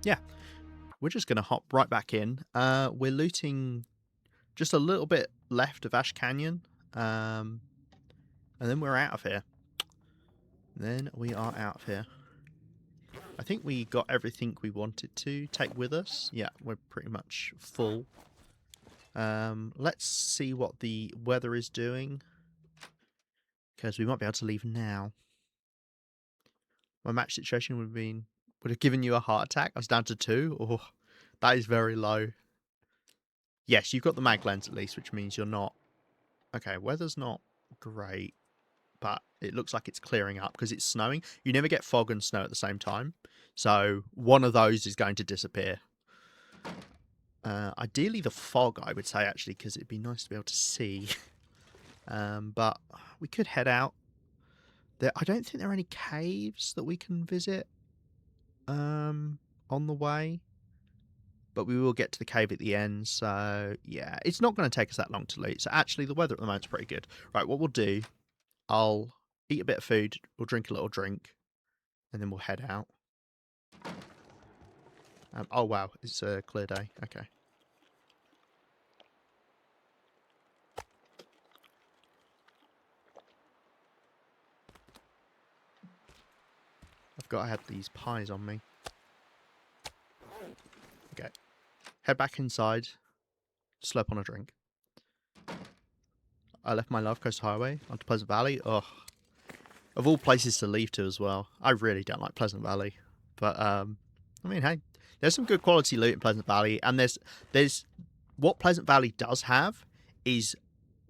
yeah, we're just going to hop right back in. We're looting just a little bit left of Ash Canyon, and then we're out of here. Then we are out of here. I think we got everything we wanted to take with us. Yeah, we're pretty much full. Let's see what the weather is doing, because we might be able to leave now. My match situation would have given you a heart attack. I was down to 2. Oh, that is very low. Yes, you've got the mag lens at least, which means you're not... Okay, weather's not great, but it looks like it's clearing up because it's snowing. You never get fog and snow at the same time, so one of those is going to disappear. Ideally the fog, I would say, actually, because it'd be nice to be able to see. But we could head out. I don't think there are any caves that we can visit on the way. But we will get to the cave at the end, so yeah, it's not going to take us that long to loot. So actually, the weather at the moment's pretty good. Right, what we'll do, I'll eat a bit of food, we'll drink a little drink, and then we'll head out. Oh wow, it's a clear day. Okay. I forgot I had these pies on me. Okay. Head back inside, slurp on a drink. I left my Love Coast Highway onto Pleasant Valley. Ugh. Of all places to leave to as well. I really don't like Pleasant Valley. But, I mean, hey, there's some good quality loot in Pleasant Valley. And there's what Pleasant Valley does have is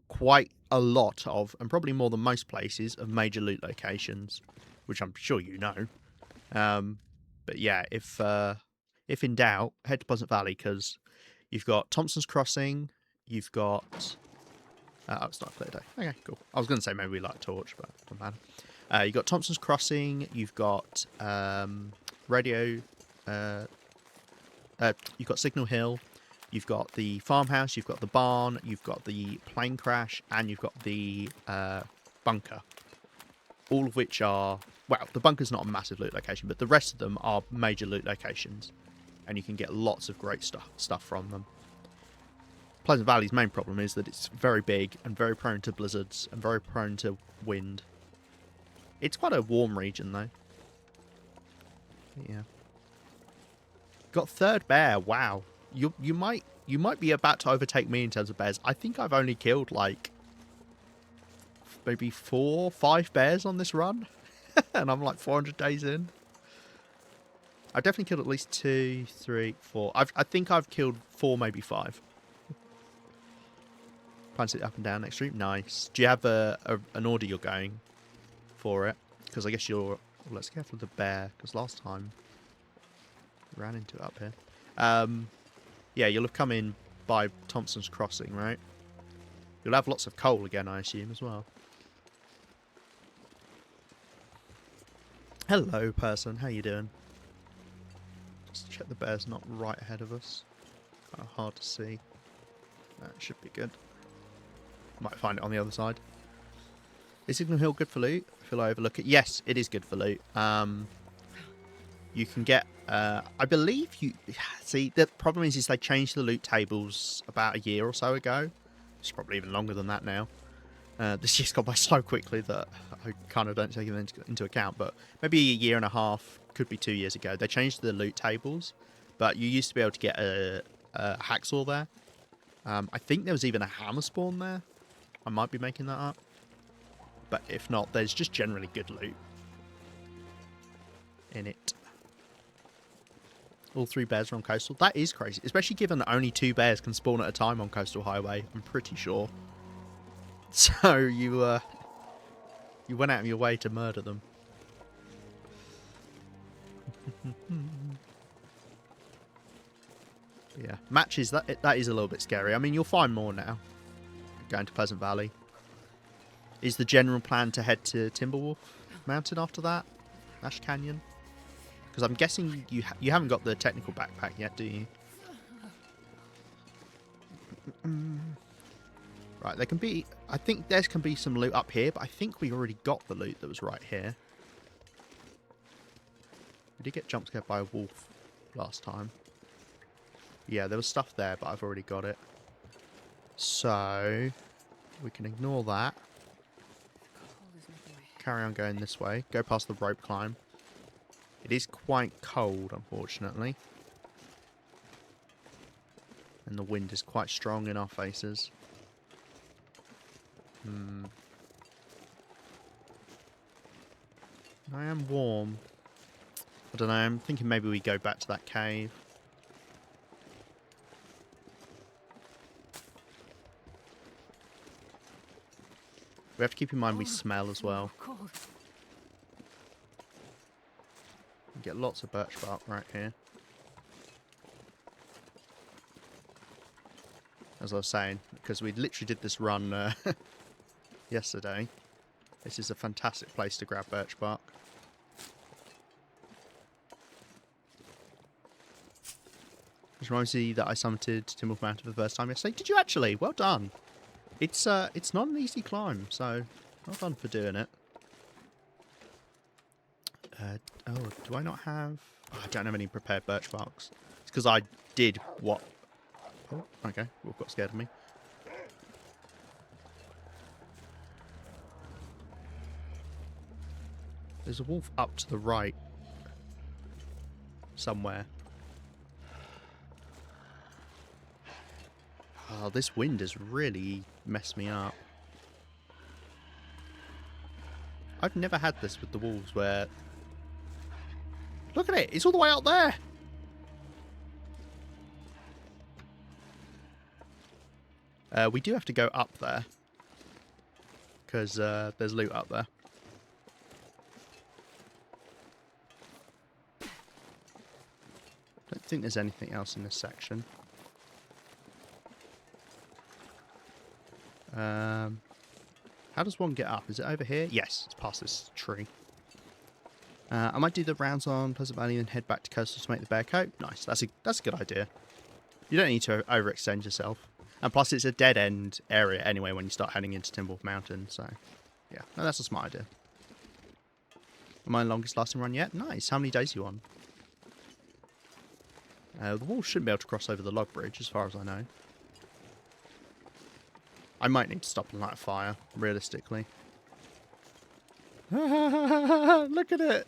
quite a lot of, and probably more than most places, of major loot locations, which I'm sure you know. But yeah, if in doubt, head to Pleasant Valley, because you've got Thompson's Crossing, you've got... oh, it's not a clear day. Okay, cool. I was going to say maybe we light a torch, but it doesn't matter. You've got Thompson's Crossing, you've got Radio... you've got Signal Hill, you've got the farmhouse, you've got the barn, you've got the plane crash, and you've got the bunker. All of which are... Well, the bunker's not a massive loot location, but the rest of them are major loot locations. And you can get lots of great stuff from them. Pleasant Valley's main problem is that it's very big and very prone to blizzards and very prone to wind. It's quite a warm region, though. Yeah. Got third bear. Wow. You might be about to overtake me in terms of bears. I think I've only killed like maybe 4 or 5 bears on this run, and I'm like 400 days in. I've definitely killed at least 2, 3, 4. I think I've killed 4, maybe 5. Punch it up and down next stream. Nice. Do you have an order you're going for it? Because I guess you're... Well, let's go for the bear, because last time we ran into it up here. Yeah, you'll have come in by Thompson's Crossing, right? You'll have lots of coal again, I assume, as well. Hello, person. How you doing? Just check the bear's not right ahead of us. Kind of hard to see. That should be good. Might find it on the other side. Is Signal Hill good for loot? I feel I overlook it. Yes, it is good for loot. You can get... I believe you... See, the problem is they changed the loot tables about a year or so ago. It's probably even longer than that now. This year's gone by so quickly that I kind of don't take it into account. But maybe a year and a half, could be 2 years ago, they changed the loot tables. But you used to be able to get a hacksaw there. I think there was even a hammer spawn there. I might be making that up. But if not, there's just generally good loot in it. All 3 bears are on coastal. That is crazy. Especially given that only 2 bears can spawn at a time on Coastal Highway. I'm pretty sure. So you went out of your way to murder them. Yeah. Matches, that is a little bit scary. I mean, you'll find more now. Going to Pleasant Valley. Is the general plan to head to Timberwolf Mountain after that? Ash Canyon? Because I'm guessing you haven't got the technical backpack yet, do you? Right, there can be... I think there can be some loot up here, but I think we already got the loot that was right here. We did get jump scared by a wolf last time. Yeah, there was stuff there, but I've already got it. So, we can ignore that. Carry on going this way. Go past the rope climb. It is quite cold, unfortunately. And the wind is quite strong in our faces. I am warm. I don't know, I'm thinking maybe we go back to that cave. We have to keep in mind we smell as well. We get lots of birch bark right here. As I was saying, because we literally did this run yesterday. This is a fantastic place to grab birch bark. Which reminds me that I summited Timberwolf Mountain for the first time yesterday. Did you actually? Well done. It's not an easy climb, so well done for doing it. Oh, do I not have... Oh, I don't have any prepared birch barks. It's because I did what... Oh, okay. Wolf got scared of me. There's a wolf up to the right. Somewhere. Oh, this wind has really messed me up. I've never had this with the wolves where... Look at it! It's all the way out there! We do have to go up there. Because there's loot up there. Don't think there's anything else in this section. How does one get up? Is it over here? Yes, it's past this tree. I might do the rounds on Pleasant Valley and head back to Coastal to make the bear coat. Nice, that's a good idea. You don't need to overextend yourself. And plus it's a dead end area anyway when you start heading into Timberwolf Mountain, so yeah, no, that's a smart idea. Am I longest lasting run yet? Nice, how many days are you on? The wolves shouldn't be able to cross over the log bridge as far as I know. I might need to stop and light a fire, realistically. Look at it!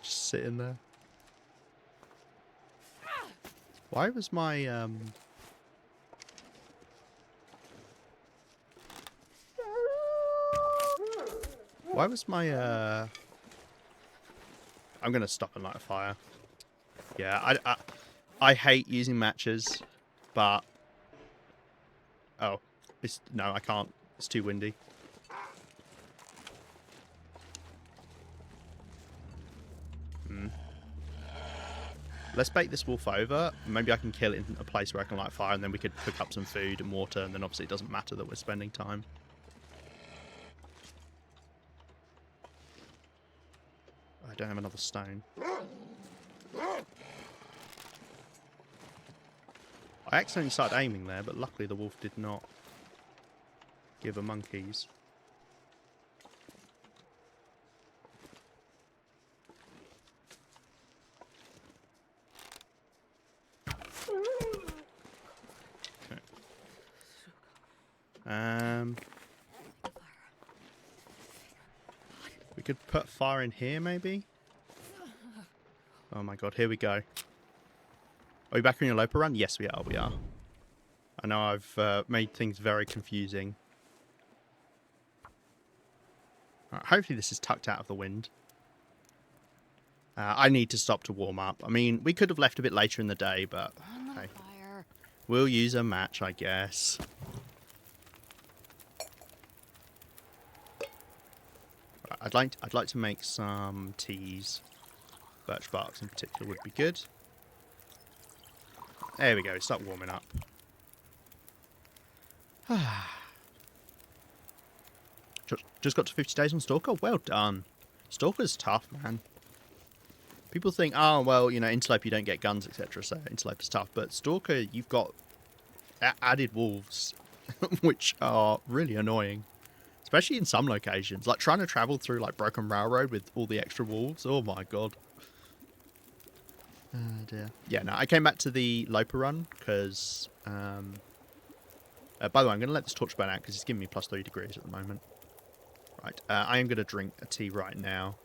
Just sitting there. Why was my, Why was my, I'm gonna stop and light a fire. Yeah, I hate using matches, but... Oh, no, I can't. It's too windy. Let's bait this wolf over. Maybe I can kill it in a place where I can light a fire, and then we could cook up some food and water, and then obviously it doesn't matter that we're spending time. I don't have another stone. I accidentally started aiming there, but luckily the wolf did not give a monkeys. We could put fire in here, maybe? Oh my god, here we go. Are we back on your Interloper run? Yes, we are. I know I've made things very confusing. Right, hopefully this is tucked out of the wind. I need to stop to warm up. I mean, we could have left a bit later in the day, but hey, we'll use a match, I guess. Right, I'd like to make some teas. Birch barks in particular would be good. There we go. Start warming up. Just got to 50 days on Stalker. Well done. Stalker's tough, man. People think, oh, well, you know, Interloper, you don't get guns, etc. So Interloper's tough. But Stalker, you've got added wolves, which are really annoying. Especially in some locations. Like trying to travel through like Broken Railroad with all the extra wolves. Oh my god. Oh dear. Yeah, no, I came back to the Loper run because... by the way, I'm going to let this torch burn out because it's giving me plus 3 degrees at the moment. Right, I am going to drink a tea right now.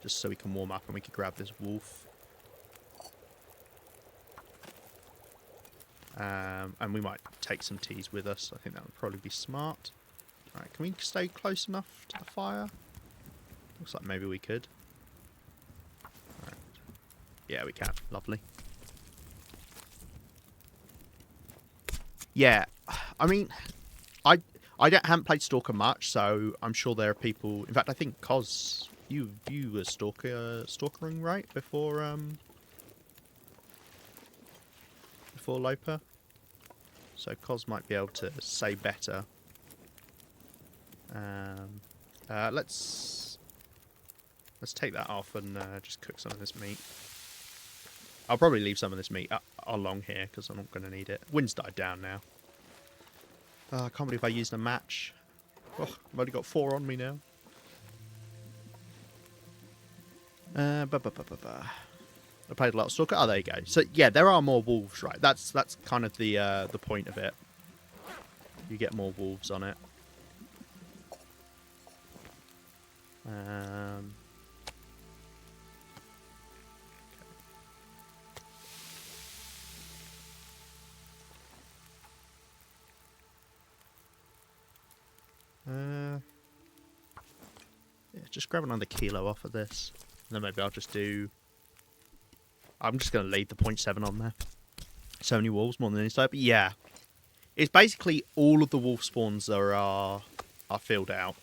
Just so we can warm up and we can grab this wolf. And we might take some teas with us. I think that would probably be smart. Right, can we stay close enough to the fire? Looks like maybe we could. Right. Yeah, we can. Lovely. Yeah, I mean, I haven't played Stalker much, so I'm sure there are people. In fact, I think Cos, you were stalkering, right, before Loper. So Cos might be able to say better. Let's take that off and just cook some of this meat. I'll probably leave some of this meat along here because I'm not going to need it. Wind's died down now. I can't believe I used a match. Oh, I've only got 4 on me now. I played a lot of Stalker. Oh, there you go. So yeah, there are more wolves, right? That's kind of the point of it. You get more wolves on it. Yeah, just grab another kilo off of this. And then maybe I'll just do... I'm just going to leave the 0.7 on there. So many wolves, more than any type. But yeah. It's basically all of the wolf spawns are filled out.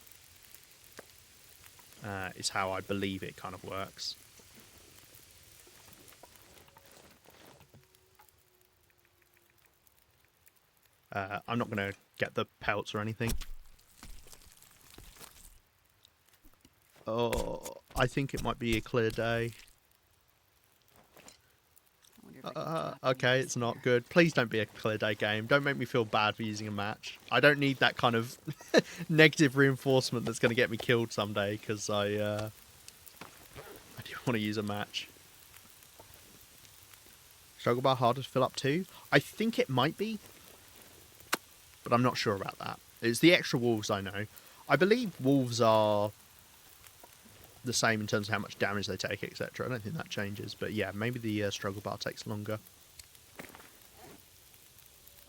Is how I believe it kind of works. I'm not going to get the pelts or anything. Oh, I think it might be a clear day. Okay, it's not good. Please don't be a clear day game. Don't make me feel bad for using a match. I don't need that kind of negative reinforcement that's going to get me killed someday because I do want to use a match. Struggle bar harder to fill up too? I think it might be, but I'm not sure about that. It's the extra wolves I know. I believe wolves are the same in terms of how much damage they take, etc. I don't think that changes, but yeah, maybe the struggle bar takes longer.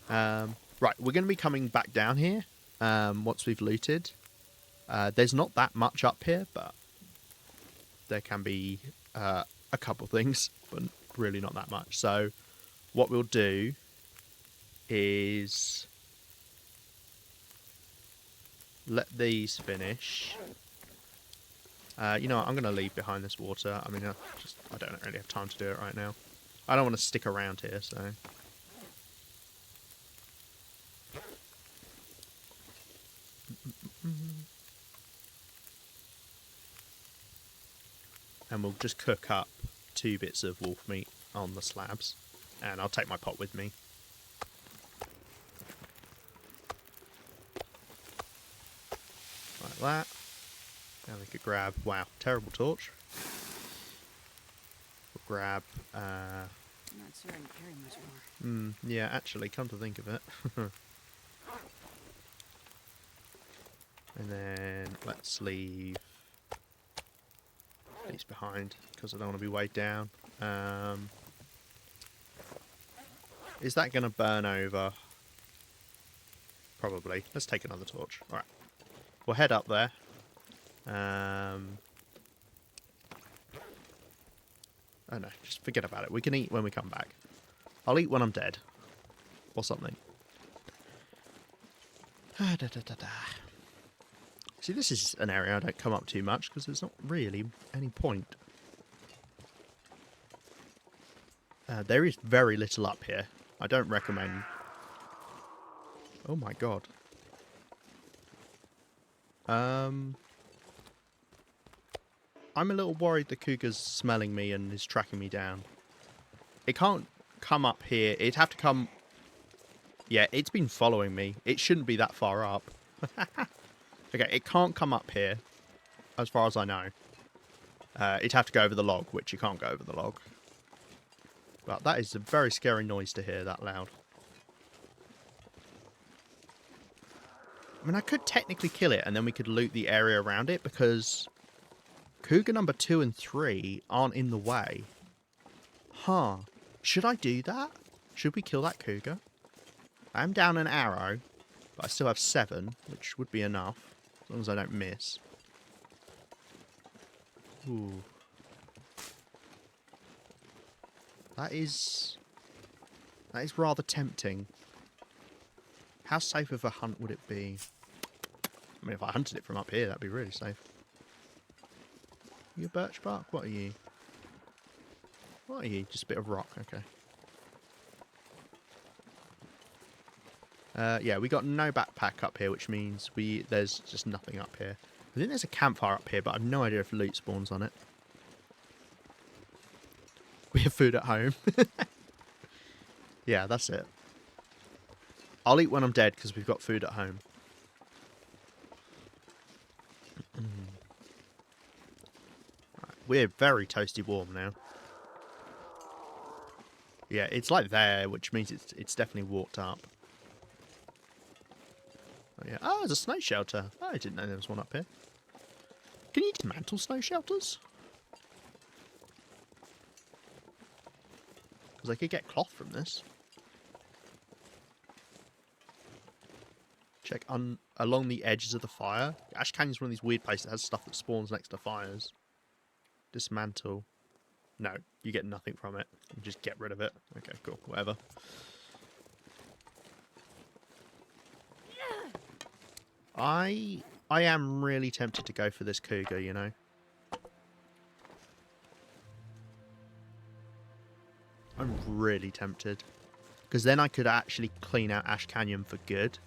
Right, we're going to be coming back down here once we've looted. There's not that much up here, but there can be a couple things, but really not that much. So what we'll do is let these finish. You know what, I'm going to leave behind this water. I mean, I don't really have time to do it right now. I don't want to stick around here, so... And we'll just cook up 2 bits of wolf meat on the slabs. And I'll take my pot with me. Like that. Now we could grab... Wow, terrible torch. We'll grab... I'm not sure I can carry much more. Yeah, actually, come to think of it. And then let's leave these behind because I don't want to be weighed down. Is that going to burn over? Probably. Let's take another torch. Alright. We'll head up there. Oh no, just forget about it. We can eat when we come back. I'll eat when I'm dead. Or something. See, this is an area I don't come up too much because there's not really any point. There is very little up here. I don't recommend... Oh my god. I'm a little worried the cougar's smelling me and is tracking me down. It can't come up here. It'd have to come... Yeah, it's been following me. It shouldn't be that far up. Okay, it can't come up here, as far as I know. It'd have to go over the log, which you can't go over the log. But that is a very scary noise to hear that loud. I mean, I could technically kill it, and then we could loot the area around it, because cougar number 2 and 3 aren't in the way. Huh. Should I do that? Should we kill that cougar? I am down an arrow, but I still have 7, which would be enough, as long as I don't miss. Ooh. That is rather tempting. How safe of a hunt would it be? I mean, if I hunted it from up here, that'd be really safe. You a birch bark? What are you? What are you? Just a bit of rock, okay. Yeah, we got no backpack up here, which means there's just nothing up here. I think there's a campfire up here, but I've no idea if loot spawns on it. We have food at home. Yeah, that's it. I'll eat when I'm dead, because we've got food at home. Right, we're very toasty warm now. Yeah, it's like there, which means it's definitely walked up. Oh, yeah. Oh, there's a snow shelter. Oh, I didn't know there was one up here. Can you dismantle snow shelters? Because I could get cloth from this. Check along the edges of the fire. Ash Canyon's one of these weird places that has stuff that spawns next to fires. Dismantle. No, you get nothing from it. You just get rid of it. Okay, cool. Whatever. I am really tempted to go for this cougar, you know. I'm really tempted. Because then I could actually clean out Ash Canyon for good.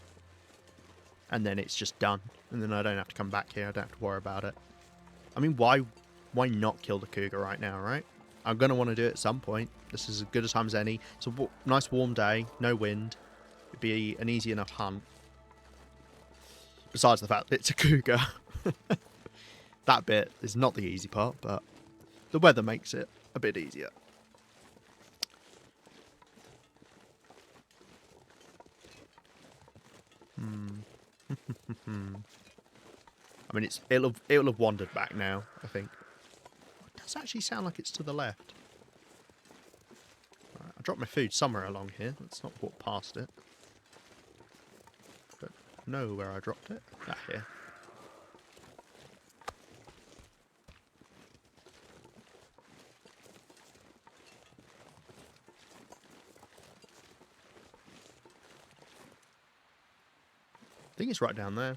And then it's just done. And then I don't have to come back here. I don't have to worry about it. I mean, why not kill the cougar right now, right? I'm going to want to do it at some point. This is as good a time as any. It's a nice warm day. No wind. It'd be an easy enough hunt. Besides the fact that it's a cougar. That bit is not the easy part, but the weather makes it a bit easier. I mean, it'll have wandered back now, I think. It does actually sound like it's to the left. Right, I dropped my food somewhere along here. Let's not walk past it. Don't know where I dropped it. Ah, here. I think it's right down there.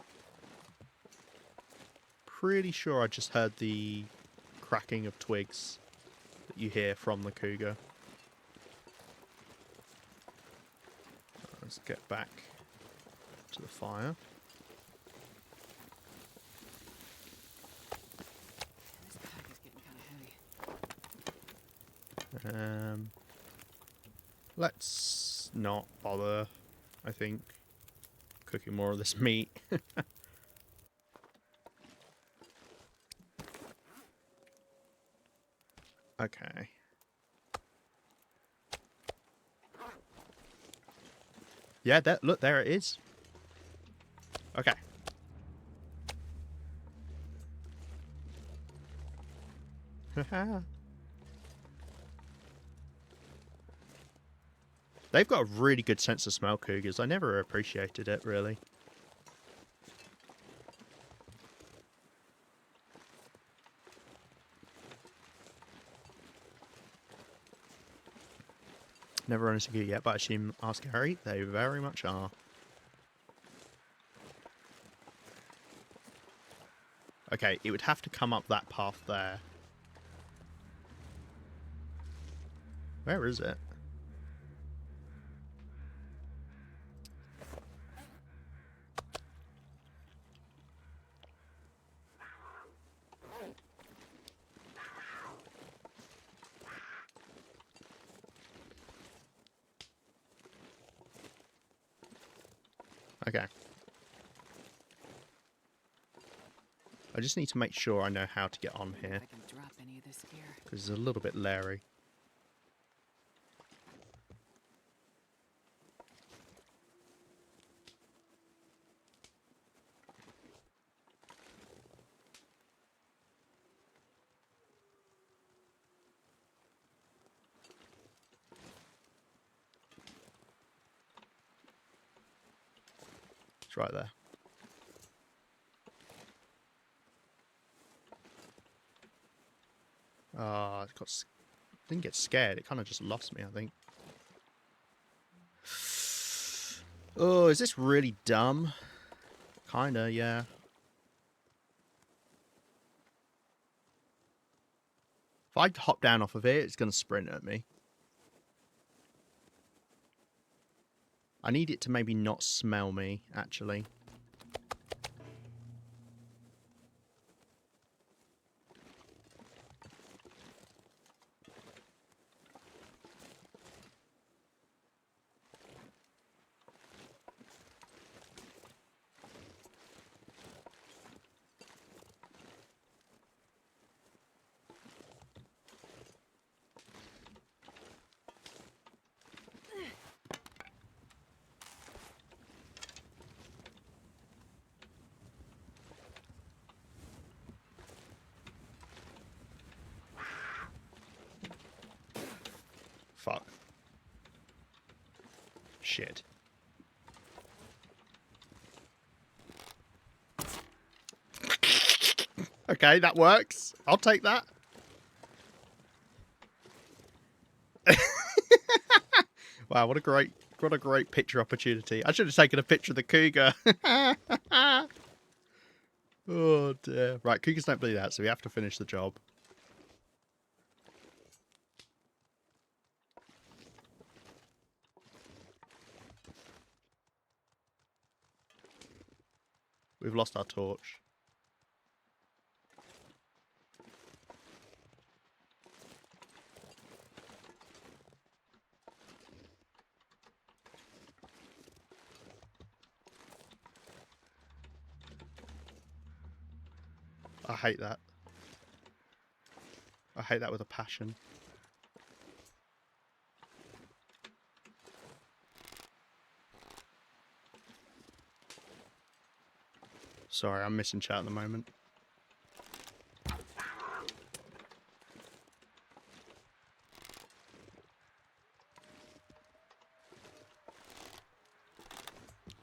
Pretty sure I just heard the cracking of twigs that you hear from the cougar. Let's get back to the fire. This pack is getting kind of heavy. Let's not bother, I think, cooking more of this meat. Okay. Yeah, look, there it is. Okay. They've got a really good sense of smell, cougars. I never appreciated it, really. Never run a cougar yet, but I assume are scary. They very much are. Okay, it would have to come up that path there. Where is it? Okay. I just need to make sure I know how to get on If here, I can drop any of this gear. because it's a little bit leery. It's right there. Ah, it got. Didn't get scared. It kind of just lost me, I think. Oh, is this really dumb? Kinda, yeah. If I hop down off of it, it's gonna sprint at me. I need it to maybe not smell me, actually. Fuck. Shit. Okay, that works. I'll take that. Wow, what a great picture opportunity. I should have taken a picture of the cougar. Oh dear. Right, cougars don't bleed out, so we have to finish the job. We've lost our torch. I hate that. I hate that with a passion. Sorry, I'm missing chat at the moment.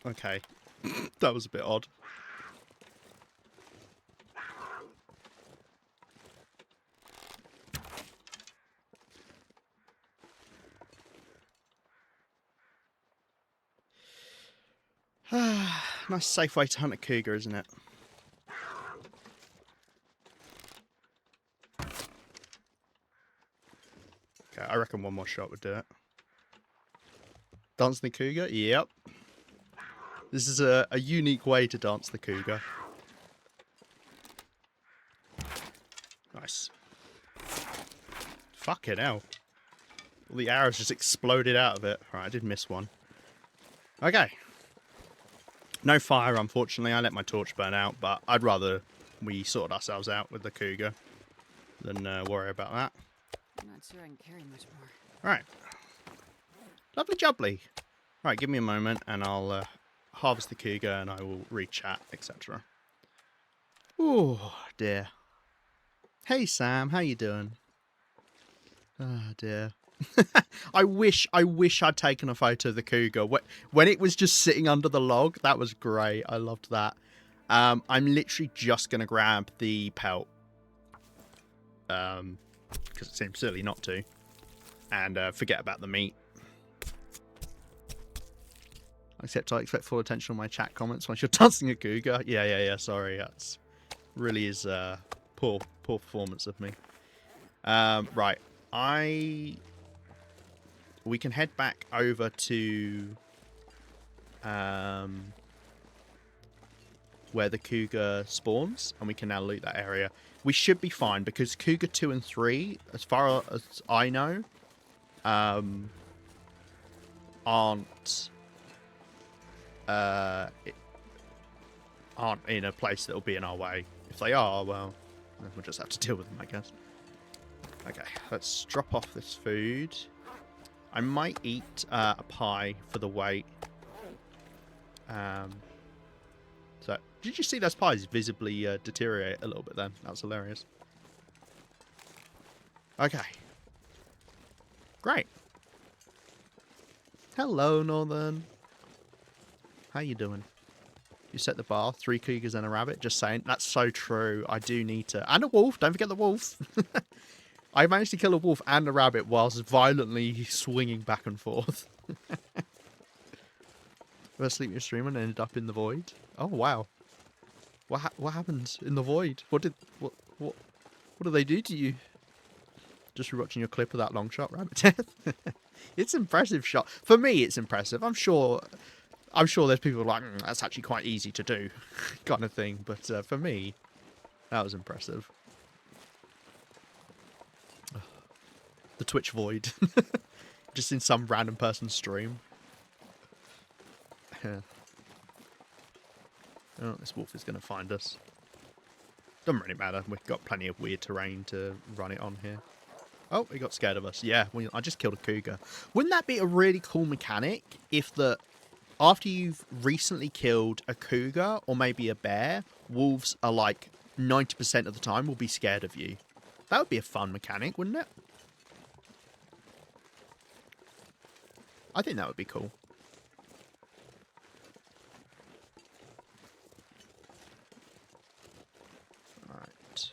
Okay. That was a bit odd. Nice safe way to hunt a cougar, isn't it? Okay, I reckon one more shot would do it. Dance the cougar? Yep. This is a unique way to dance the cougar. Nice. Fucking hell. All the arrows just exploded out of it. Right, I did miss one. Okay. No fire, unfortunately. I let my torch burn out, but I'd rather we sorted ourselves out with the cougar than worry about that. I'm not sure I can carry much more. Right. Lovely jubbly. Right, give me a moment and I'll harvest the cougar and I will re-chat, etc. Oh, dear. Hey, Sam. How you doing? Oh, dear. I wish I'd taken a photo of the cougar. When it was just sitting under the log, that was great. I loved that. I'm literally just going to grab the pelt. Because it seems silly not to. And forget about the meat. Except I expect full attention on my chat comments once you're dancing a cougar. Yeah. Sorry, that's really is poor performance of me. Right, we can head back over to where the cougar spawns, and we can now loot that area. We should be fine because cougar 2 and 3, as far as I know, aren't aren't in a place that'll be in our way. If they are, well, then we'll just have to deal with them, I guess. Okay, let's drop off this food. I might eat a pie for the weight. So, did you see those pies visibly deteriorate a little bit then? That was hilarious. Okay. Great. Hello, Northern. How you doing? You set the bar, 3 cougars and a rabbit. Just saying. That's so true. I do need to... And a wolf. Don't forget the wolf. I managed to kill a wolf and a rabbit whilst violently swinging back and forth. Ever sleep in your stream and ended up in the void? Oh, wow. What happened in the void? What did they do to you? Just rewatching your clip of that long shot rabbit death. It's impressive shot. For me, it's impressive. I'm sure there's people like, that's actually quite easy to do, kind of thing. But for me, that was impressive. The Twitch void. Just in some random person's stream. Yeah. Oh, this wolf is going to find us. Doesn't really matter. We've got plenty of weird terrain to run it on here. Oh, he got scared of us. Yeah, I just killed a cougar. Wouldn't that be a really cool mechanic if after you've recently killed a cougar or maybe a bear, wolves are like 90% of the time will be scared of you? That would be a fun mechanic, wouldn't it? I think that would be cool. Alright.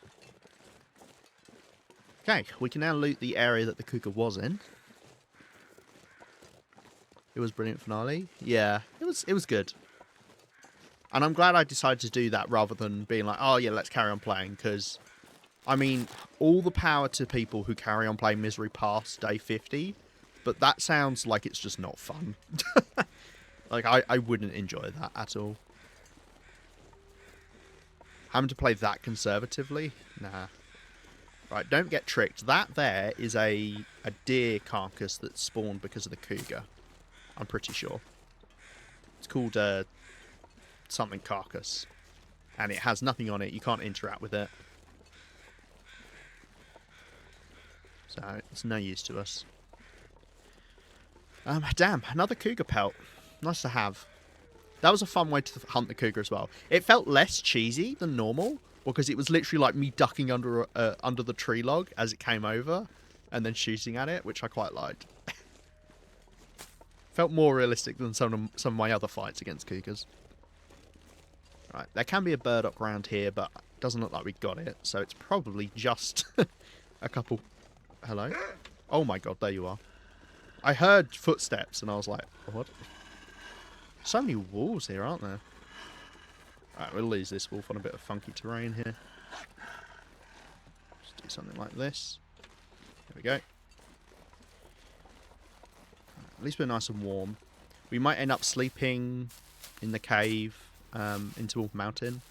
Okay, we can now loot the area that the cougar was in. It was brilliant finale. Yeah, it was good. And I'm glad I decided to do that rather than being like, oh yeah, let's carry on playing, because I mean, all the power to people who carry on playing Misery past day 50, but that sounds like it's just not fun. Like, I wouldn't enjoy that at all. Having to play that conservatively? Nah. Right, don't get tricked. That there is a deer carcass that spawned because of the cougar. I'm pretty sure. It's called something carcass. And it has nothing on it. You can't interact with it. So, it's no use to us. Damn, another cougar pelt. Nice to have. That was a fun way to hunt the cougar as well. It felt less cheesy than normal, because it was literally like me ducking under the tree log as it came over, and then shooting at it, which I quite liked. Felt more realistic than some of my other fights against cougars. Right, there can be a burdock around here, but it doesn't look like we got it, so it's probably just a couple... Hello? Oh my god, there you are. I heard footsteps, and I was like, what? So many wolves here, aren't there? Alright, we'll lose this wolf on a bit of funky terrain here. Just do something like this. There we go. At least we're nice and warm. We might end up sleeping in the cave in Timberwolf Mountain.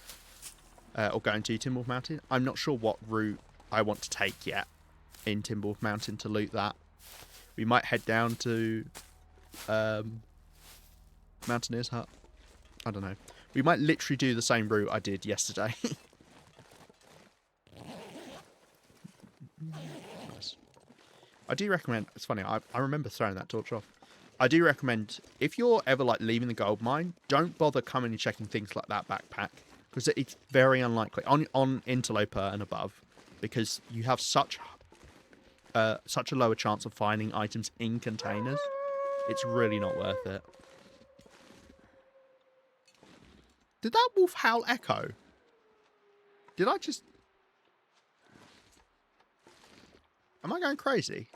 Or going to Timberwolf Mountain. I'm not sure what route I want to take yet in Timberwolf Mountain to loot that. We might head down to Mountaineer's Hut. I don't know. We might literally do the same route I did yesterday. Nice. I do recommend... It's funny, I remember throwing that torch off. I do recommend, if you're ever like leaving the gold mine, don't bother coming and checking things like that backpack. Because it's very unlikely. On Interloper and above. Because you have such a lower chance of finding items in containers. It's really not worth it. Did that wolf howl echo? Did I just... Am I going crazy?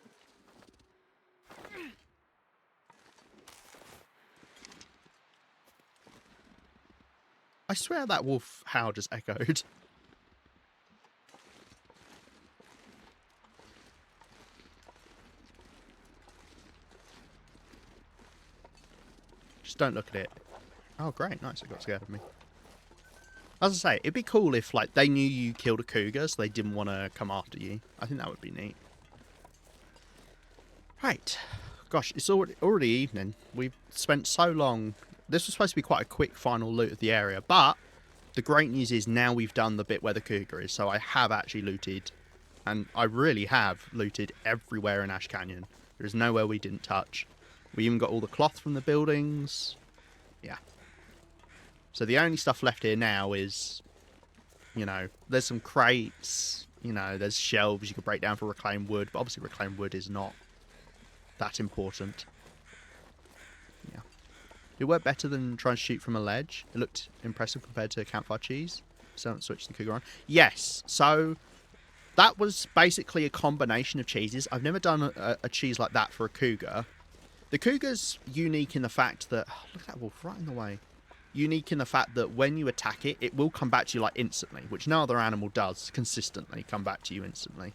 I swear that wolf howl just echoed. Just don't look at it. Oh, great. Nice. It got scared of me. As I say, it'd be cool if, like, they knew you killed a cougar, so they didn't want to come after you. I think that would be neat. Right. Gosh, it's already evening. We've spent so long this was supposed to be quite a quick final loot of the area, but the great news is now we've done the bit where the cougar is, so I have actually looted, and I really have looted everywhere in Ash Canyon. There's nowhere we didn't touch. We even got all the cloth from the buildings. Yeah. So the only stuff left here now is, you know, there's some crates, you know, there's shelves you could break down for reclaimed wood, but obviously reclaimed wood is not that important. Yeah. It worked better than trying to shoot from a ledge. It looked impressive compared to campfire cheese. So don't switch the cougar on. Yes, so that was basically a combination of cheeses. I've never done a cheese like that for a cougar. The cougar's unique in the fact that... Oh, look at that wolf right in the way. Unique in the fact that when you attack it, it will come back to you like instantly, which no other animal does consistently come back to you instantly.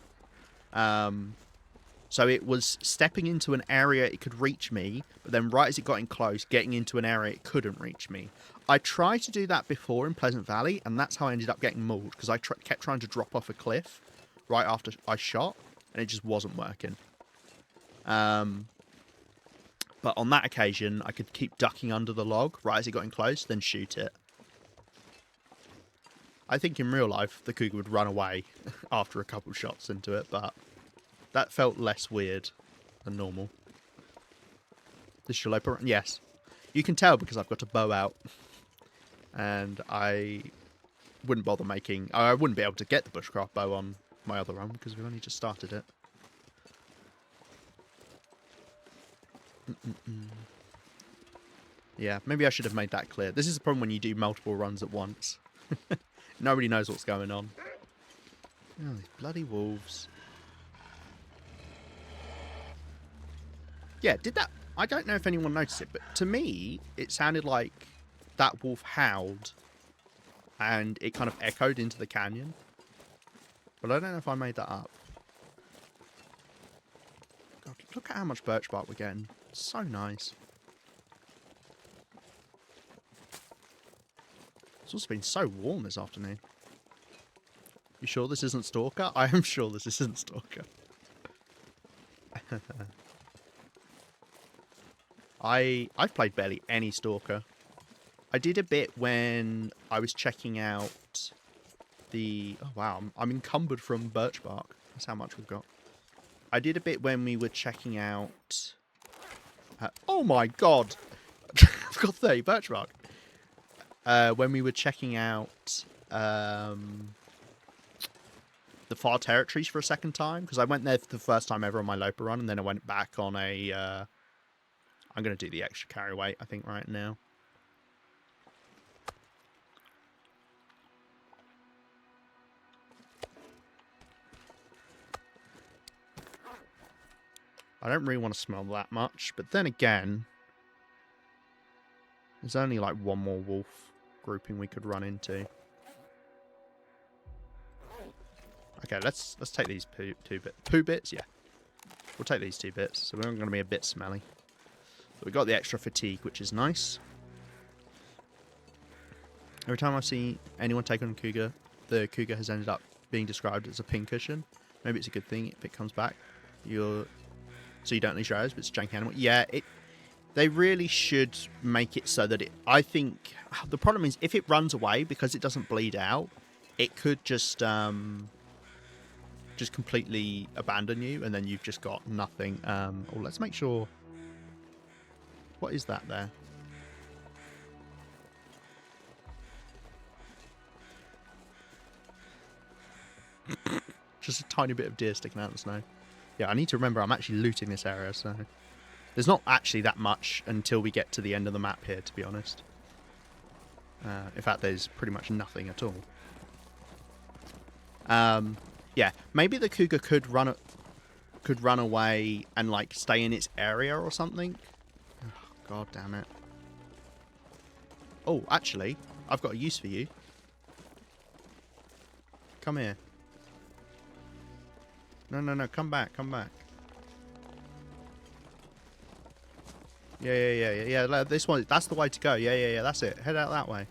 So it was stepping into an area it could reach me, but then right as it got in close, getting into an area it couldn't reach me. I tried to do that before in Pleasant Valley, and that's how I ended up getting mauled, because I kept trying to drop off a cliff right after I shot, and it just wasn't working. But on that occasion, I could keep ducking under the log right as it got in close, then shoot it. I think in real life, the cougar would run away after a couple shots into it, but that felt less weird than normal. This Interloper, yes. You can tell because I've got a bow out. And I wouldn't bother making... I wouldn't be able to get the bushcraft bow on my other run because we've only just started it. Yeah, maybe I should have made that clear. This is the problem when you do multiple runs at once. Nobody knows what's going on. Oh, these bloody wolves. Yeah, did that... I don't know if anyone noticed it, but to me, it sounded like that wolf howled and it kind of echoed into the canyon. But I don't know if I made that up. God, look at how much birch bark we're getting. It's so nice. It's also been so warm this afternoon. You sure this isn't Stalker? I am sure this isn't Stalker. I've played barely any Stalker. I did a bit when I was checking out the... Oh, wow. I'm encumbered from birch bark. That's how much we've got. I did a bit when we were checking out... oh, my God. I've got 30 birch bark. When we were checking out the far territories for a second time. Because I went there for the first time ever on my Loper run. And then I went back on a... I'm going to do the extra carry weight, I think, right now. I don't really want to smell that much, but then again, there's only like one more wolf grouping we could run into. Okay, let's take these poo bits. Yeah, we'll take these 2 bits. So we're going to be a bit smelly. But we got the extra fatigue, which is nice. Every time I see anyone take on a cougar, the cougar has ended up being described as a pincushion. Maybe it's a good thing if it comes back. So you don't lose your arrows, but it's a janky animal. Yeah, they really should make it so that it... I think... The problem is, if it runs away, because it doesn't bleed out, it could just completely abandon you, and then you've just got nothing. Oh, let's make sure... What is that there? Just a tiny bit of deer sticking out of the snow. Yeah, I need to remember I'm actually looting this area, so... There's not actually that much until we get to the end of the map here, to be honest. In fact, there's pretty much nothing at all. Yeah, maybe the cougar could run away and, like, stay in its area or something. Oh, God damn it. Oh, actually, I've got a use for you. Come here. No, come back. Yeah, this one, that's the way to go. Yeah, that's it. Head out that way.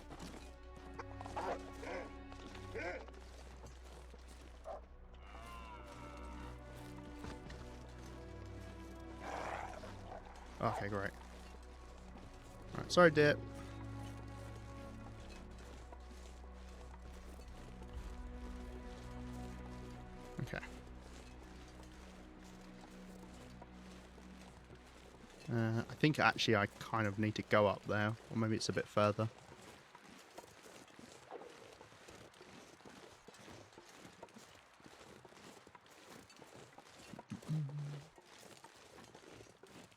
Okay, great. Right, sorry, dear. Okay. I think actually I kind of need to go up there, or maybe it's a bit further.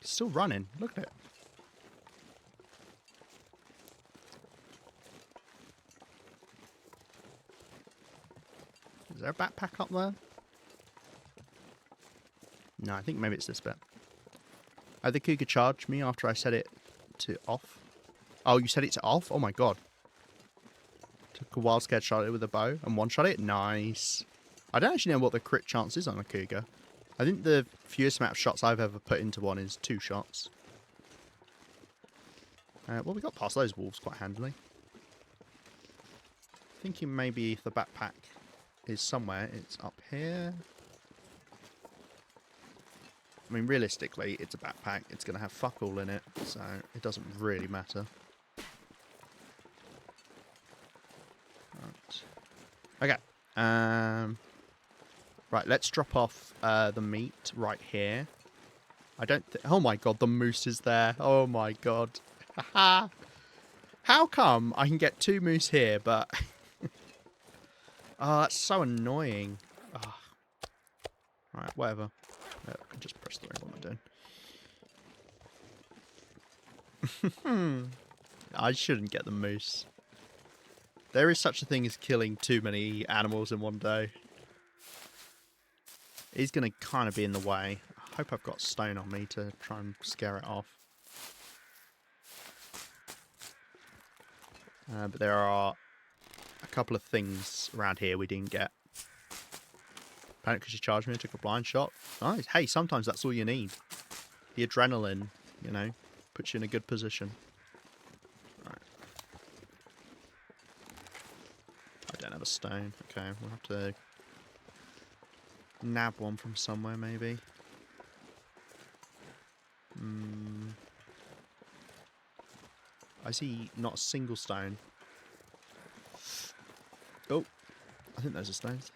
It's still running. Look at it. Is there a backpack up there? No, I think maybe it's this bit. Oh, the cougar charged me after I set it to off. Oh, you set it to off? Oh my god. Took a wild scared shot at it with a bow and one-shot it? Nice. I don't actually know what the crit chance is on a cougar. I think the fewest amount of shots I've ever put into one is 2 shots. Well, we got past those wolves quite handily. Thinking maybe if the backpack is somewhere, it's up here. I mean, realistically, it's a backpack. It's going to have fuck all in it, so it doesn't really matter. Right. Okay. Right, let's drop off the meat right here. I don't oh my god, the moose is there. Oh my god. Haha. How come I can get 2 moose here, but... Oh, that's so annoying. Oh. Right, whatever. I can just press through. What am I doing? I shouldn't get the moose. There is such a thing as killing too many animals in one day. He's going to kind of be in the way. I hope I've got stone on me to try and scare it off. But there are a couple of things around here we didn't get. Apparently because she charged me and took a blind shot. Nice. Hey, sometimes that's all you need. The adrenaline, you know, puts you in a good position. Right. I don't have a stone. Okay, we'll have to nab one from somewhere, maybe. I see not a single stone. Oh, I think those are stones.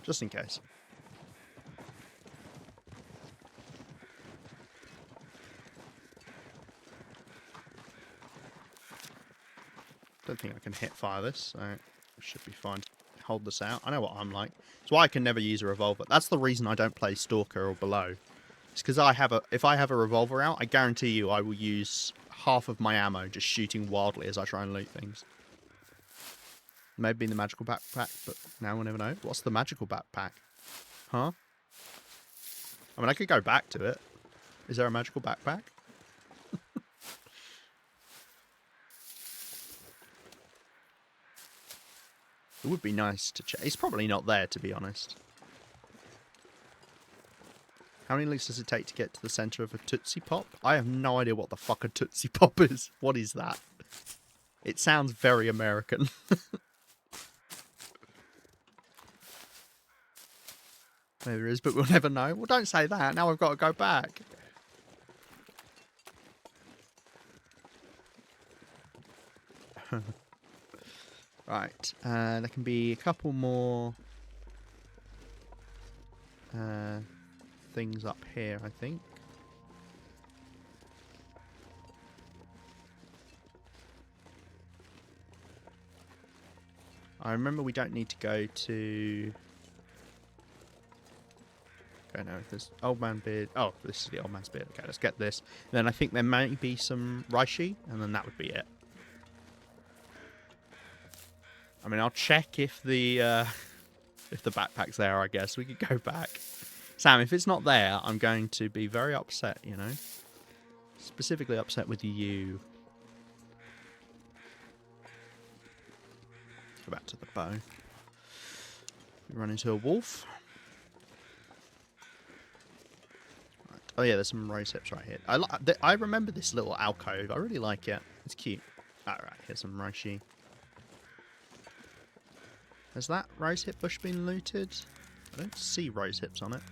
Just in case. Don't think I can hit fire this, so it should be fine to hold this out. I know what I'm like. It's why I can never use a revolver. That's the reason I don't play Stalker or below. It's because if I have a revolver out, I guarantee you I will use half of my ammo just shooting wildly as I try and loot things. Maybe in the magical backpack, but now we'll never know. What's the magical backpack? Huh? I mean, I could go back to it. Is there a magical backpack? It would be nice to check. It's probably not there, to be honest. How many leagues does it take to get to the centre of a Tootsie Pop? I have no idea what the fuck a Tootsie Pop is. What is that? It sounds very American. Maybe there is, but we'll never know. Well, don't say that. Now I've got to go back. Right. There can be a couple more things up here, I think. I remember we don't need to go to... Okay, no, there's Old Man Beard. Oh, this is the Old Man's Beard. Okay, let's get this. And then I think there might be some Reishi, and then that would be it. I mean, I'll check if the backpack's there, I guess. We could go back. Sam, if it's not there, I'm going to be very upset, you know? Specifically upset with you. Go back to the bow. We run into a wolf. Right. Oh yeah, there's some rose hips right here. I remember this little alcove. I really like it. It's cute. Alright, here's some reishi. Has that rose hip bush been looted? I don't see rose hips on it.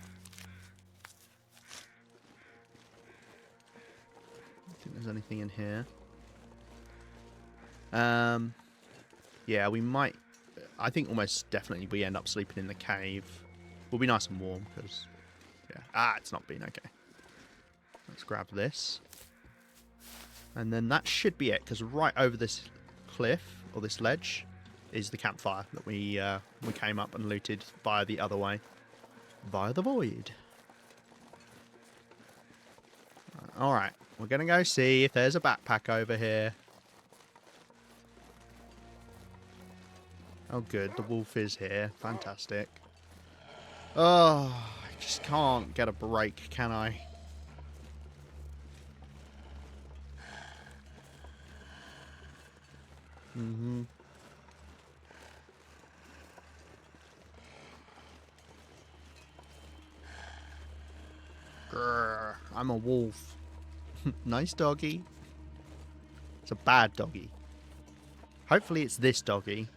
I don't think there's anything in here. Yeah, we might... I think almost definitely we end up sleeping in the cave. We'll be nice and warm, because... Yeah. It's not been okay. Let's grab this. And then that should be it, because right over this cliff, or this ledge, is the campfire that we came up and looted via the other way. Via the void. Alright, we're going to go see if there's a backpack over here. Oh good, the wolf is here. Fantastic. Oh, I just can't get a break, can I? Mm-hmm. Grr, I'm a wolf. Nice doggy. It's a bad doggy. Hopefully it's this doggy.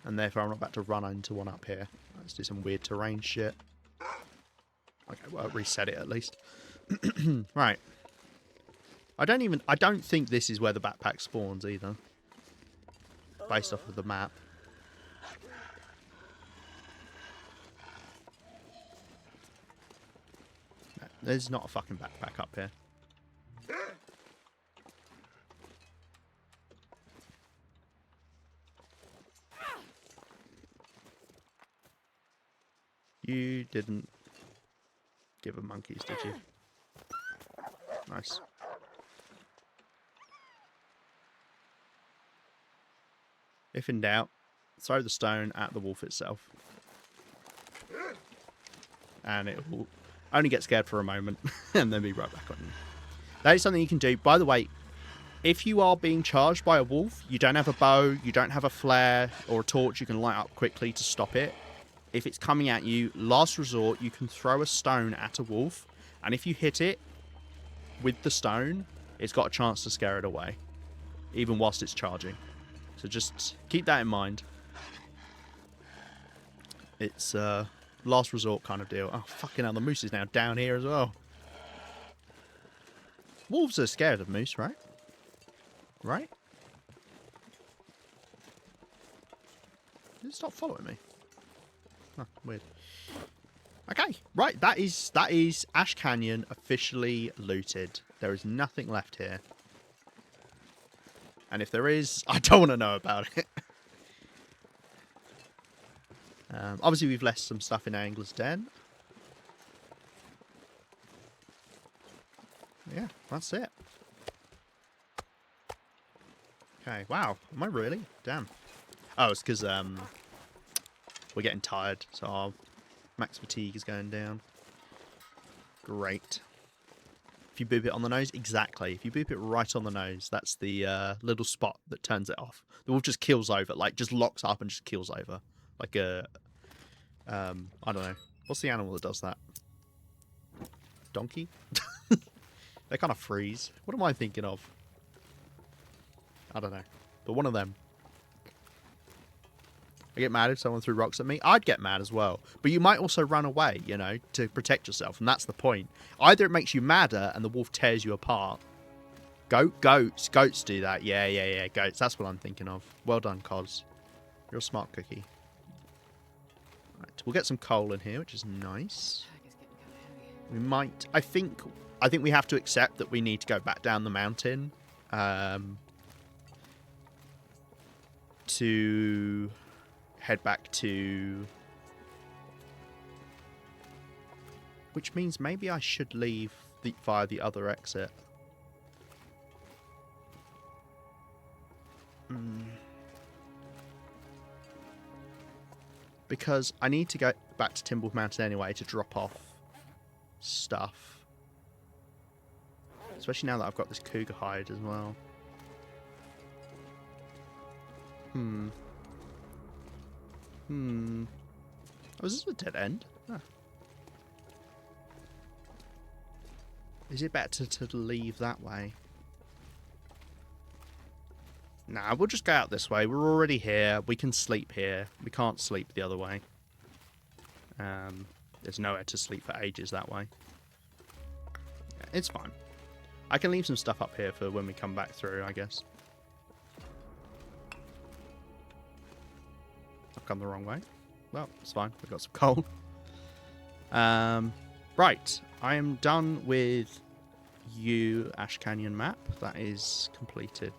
And therefore I'm not about to run into one up here. Let's do some weird terrain shit. Okay, well, reset it at least. Right. I don't think this is where the backpack spawns either. Based off of the map. No, there's not a fucking backpack up here. You didn't give a monkeys, did you? Nice. If in doubt, throw the stone at the wolf itself. And it will only get scared for a moment and then be right back on you. That is something you can do. By the way, if you are being charged by a wolf, you don't have a bow, you don't have a flare or a torch you can light up quickly to stop it. If it's coming at you, last resort, you can throw a stone at a wolf. And if you hit it with the stone, it's got a chance to scare it away. Even whilst it's charging. So just keep that in mind. It's a last resort kind of deal. Oh, fucking hell, the moose is now down here as well. Wolves are scared of moose, right? Right? Did it stop following me? Oh, weird. Okay, right, that is Ash Canyon officially looted. There is nothing left here. And if there is, I don't want to know about it. Obviously, we've left some stuff in Angler's Den. Yeah, that's it. Okay, wow. Am I really? Damn. Oh, it's because we're getting tired, so our max fatigue is going down. Great. If you boop it on the nose, exactly. If you boop it right on the nose, that's the little spot that turns it off. The wolf just kills over, like just locks up and just kills over. Like a, I don't know. What's the animal that does that? Donkey? They kind of freeze. What am I thinking of? I don't know. But one of them. I get mad if someone threw rocks at me. I'd get mad as well. But you might also run away, you know, to protect yourself. And that's the point. Either it makes you madder and the wolf tears you apart. Goats. Goats do that. Yeah. Goats. That's what I'm thinking of. Well done, Cos. You're a smart cookie. Right. We'll get some coal in here, which is nice. We might... I think we have to accept that we need to go back down the mountain. To... head back to... Which means maybe I should leave via the other exit. Because I need to go back to Timberwolf Mountain anyway to drop off stuff. Especially now that I've got this cougar hide as well. Oh, is this a dead end? Ah. Is it better to leave that way? Nah, we'll just go out this way. We're already here. We can sleep here. We can't sleep the other way. There's nowhere to sleep for ages that way. Yeah, it's fine. I can leave some stuff up here for when we come back through, I guess. I've come the wrong way. Well, it's fine. We've got some coal. Right. I am done with Ash Canyon map. That is completed.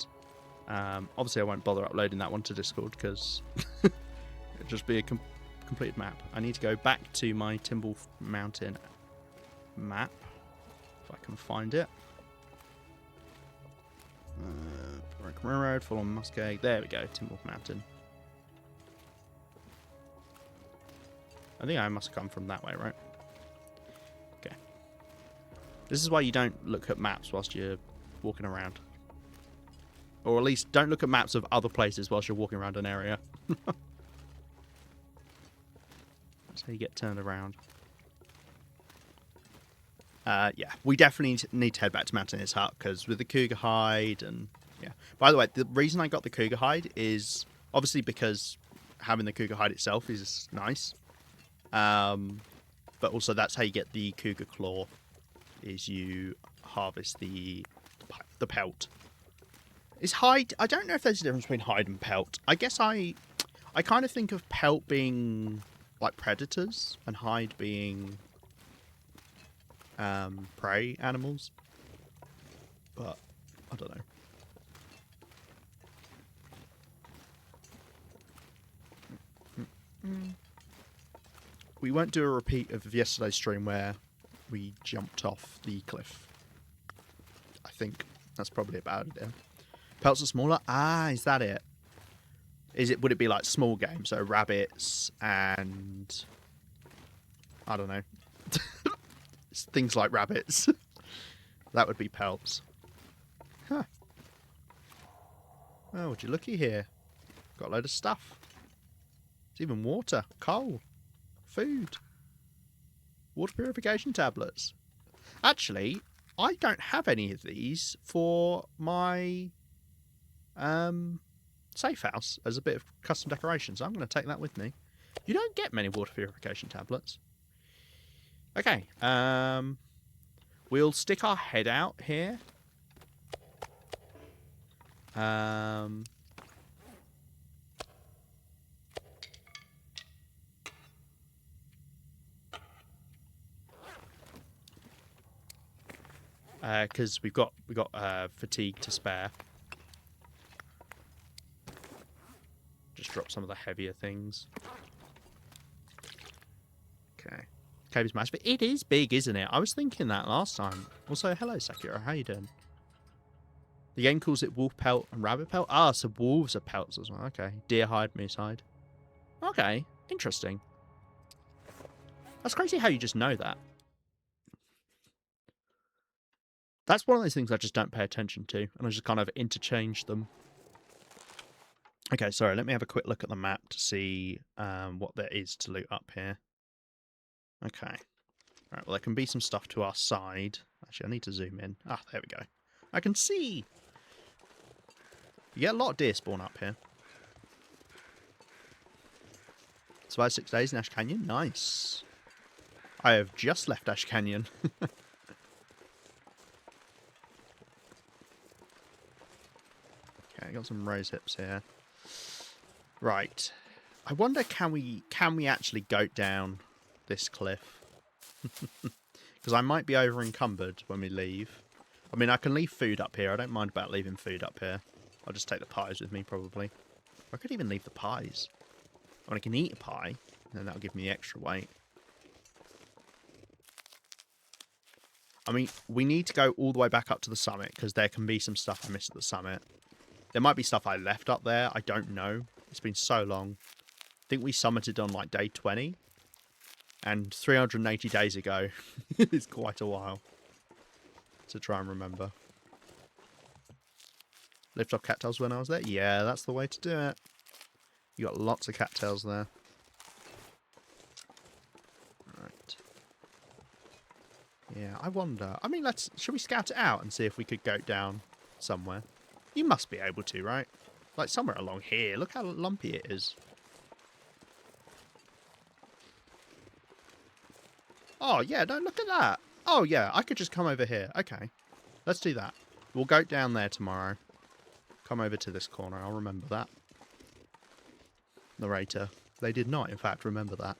Obviously, I won't bother uploading that one to Discord because it'll just be a completed map. I need to go back to my Timberwolf Mountain map if I can find it. Road, full on Muskeg. There we go, Timberwolf Mountain. I think I must have come from that way, right? Okay. This is why you don't look at maps whilst you're walking around. Or at least don't look at maps of other places whilst you're walking around an area. That's how you get turned around. Yeah, we definitely need to head back to Mountaineer's Hut because with the cougar hide and yeah. By the way, the reason I got the cougar hide is obviously because having the cougar hide itself is nice. But also that's how you get the cougar claw, is you harvest the pelt. Is hide? I don't know if there's a difference between hide and pelt. I guess I kind of think of pelt being like predators and hide being prey animals. But I don't know. We won't do a repeat of yesterday's stream where we jumped off the cliff. I think that's probably about it. Yeah. Pelts are smaller. Ah, is that it? Would it be like small game? So rabbits and I don't know. Things like rabbits. That would be pelts. Huh. Oh, would you looky here? Got a load of stuff. There's even water, coal, food, water purification tablets. Actually, I don't have any of these for my safe house as a bit of custom decoration, so I'm going to take that with me. You don't get many water purification tablets. Okay, we'll stick our head out here. Because we've got fatigue to spare. Just drop some of the heavier things. Okay. Cave is massive. It is big, isn't it? I was thinking that last time. Also, hello, Sakura. How you doing? The game calls it wolf pelt and rabbit pelt. Ah, so wolves are pelts as well. Okay. Deer hide, moose hide. Okay. Interesting. That's crazy how you just know that. That's one of those things I just don't pay attention to, and I just kind of interchange them. Okay, sorry, let me have a quick look at the map to see what there is to loot up here. Okay. Alright, well, there can be some stuff to our side. Actually, I need to zoom in. Ah, there we go. I can see! You get a lot of deer spawn up here. Survived 6 days in Ash Canyon? Nice. I have just left Ash Canyon. Okay, I got some rose hips here. Right. I wonder, can we actually goat down this cliff? Because I might be over encumbered when we leave. I mean, I can leave food up here. I don't mind about leaving food up here. I'll just take the pies with me, probably. I could even leave the pies. I mean, I can eat a pie, and then that'll give me the extra weight. I mean, we need to go all the way back up to the summit, because there can be some stuff I missed at the summit. There might be stuff I left up there. I don't know. It's been so long. I think we summited on like day 20. And 380 days ago. It's quite a while to try and remember. Lift off cattails when I was there? Yeah, that's the way to do it. You got lots of cattails there. Right. Yeah, I wonder. I mean, should we scout it out and see if we could go down somewhere? You must be able to, right? Like somewhere along here. Look how lumpy it is. Oh, yeah, no, look at that. Oh, yeah, I could just come over here. Okay, let's do that. We'll go down there tomorrow. Come over to this corner. I'll remember that. Narrator. They did not, in fact, remember that.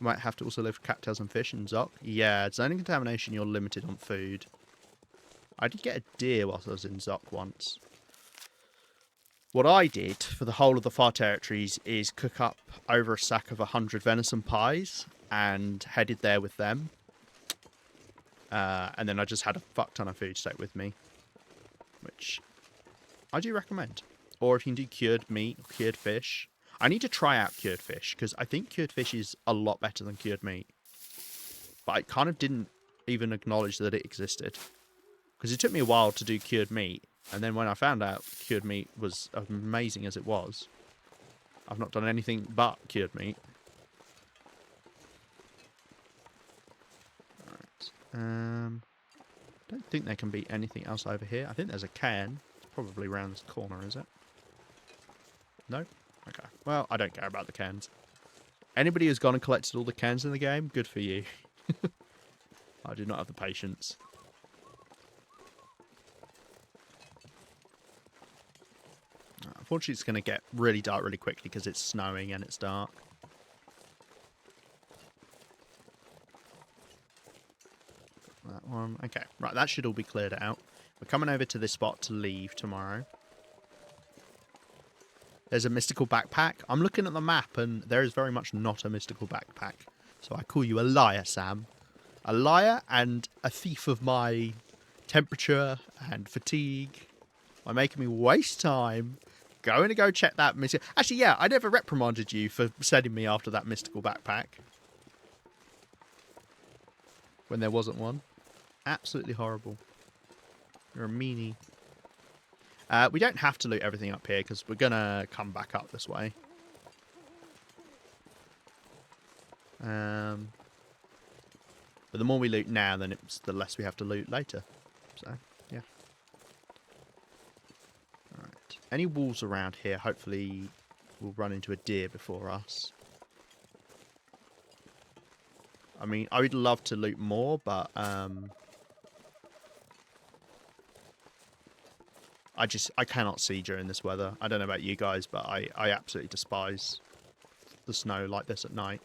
Might have to also live for cattails and fish and Zoc. Yeah, zoning contamination, you're limited on food. I did get a deer whilst I was in Zoc once. What I did for the whole of the Far Territories is cook up over a sack of 100 venison pies and headed there with them. And then I just had a fuck ton of food to take with me, which I do recommend. Or if you can do cured meat, cured fish. I need to try out cured fish, because I think cured fish is a lot better than cured meat. But I kind of didn't even acknowledge that it existed. Because it took me a while to do cured meat, and then when I found out cured meat was amazing as it was, I've not done anything but cured meat. Alright. Don't think there can be anything else over here. I think there's a cairn. It's probably around this corner, is it? No? Okay. Well, I don't care about the cairns. Anybody who's gone and collected all the cairns in the game, good for you. I do not have the patience. Unfortunately, it's going to get really dark really quickly because it's snowing and it's dark. That one. Okay, right, that should all be cleared out. We're coming over to this spot to leave tomorrow. There's a mystical backpack. I'm looking at the map and there is very much not a mystical backpack. So I call you a liar, Sam. A liar and a thief of my temperature and fatigue. By making me waste time going to go check that mystical... Actually, yeah, I never reprimanded you for sending me after that mystical backpack. When there wasn't one. Absolutely horrible. You're a meanie. We don't have to loot everything up here because we're going to come back up this way. But the more we loot now, then it's the less we have to loot later. So, yeah. Alright. Any wolves around here, hopefully we'll run into a deer before us. I mean, I would love to loot more, but I cannot see during this weather. I don't know about you guys, but I absolutely despise the snow like this at night.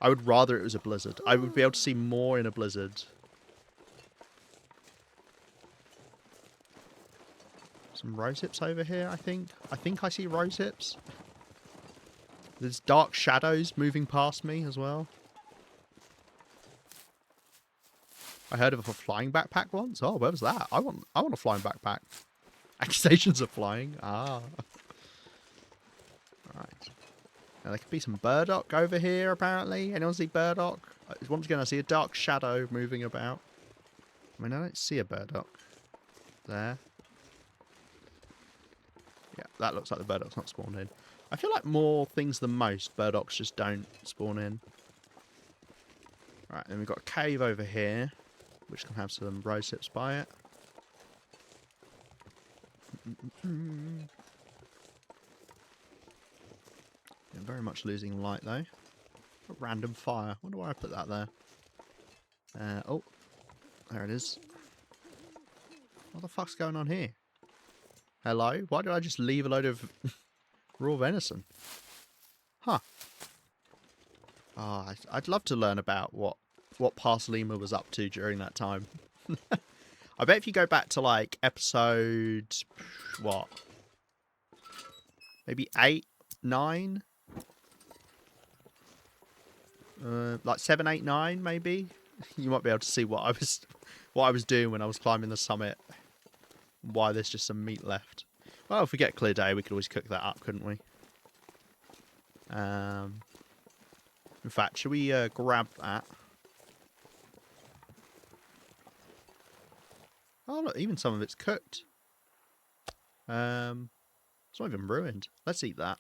I would rather it was a blizzard. I would be able to see more in a blizzard. Some rose hips over here, I think. I think I see rose hips. There's dark shadows moving past me as well. I heard of a flying backpack once. Oh, where was that? I want a flying backpack. Accusations of flying. Ah. Right. Now there could be some burdock over here, apparently. Anyone see burdock? Once again, I see a dark shadow moving about. I mean, I don't see a burdock. There. Yeah, that looks like the burdock's not spawned in. I feel like more things than most, burdocks just don't spawn in. Right, then we've got a cave over here, which can have some rose hips by it. Yeah, very much losing light though. A random fire. Wonder why I put that there. Oh, there it is. What the fuck's going on here? Hello? Why did I just leave a load of raw venison? Huh. Oh, I'd love to learn about what Parcelema was up to during that time. I bet if you go back to like episode... what? Maybe 8, 9? Like 7, 8, 9 maybe? You might be able to see what I was doing when I was climbing the summit. Why there's just some meat left. Well, if we get clear day, we could always cook that up, couldn't we? In fact, should we grab that? Oh, look, even some of it's cooked. It's not even ruined. Let's eat that.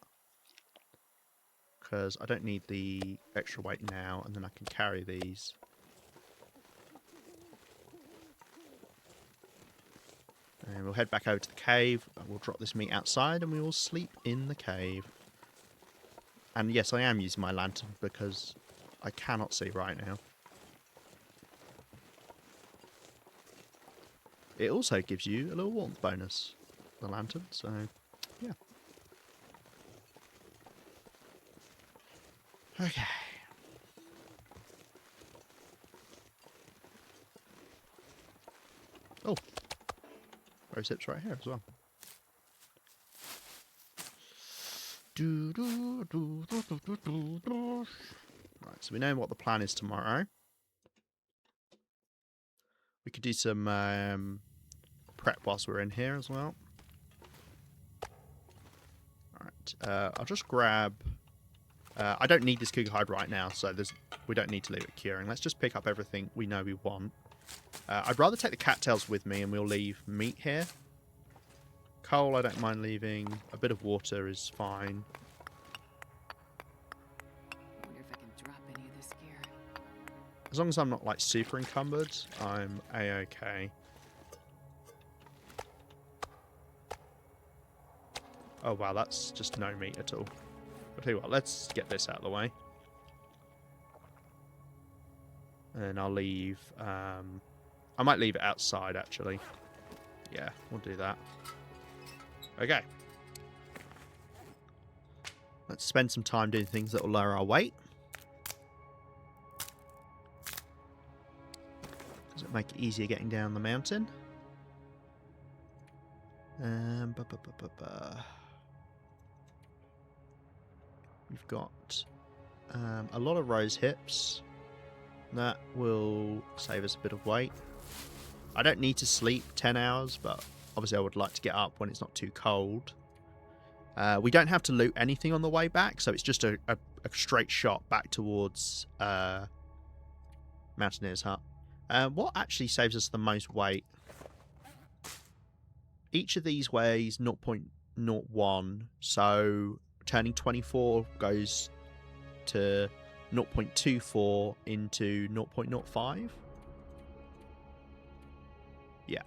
because I don't need the extra weight now, and then I can carry these. And we'll head back over to the cave, and we'll drop this meat outside, and we will sleep in the cave. And yes, I am using my lantern, because I cannot see right now. It also gives you a little warmth bonus, the lantern, so yeah. Okay. Oh, rose hips right here as well. Right, so we know what the plan is tomorrow. We could do some prep whilst we're in here as well. Alright, I'll just grab... I don't need this cougar hide right now, so we don't need to leave it curing. Let's just pick up everything we know we want. I'd rather take the cattails with me, and we'll leave meat here. Coal I don't mind leaving. A bit of water is fine. I wonder if I can drop any of this gear. As long as I'm not, like, super encumbered, I'm A-okay. Oh, wow, that's just no meat at all. I'll tell you what, let's get this out of the way. And I'll leave... I might leave it outside, actually. Yeah, we'll do that. Okay. Let's spend some time doing things that will lower our weight. Does it make it easier getting down the mountain? We've got a lot of rose hips. That will save us a bit of weight. I don't need to sleep 10 hours, but obviously I would like to get up when it's not too cold. We don't have to loot anything on the way back, so it's just a straight shot back towards Mountaineer's Hut. What actually saves us the most weight? Each of these weighs 0.01, so turning 24 goes to 0.24 into 0.05. Yeah.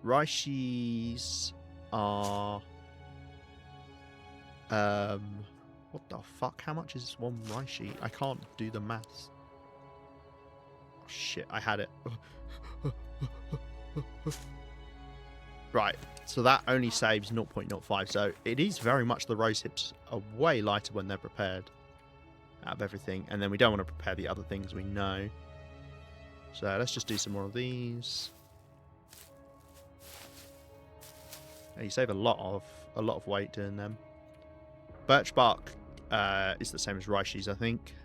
Raishis are... what the fuck? How much is one Raishi? I can't do the maths. Oh, shit, I had it. Right, so that only saves 0.05, so it is very much the rose hips are way lighter when they're prepared out of everything, and then we don't want to prepare the other things we know. So let's just do some more of these. Yeah, you save a lot of weight doing them. Birch bark is the same as Raishis, I think.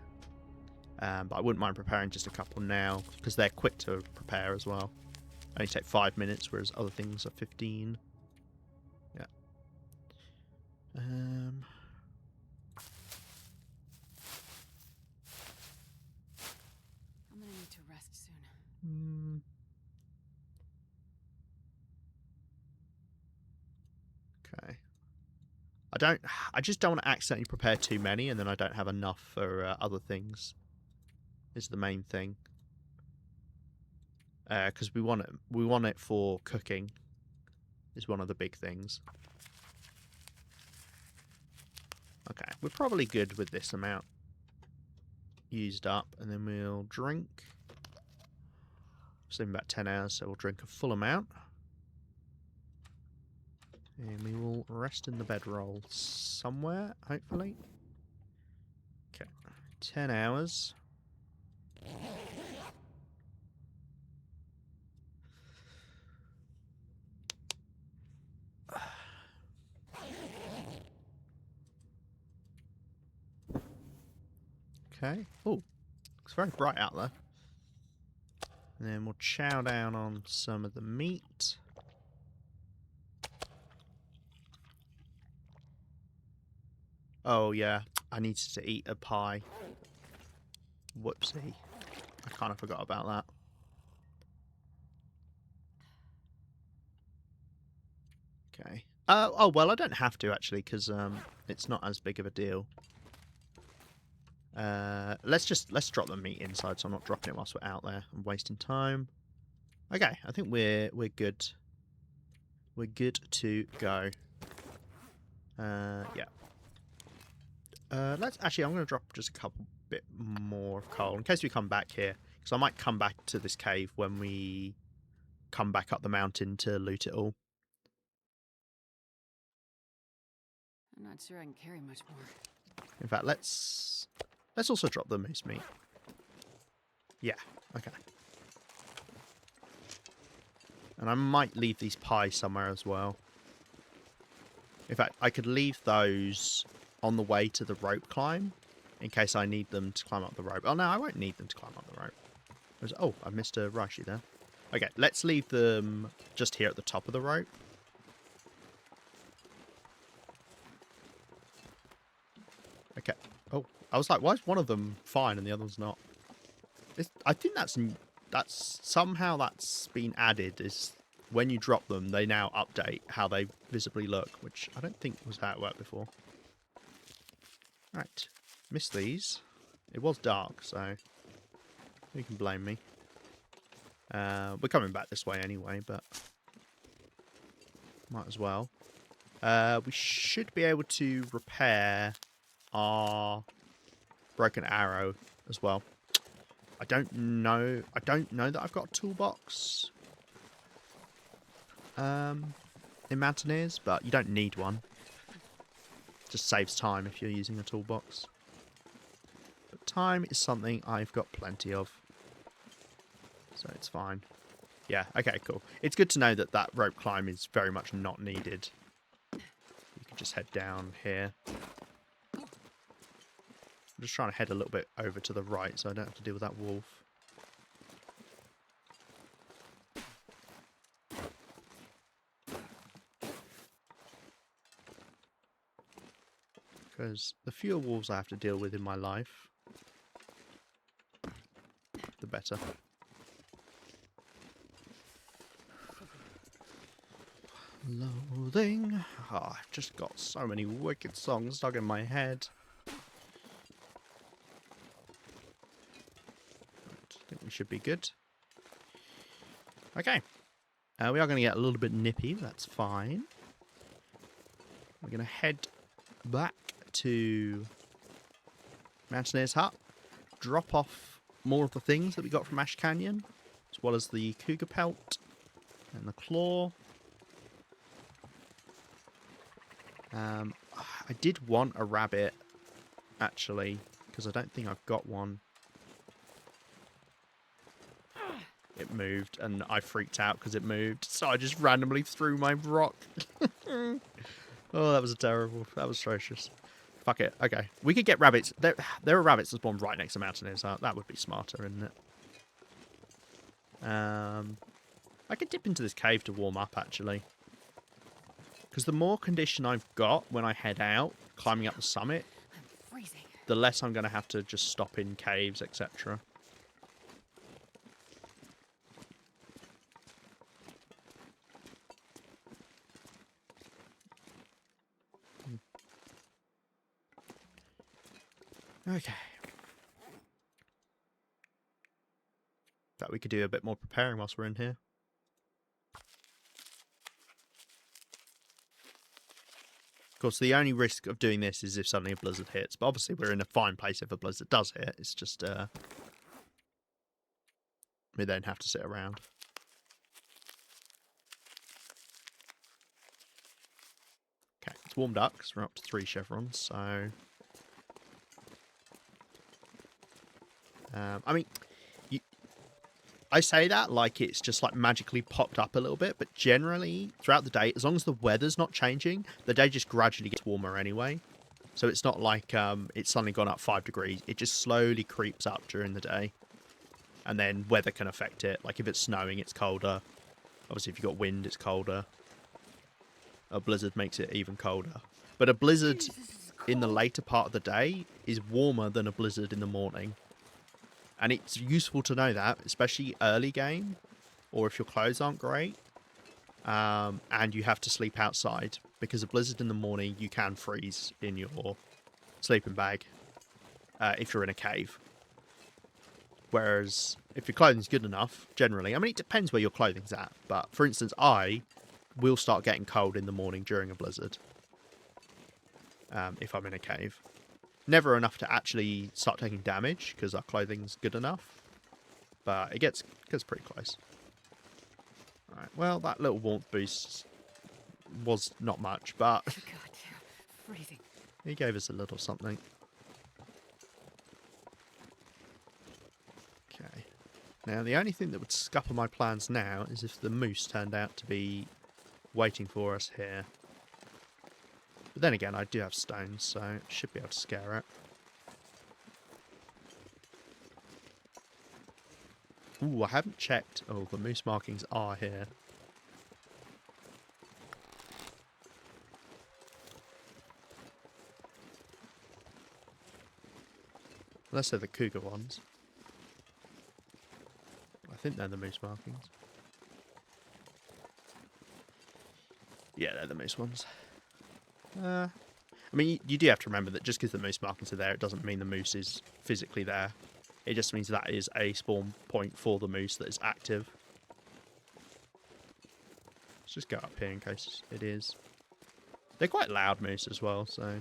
But I wouldn't mind preparing just a couple now, because they're quick to prepare as well. Only take 5 minutes, whereas other things are 15. Yeah. I'm gonna need to rest soon. Okay. I just don't want to accidentally prepare too many, and then I don't have enough for other things. Is the main thing. Because we want it for cooking. Is one of the big things. Okay, we're probably good with this amount used up, and then we'll drink. Sleeping about 10 hours, so we'll drink a full amount. And we will rest in the bedroll somewhere, hopefully. Okay, 10 hours. Okay. Oh, looks very bright out there. And then we'll chow down on some of the meat. Oh, yeah. I needed to eat a pie. Whoopsie. I kind of forgot about that. Okay. Oh, well, I don't have to, actually, because it's not as big of a deal. Let's drop the meat inside, so I'm not dropping it whilst we're out there. I'm wasting time. Okay, I think we're good. We're good to go. Yeah. Let's actually. I'm going to drop just a couple bit more of coal in case we come back here, because I might come back to this cave when we come back up the mountain to loot it all. I'm not sure I can carry much more. In fact, let's also drop the moose meat. Yeah. Okay. And I might leave these pies somewhere as well. In fact, I could leave those on the way to the rope climb in case I need them to climb up the rope. Oh, no, I won't need them to climb up the rope. Oh, I missed a Raishi there. Okay, let's leave them just here at the top of the rope. Okay. Oh, I was like, why is one of them fine and the other one's not? I think that's somehow that's been added. Is when you drop them, they now update how they visibly look, which I don't think was how it worked before. Right, missed these. It was dark, so you can blame me. We're coming back this way anyway, but might as well. We should be able to repair our broken arrow as well. I don't know that I've got a toolbox in Mountaineers, but you don't need one. Just saves time if you're using a toolbox. But time is something I've got plenty of. So it's fine. Yeah, okay, cool. It's good to know that that rope climb is very much not needed. You can just head down here. I'm just trying to head a little bit over to the right so I don't have to deal with that wolf. Because the fewer wolves I have to deal with in my life, the better. Loathing. Oh, I've just got so many wicked songs stuck in my head. I think we should be good. Okay. We are going to get a little bit nippy. That's fine. We're going to head back to Mountaineer's Hut. Drop off more of the things that we got from Ash Canyon, as well as the cougar pelt and the claw. I did want a rabbit, actually, because I don't think I've got one. It moved, and I freaked out because it moved, so I just randomly threw my rock. Oh, that was terrible. That was atrocious. Fuck it. Okay, we could get rabbits. There are rabbits that spawn right next to Mountaineers. That would be smarter, isn't it? I could dip into this cave to warm up, actually. Because the more condition I've got when I head out, climbing up the summit, I'm freezing. the less I'm going to have to just stop in caves, etc. Okay. That we could do a bit more preparing whilst we're in here. Of course, the only risk of doing this is if suddenly a blizzard hits. But obviously, we're in a fine place if a blizzard does hit. It's just we then have to sit around. Okay, it's warmed up because we're up to 3 chevrons. So, I mean, I say that like it's just like magically popped up a little bit, but generally throughout the day, as long as the weather's not changing, the day just gradually gets warmer anyway. So it's not like it's suddenly gone up 5 degrees. It just slowly creeps up during the day. And then weather can affect it. Like if it's snowing, it's colder. Obviously, if you've got wind, it's colder. A blizzard makes it even colder. But a blizzard in the later part of the day is warmer than a blizzard in the morning. And it's useful to know that, especially early game, or if your clothes aren't great, and you have to sleep outside. Because a blizzard in the morning, you can freeze in your sleeping bag. if you're in a cave. Whereas if your clothing's good enough, generally, I mean, it depends where your clothing's at. But for instance, I will start getting cold in the morning during a blizzard if I'm in a cave. Never enough to actually start taking damage because our clothing's good enough. But it gets pretty close. Alright, well, that little warmth boost was not much, but God, freezing. he gave us a little something. Okay. Now, the only thing that would scupper my plans now is if the moose turned out to be waiting for us here. But then again, I do have stones, so I should be able to scare it. Ooh, I haven't checked. Oh, the moose markings are here. Unless they're the cougar ones. I think they're the moose markings. Yeah, they're the moose ones. I mean, you do have to remember that just because the moose markings are there, it doesn't mean the moose is physically there. It just means that is a spawn point for the moose that is active. Let's just go up here in case it is. They're quite loud moose as well, so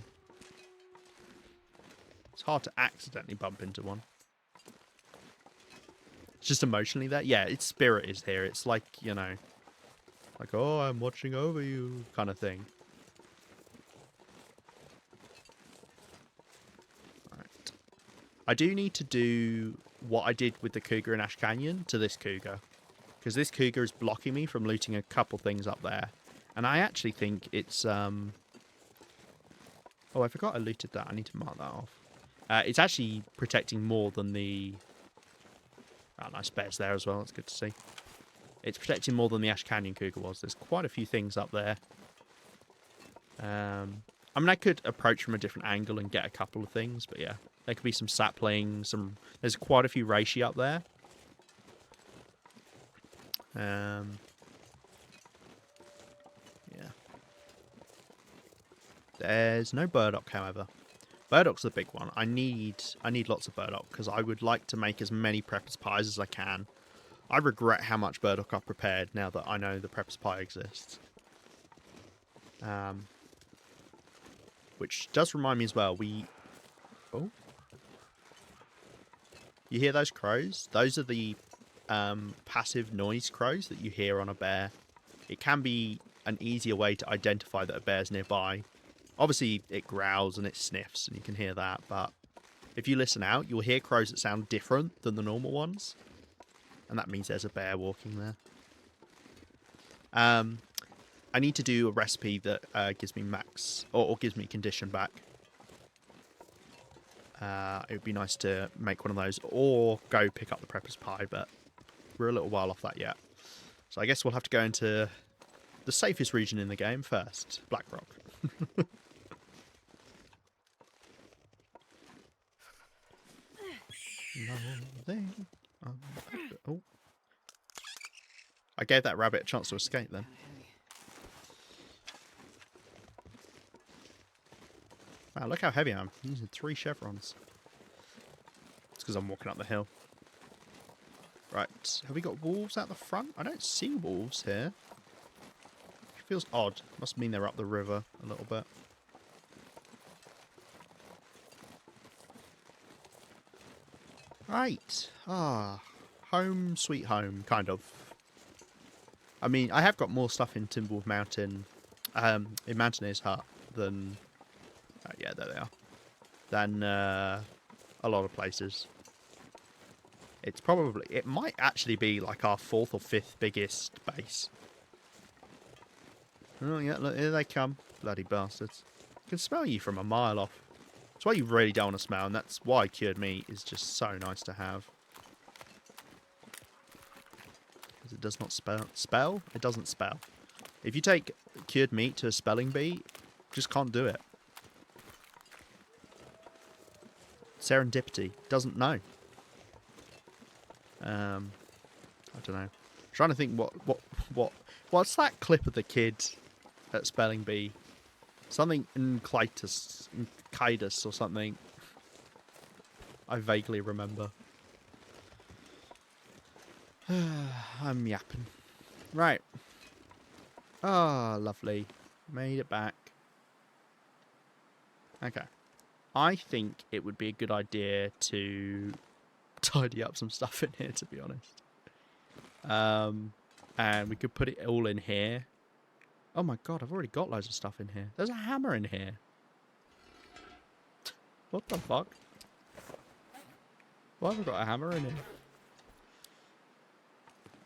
it's hard to accidentally bump into one. It's just emotionally there. Yeah, its spirit is here. It's like, you know, like, oh, I'm watching over you kind of thing. Right. I do need to do what I did with the cougar in Ash Canyon to this cougar. Because this cougar is blocking me from looting a couple things up there. And I actually think it's... Oh, I forgot I looted that. I need to mark that off. It's actually protecting more than the... Oh, nice bears there as well. That's good to see. It's protecting more than the Ash Canyon cougar was. There's quite a few things up there. I mean, I could approach from a different angle and get a couple of things, but yeah. There could be some saplings, there's quite a few reishi up there. Yeah. There's no burdock, however. Burdock's the big one. I need lots of burdock because I would like to make as many prepper's pies as I can. I regret how much burdock I've prepared now that I know the prepper's pie exists. Which does remind me as well, oh. You hear those crows? Those are the passive noise crows that you hear on a bear. It can be an easier way to identify that a bear's nearby. Obviously, it growls and it sniffs, and you can hear that, but if you listen out, you'll hear crows that sound different than the normal ones. And that means there's a bear walking there. I need to do a recipe that gives me max, or gives me condition back. It would be nice to make one of those, or go pick up the prepper's pie, but we're a little while off that yet. So I guess we'll have to go into the safest region in the game first, Blackrock. Oh. I gave that rabbit a chance to escape then. Wow, look how heavy I am. I'm using 3 chevrons. It's because I'm walking up the hill. Right, have we got wolves out the front? I don't see wolves here. It feels odd. Must mean they're up the river a little bit. Right. Home sweet home, kind of. I mean, I have got more stuff in Timberwolf Mountain, in Mountaineer's Hut than... yeah, there they are. Than a lot of places. It's probably... It might actually be like our 4th or 5th biggest base. Oh, yeah, look, here they come. Bloody bastards. I can smell you from a mile off. That's why you really don't want to smell, and that's why cured meat is just so nice to have. Because it does not spell? It doesn't spell. If you take cured meat to a spelling bee, just can't do it. Serendipity. Doesn't know. I don't know. I'm trying to think what's that clip of the kid at spelling bee? Something Enclitus or something. I vaguely remember. I'm yapping. Right. Ah, lovely. Made it back. Okay. I think it would be a good idea to tidy up some stuff in here, to be honest. And we could put it all in here. Oh my god, I've already got loads of stuff in here. There's a hammer in here. What the fuck? Why have I got a hammer in here?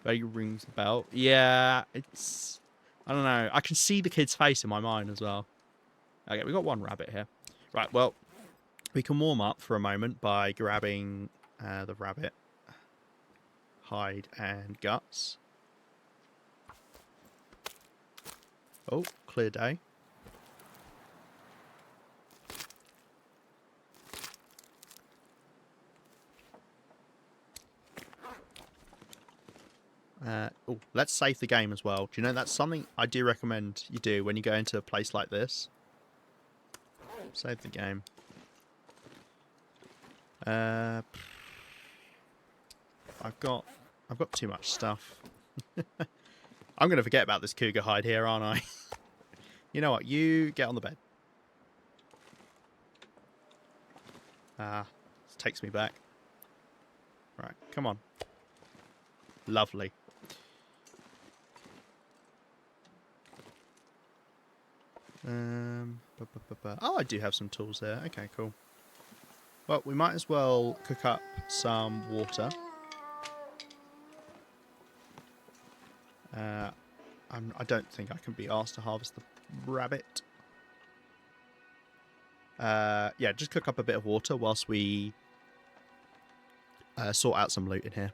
Vaguely rings the bell. Yeah, it's... I don't know. I can see the kid's face in my mind as well. Okay, we got one rabbit here. Right, well, we can warm up for a moment by grabbing the rabbit hide and guts. Oh, clear day. Oh, let's save the game as well. Do you know that's something I do recommend you do when you go into a place like this? Save the game. I've got too much stuff. I'm going to forget about this cougar hide here, aren't I? You know what? You get on the bed. This takes me back. Right, come on. Lovely. Oh, I do have some tools there. Okay, cool. Well, we might as well cook up some water. I don't think I can be asked to harvest the rabbit. Yeah, just cook up a bit of water whilst we sort out some loot in here.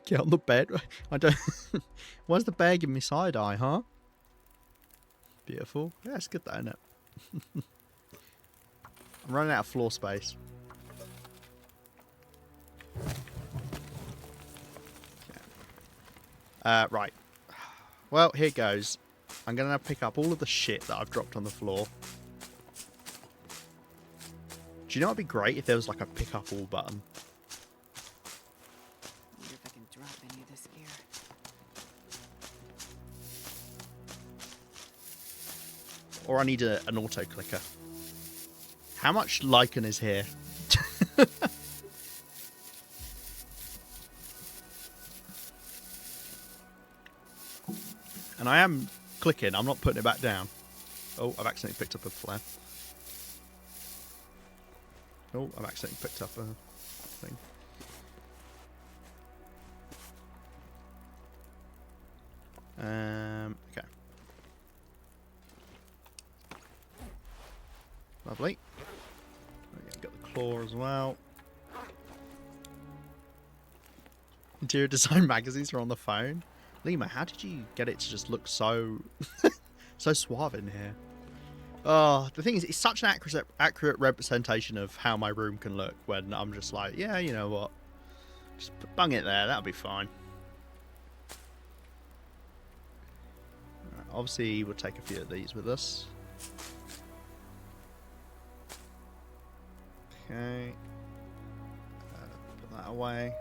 Get on the bed. I don't... Why's the bear giving me side eye, huh? Beautiful. Yeah, it's good that, isn't it? I'm running out of floor space. Yeah. Right. Well, here goes. I'm going to pick up all of the shit that I've dropped on the floor. Do you know what would be great if there was like a pick up all button? Wonder if I can drop any of this gear. Or I need an auto clicker. How much lichen is here? And I am clicking, I'm not putting it back down. Oh, I've accidentally picked up a flare. Oh, I've accidentally picked up a thing. Okay. Lovely. Okay, got the claw as well. Interior design magazines are on the phone. Lima, how did you get it to just look so so suave in here? Oh, the thing is, it's such an accurate representation of how my room can look when I'm just like, yeah, you know what? Just bung it there, that'll be fine. Right, obviously, we'll take a few of these with us. Okay. Put that away.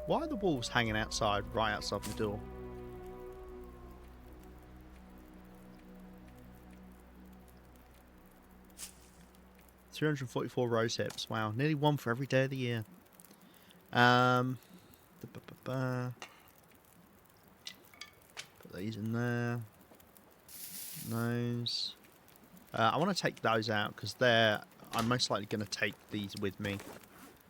Why are the wolves hanging outside, right outside the door? $344 rose hips. Wow, nearly one for every day of the year. Put these in there. Those. I want to take those out because I'm most likely going to take these with me.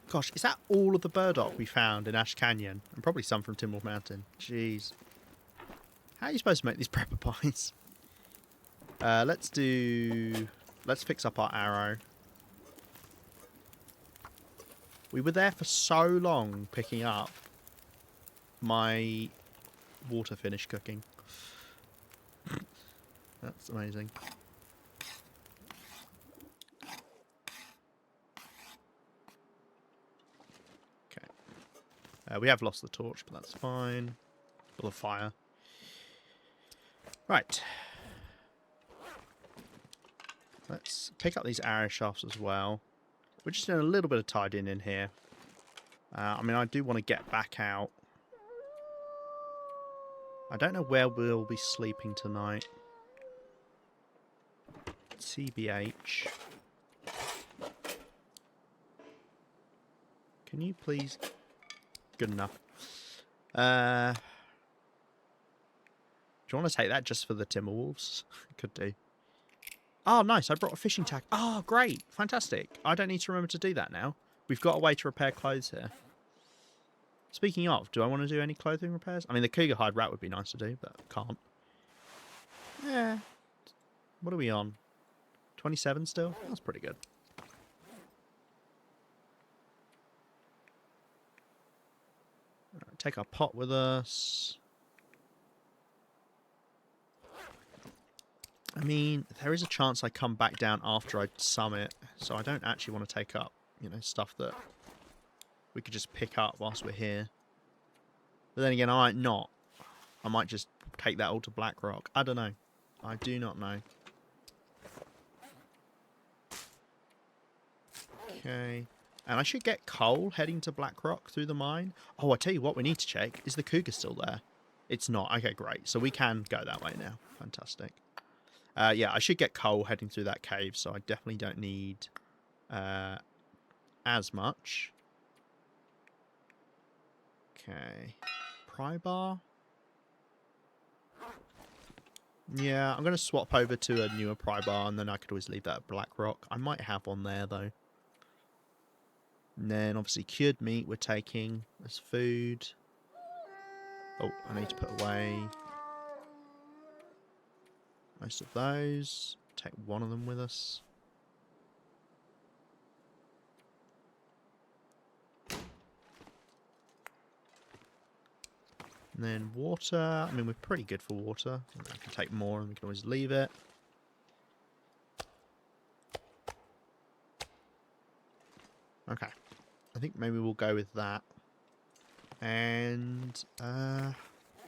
Gosh, is that all of the burdock we found in Ash Canyon? And probably some from Timberwolf Mountain. Jeez. How are you supposed to make these prepper pies? Let's fix up our arrow. We were there for so long picking up my water finish cooking. That's amazing. Okay. We have lost the torch, but that's fine. Or the fire. Right. Let's pick up these arrow shafts as well. We're just doing a little bit of tidying in here. I mean, I do want to get back out. I don't know where we'll be sleeping tonight. CBH. Can you please... Good enough. Do you want to take that just for the Timberwolves? Could do. Oh, nice. I brought a fishing tackle. Oh, great. Fantastic. I don't need to remember to do that now. We've got a way to repair clothes here. Speaking of, do I want to do any clothing repairs? I mean, the cougar hide rat would be nice to do, but can't. Yeah. What are we on? 27 still? That's pretty good. Right, take our pot with us. I mean, there is a chance I come back down after I summit, so I don't actually want to take up, you know, stuff that we could just pick up whilst we're here. But then again, I might not. I might just take that all to Blackrock. I don't know. I do not know. Okay. And I should get coal heading to Blackrock through the mine. Oh, I tell you what we need to check. Is the cougar still there? It's not. Okay, great. So we can go that way now. Fantastic. Yeah, I should get coal heading through that cave, so I definitely don't need as much. Okay. Pry bar? Yeah, I'm going to swap over to a newer pry bar, and then I could always leave that at Blackrock. I might have one there, though. And then, obviously, cured meat we're taking as food. Oh, I need to put away most of those. Take one of them with us. And then water. I mean, we're pretty good for water. I can take more and we can always leave it. Okay. I think maybe we'll go with that. And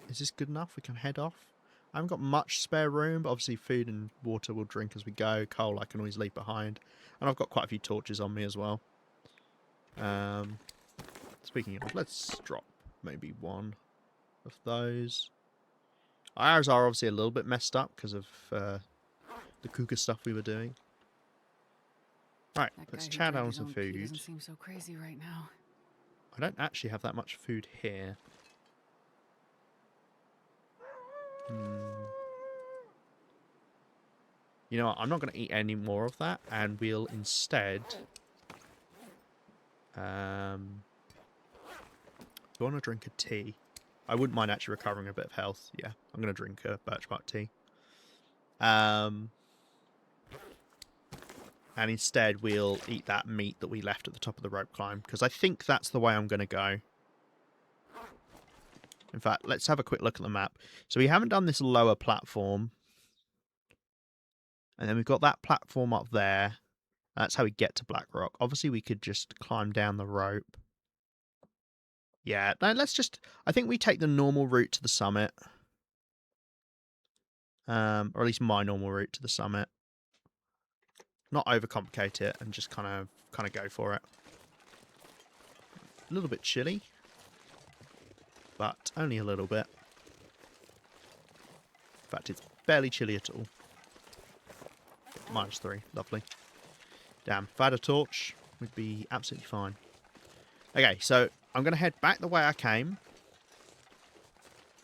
is this good enough? We can head off. I haven't got much spare room, but obviously food and water we'll drink as we go. Coal I can always leave behind. And I've got quite a few torches on me as well. Speaking of, let's drop maybe one of those. Ours are obviously a little bit messed up because of the cougar stuff we were doing. Right, let's chat on some food. He doesn't seem so crazy right now. I don't actually have that much food here. You know what, I'm not going to eat any more of that, and we'll instead... do I want to drink a tea? I wouldn't mind actually recovering a bit of health. Yeah, I'm going to drink a birch bark tea. And instead we'll eat that meat that we left at the top of the rope climb, because I think that's the way I'm going to go. In fact, let's have a quick look at the map. So we haven't done this lower platform. And then we've got that platform up there. That's how we get to Blackrock. Obviously, we could just climb down the rope. Yeah, let's just... I think we take the normal route to the summit. Or at least my normal route to the summit. Not overcomplicate it and just kind of go for it. A little bit chilly. But only a little bit. In fact, it's barely chilly at all. -3, lovely. Damn, if I had a torch, we'd be absolutely fine. Okay, so I'm going to head back the way I came.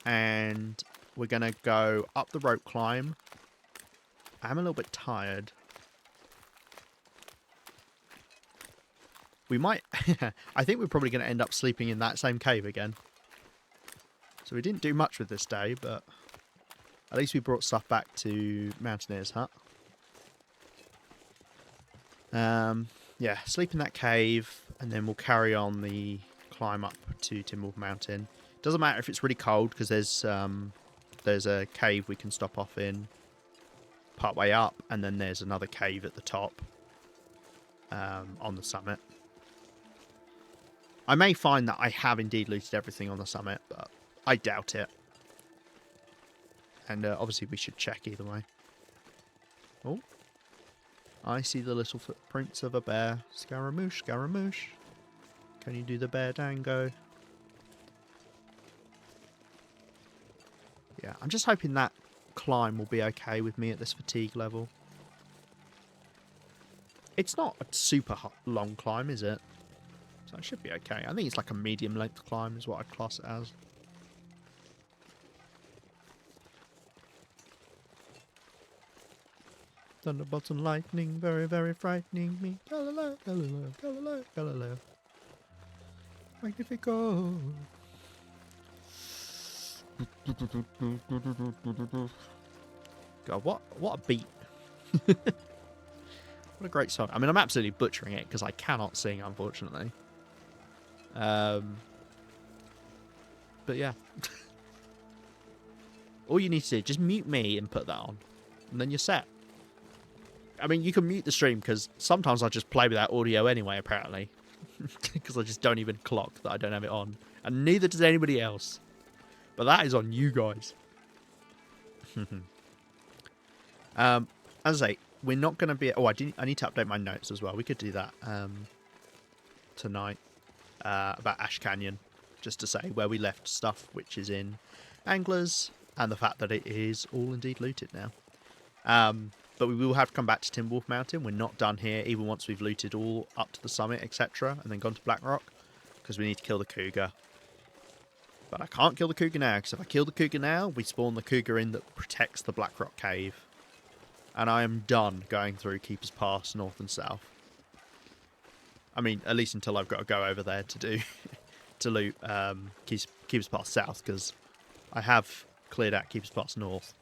And we're going to go up the rope climb. I'm a little bit tired. We might... I think we're probably going to end up sleeping in that same cave again. So we didn't do much with this day, but at least we brought stuff back to Mountaineer's Hut. Yeah, sleep in that cave, and then we'll carry on the climb up to Timberwolf Mountain. Doesn't matter if it's really cold, because there's a cave we can stop off in partway up, and then there's another cave at the top on the summit. I may find that I have indeed looted everything on the summit, but I doubt it. And obviously we should check either way. Oh. I see the little footprints of a bear. Scaramouche, Scaramouche. Can you do the bear dango? Yeah, I'm just hoping that climb will be okay with me at this fatigue level. It's not a super long climb, is it? So it should be okay. I think it's like a medium length climb is what I'd class it as. Thunderbolts and lightning, very, very frightening me. Galileo, Galileo, Galileo, Galileo. Magnifico. God, what a beat. What a great song. I mean, I'm absolutely butchering it because I cannot sing, unfortunately. But yeah. All you need to do, just mute me and put that on. And then you're set. I mean, you can mute the stream because sometimes I just play without audio anyway, apparently. Because I just don't even clock that I don't have it on. And neither does anybody else. But that is on you guys. As I say, we're not going to be... Oh, I need to update my notes as well. We could do that tonight about Ash Canyon. Just to say where we left stuff, which is in Anglers. And the fact that it is all indeed looted now. But we will have to come back to Timberwolf Mountain. We're not done here, even once we've looted all up to the summit, etc. And then gone to Blackrock. Because we need to kill the cougar. But I can't kill the cougar now, because if I kill the cougar now, we spawn the cougar in that protects the Blackrock cave. And I am done going through Keeper's Pass, north and south. I mean, at least until I've got to go over there to do... to loot Keeper's Pass south, because I have cleared out Keeper's Pass north.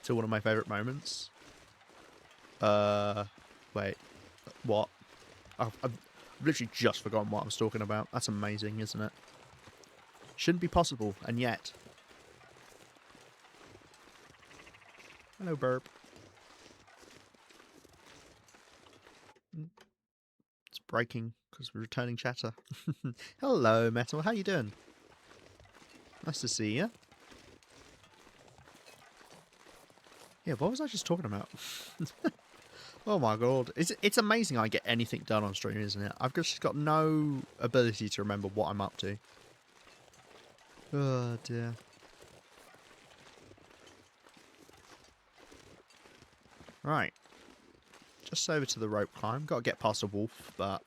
So one of my favourite moments. Wait, what? I've literally just forgotten what I was talking about. That's amazing, isn't it? Shouldn't be possible, and yet. Hello, burp. It's breaking because we're returning chatter. Hello, Metal. How you doing? Nice to see you. Yeah, what was I just talking about? Oh my god. It's amazing I get anything done on stream, isn't it? I've just got no ability to remember what I'm up to. Oh dear. Right. Just over to the rope climb. Got to get past a wolf, but...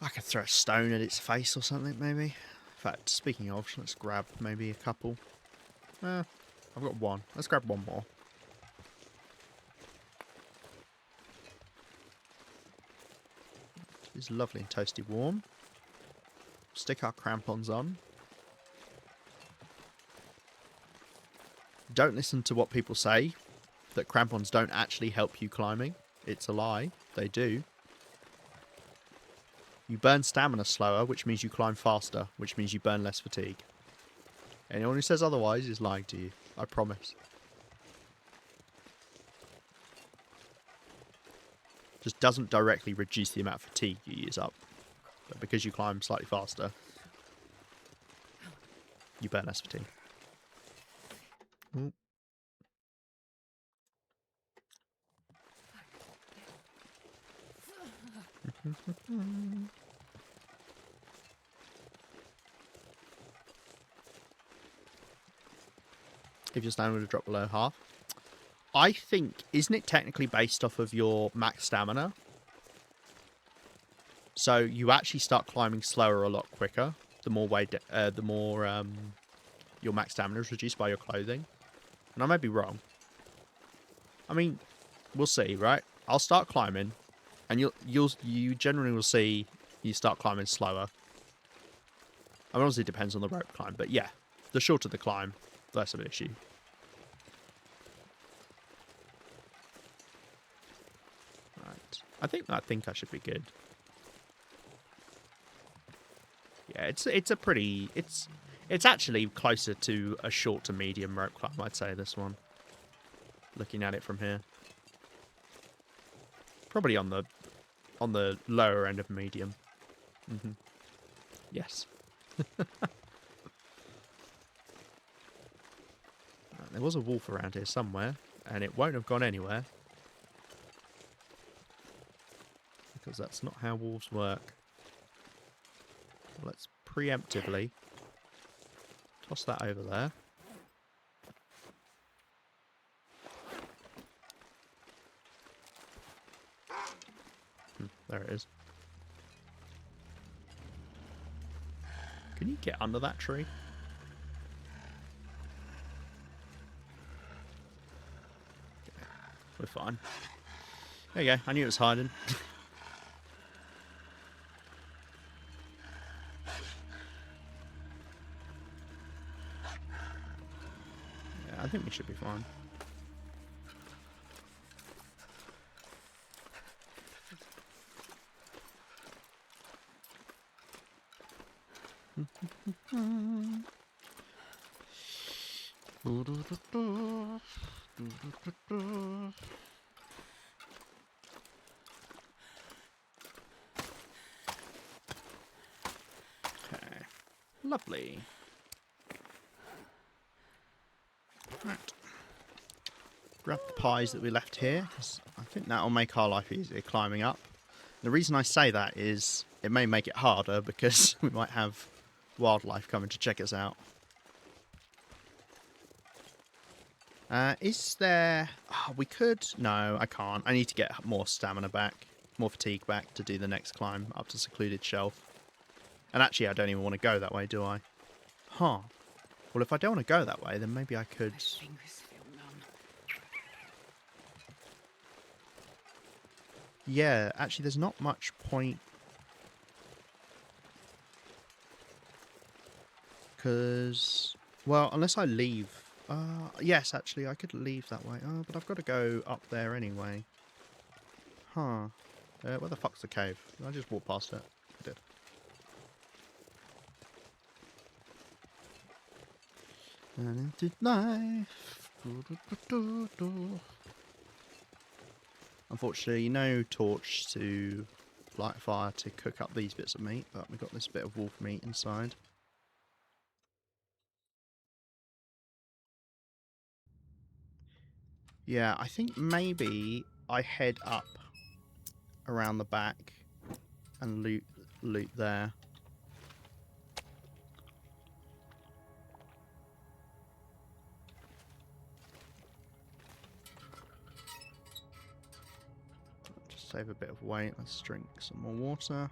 I could throw a stone at its face or something, maybe. In fact, speaking of, let's grab maybe a couple. I've got one. Let's grab one more. It's lovely and toasty warm. Stick our crampons on. Don't listen to what people say, that crampons don't actually help you climbing. It's a lie. They do. You burn stamina slower, which means you climb faster, which means you burn less fatigue. Anyone who says otherwise is lying to you. I promise. Just doesn't directly reduce the amount of fatigue you use up. But because you climb slightly faster, you burn less fatigue. Ooh. If your stamina would drop below half. I think, isn't it technically based off of your max stamina? So you actually start climbing slower a lot quicker. The more your max stamina is reduced by your clothing. And I might be wrong. I mean, we'll see, right? I'll start climbing, and you generally will see you start climbing slower. I mean, obviously it depends on the rope climb, but yeah, the shorter the climb, the less of an issue. Right. I think I should be good. Yeah, it's actually closer to a short to medium rope climb, I'd say, this one. Looking at it from here. Probably on the lower end of medium. Yes. There was a wolf around here somewhere, and it won't have gone anywhere. Because that's not how wolves work. Let's preemptively toss that over there. There it is. Can you get under that tree? Okay, we're fine. There you go. I knew it was hiding. Yeah, I think we should be fine. Okay, lovely. Right. Grab the pies that we left here, because I think that'll make our life easier climbing up. The reason I say that is it may make it harder because we might have wildlife coming to check us out. Is there... Oh, we could... No, I can't. I need to get more stamina back, more fatigue back to do the next climb up to Secluded Shelf. And actually, I don't even want to go that way, do I? Huh. Well, if I don't want to go that way, then maybe I could... My fingers feel numb. Yeah, actually, there's not much point. Because... Well, unless I leave... yes, actually, I could leave that way. Oh, but I've got to go up there anyway. Huh. Where the fuck's the cave? I just walked past it. I did. And into life. Unfortunately, no torch to light a fire to cook up these bits of meat, but we've got this bit of wolf meat inside. Yeah, I think maybe I head up around the back and loot there. Just save a bit of weight. Let's drink some more water.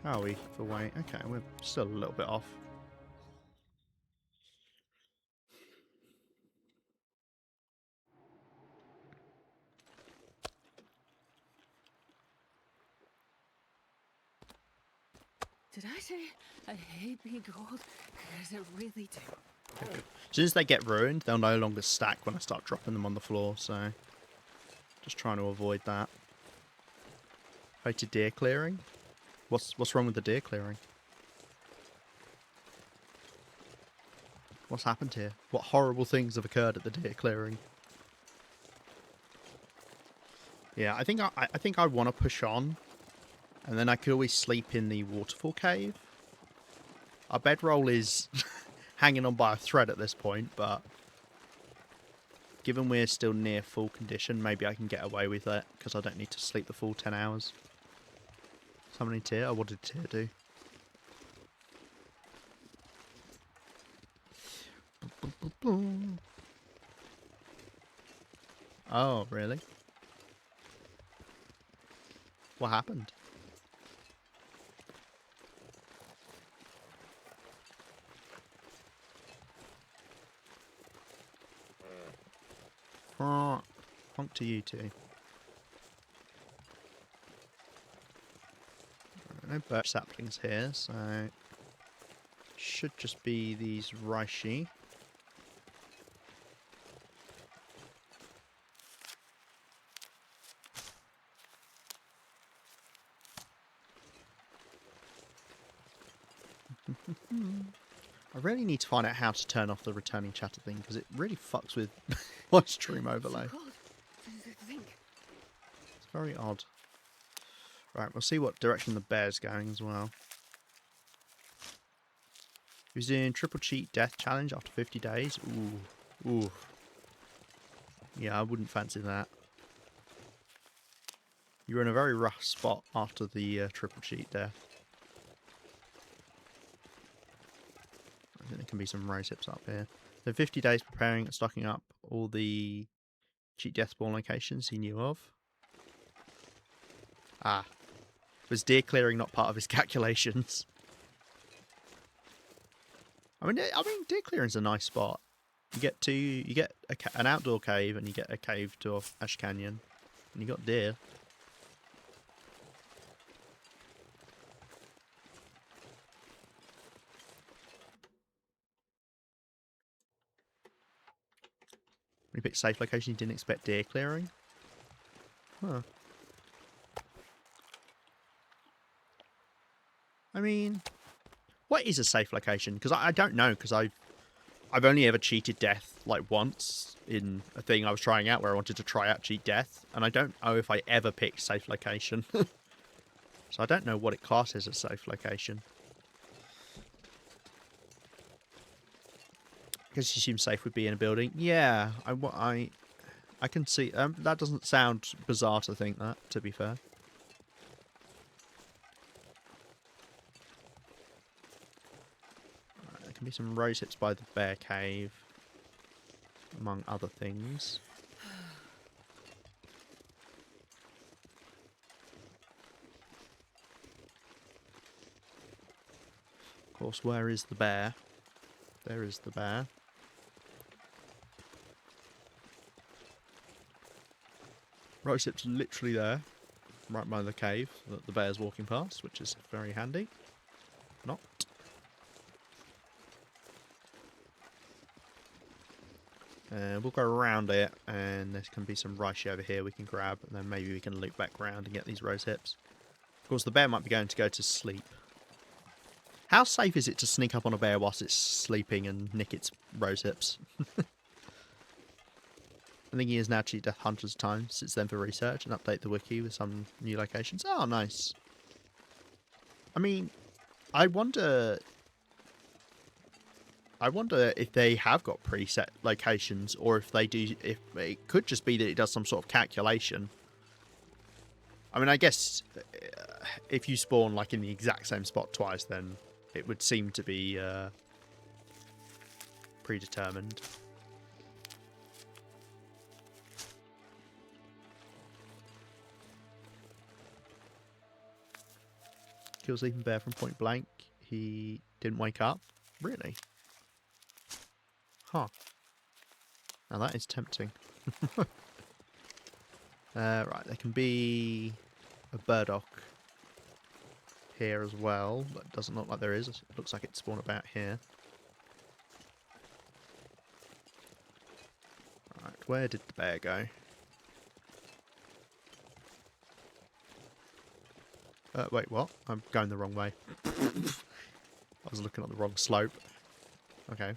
How are we for weight? Okay, we're still a little bit off. Did I say I hate being cold? Because I really do. Okay, good. As soon as they get ruined, they'll no longer stack when I start dropping them on the floor, so just trying to avoid that. Go to deer clearing? What's wrong with the deer clearing? What's happened here? What horrible things have occurred at the deer clearing? Yeah, I think I want to push on, and then I could always sleep in the waterfall cave. Our bedroll is hanging on by a thread at this point, but given we're still near full condition, maybe I can get away with it because I don't need to sleep the full 10 hours. Summoning Tyr? Oh, what did Tyr do? Oh, really? What happened? Honk to you two. No birch saplings here, so should just be these reishi. I really need to find out how to turn off the returning chatter thing because it really fucks with my stream overlay. So cold. Think. It's very odd. Right, we'll see what direction the bear's going as well. He was doing triple cheat death challenge after 50 days. Ooh. Ooh. Yeah, I wouldn't fancy that. You're in a very rough spot after the triple cheat death. I think there can be some rose hips up here. So 50 days preparing and stocking up all the cheat death spawn locations he knew of. Ah. Was deer clearing not part of his calculations? I mean, deer clearing's a nice spot. You get an outdoor cave and you get a cave to Ash Canyon, and you got deer. When you pick safe location, you didn't expect deer clearing. Huh. I mean, what is a safe location? Because I don't know. Because I've only ever cheated death like once in a thing I was trying out where I wanted to try out cheat death, and I don't know if I ever picked safe location. So I don't know what it classes as safe location. I guess you assume safe would be in a building. Yeah, I can see. That doesn't sound bizarre to think that. To be fair. There can be some rose hips by the bear cave, among other things. Of course, where is the bear? There is the bear. Rose hips literally there, right by the cave that the bear's walking past, which is very handy. Not. We'll go around it, and there can be some reishi over here we can grab, and then maybe we can loop back round and get these rose hips. Of course, the bear might be going to go to sleep. How safe is it to sneak up on a bear whilst it's sleeping and nick its rose hips? I think he has now cheated death hundreds of times since then for research and update the wiki with some new locations. Oh, nice. I mean, I wonder if they have got preset locations, or if they do. If it could just be that it does some sort of calculation. I mean, I guess if you spawn like in the exact same spot twice, then it would seem to be predetermined. Kill sleeping bear from point blank. He didn't wake up. Really? Huh. Now that is tempting. Right, there can be a burdock here as well, but it doesn't look like there is. It looks like it's spawned about here. Right, where did the bear go? Wait, what? I'm going the wrong way. I was looking at the wrong slope. Okay.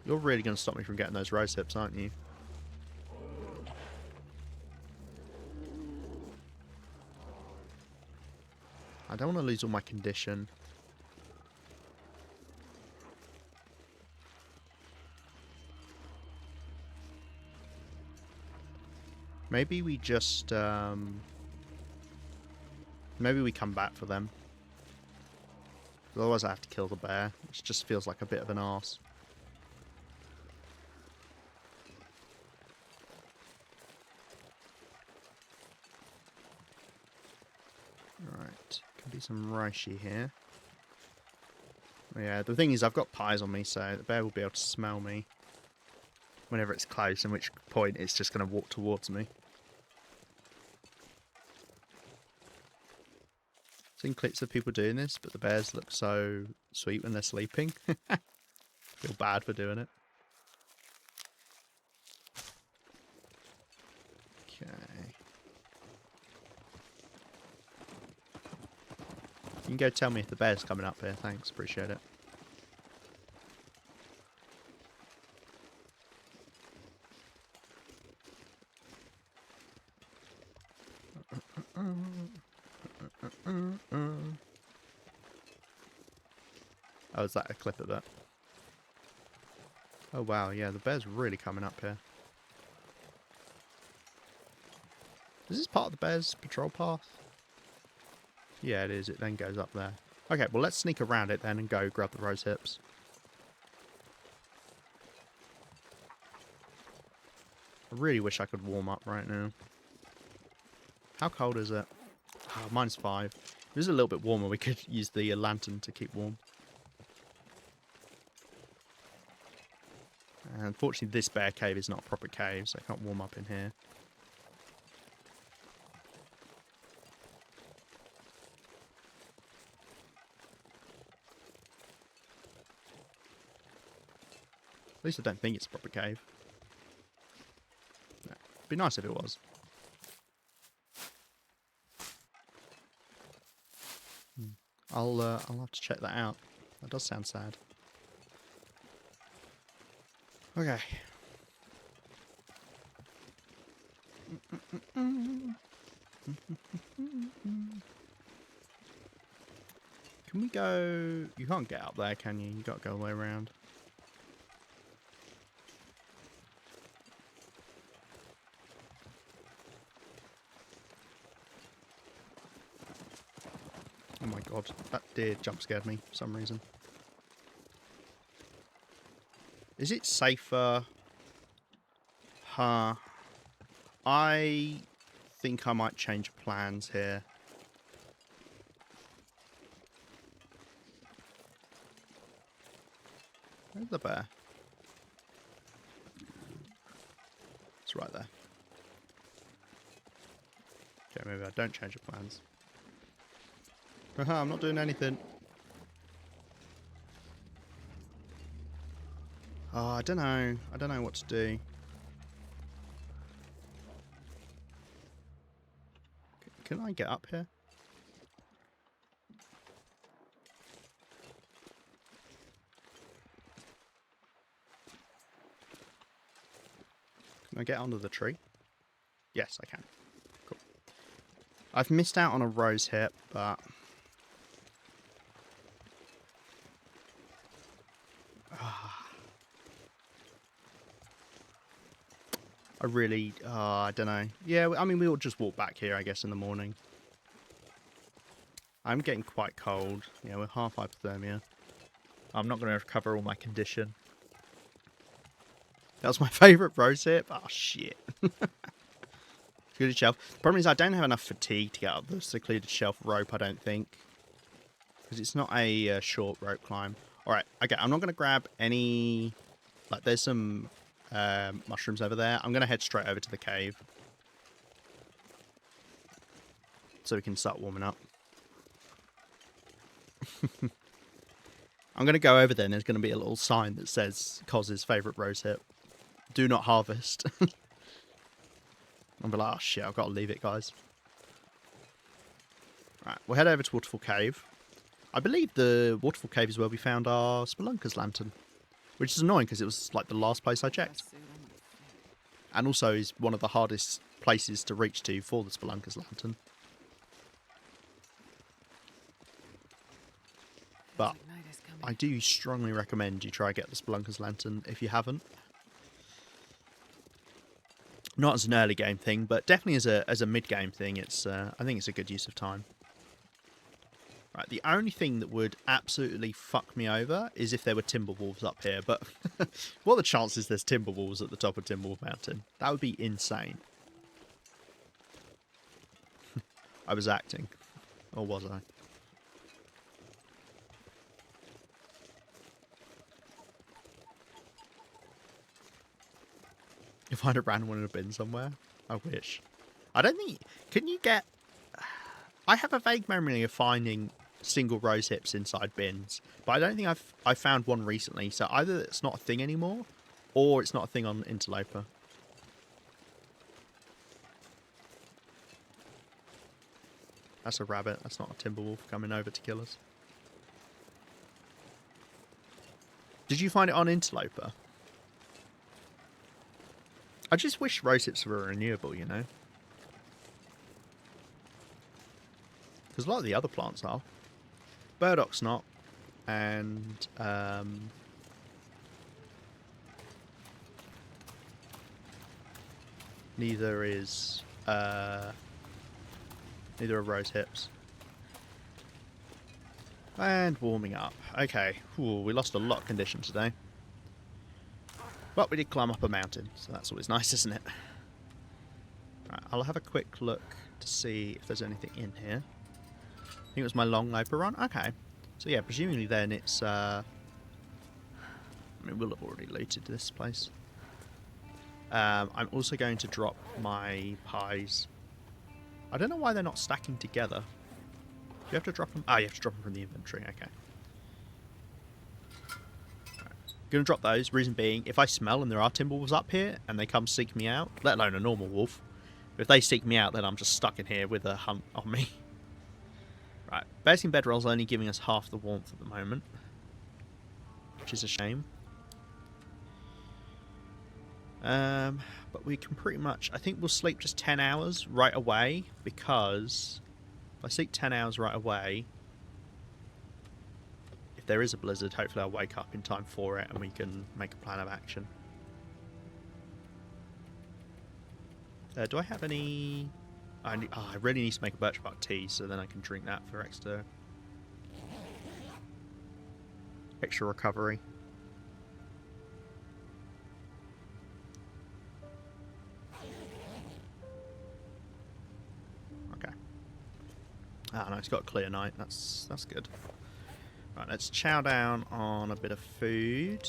You're really going to stop me from getting those rose hips, aren't you? I don't want to lose all my condition. Maybe we just, maybe we come back for them. Otherwise I have to kill the bear, which just feels like a bit of an arse. Right, can be some reishi here. Yeah, the thing is I've got pies on me, so the bear will be able to smell me whenever it's close, in which point it's just going to walk towards me. Seen clips of people doing this, but the bears look so sweet when they're sleeping. Feel bad for doing it. Okay. You can go tell me if the bear's coming up here. Thanks, appreciate it. Oh, is that a clip of it? Oh wow, yeah, the bear's really coming up here. Is this part of the bear's patrol path? Yeah, it is. It then goes up there. Okay, well, let's sneak around it then and go grab the rose hips. I really wish I could warm up right now. How cold is it? Oh, -5. If it was a little bit warmer, we could use the lantern to keep warm. And unfortunately, this bear cave is not a proper cave, so I can't warm up in here. At least I don't think it's a proper cave. No, it'd be nice if it was. I'll have to check that out. That does sound sad. Okay. Can we go... You can't get up there, can you? You got to go all the way around. Oh my god, that deer jump scared me for some reason. Is it safer? Huh. I think I might change plans here. Where's the bear? It's right there. Okay, maybe I don't change the plans. Haha, I'm not doing anything. Oh, I don't know. I don't know what to do. Can I get up here? Can I get onto the tree? Yes, I can. Cool. I've missed out on a rose hip, but... I really... I don't know. Yeah, I mean, we'll just walk back here, I guess, in the morning. I'm getting quite cold. Yeah, we're half hypothermia. I'm not going to recover all my condition. That was my favourite rose hip. Oh, shit. Secluded shelf. The problem is I don't have enough fatigue to get up the secluded shelf rope, I don't think. Because it's not a short rope climb. Alright, okay, I'm not going to grab any... Like, there's some mushrooms over there. I'm going to head straight over to the cave. So we can start warming up. I'm going to go over there and there's going to be a little sign that says Coz's favourite rose hip. Do not harvest. I'll be like, oh shit, I've got to leave it, guys. Right, we'll head over to Waterfall Cave. I believe the Waterfall Cave is where we found our Spelunker's lantern. Which is annoying because it was like the last place I checked. And also is one of the hardest places to reach to for the Spelunker's lantern. But I do strongly recommend you try get the Spelunker's lantern if you haven't. Not as an early game thing, but definitely as a mid game thing. It's I think it's a good use of time. Right, the only thing that would absolutely fuck me over is if there were Timberwolves up here, but what are the chances there's Timberwolves at the top of Timberwolf Mountain? That would be insane. I was acting. Or was I? You find a random one in a bin somewhere? I wish. I don't think... Can you get... I have a vague memory of finding single rose hips inside bins, but I don't think I've found one recently, so either it's not a thing anymore, or it's not a thing on Interloper. That's a rabbit, that's not a Timberwolf coming over to kill us. Did you find it on Interloper? I just wish rose hips were renewable, you know? Because a lot of the other plants are. Burdock's not. And neither is neither are rose hips. And warming up. Okay. Ooh, we lost a lot of condition today. But we did climb up a mountain, so that's always nice, isn't it? Right, I'll have a quick look to see if there's anything in here. I think it was my long overrun. Okay. So yeah, presumably then it's I mean, we'll have already looted this place. I'm also going to drop my pies. I don't know why they're not stacking together. Do you have to drop them? Ah, you have to drop them from the inventory. Okay. Gonna drop those. Reason being, if I smell and there are Timberwolves up here and they come seek me out, let alone a normal wolf, if they seek me out, then I'm just stuck in here with a hunt on me. Right, bearskin bedroll's only giving us half the warmth at the moment, which is a shame. But we can pretty much, I think we'll sleep just 10 hours right away, because if I sleep 10 hours right away, if there is a blizzard, hopefully I'll wake up in time for it and we can make a plan of action. Do I have any... I really need to make a birch bark tea so then I can drink that for extra recovery. Okay. Ah, no, it's got a clear night. That's good. Right, let's chow down on a bit of food.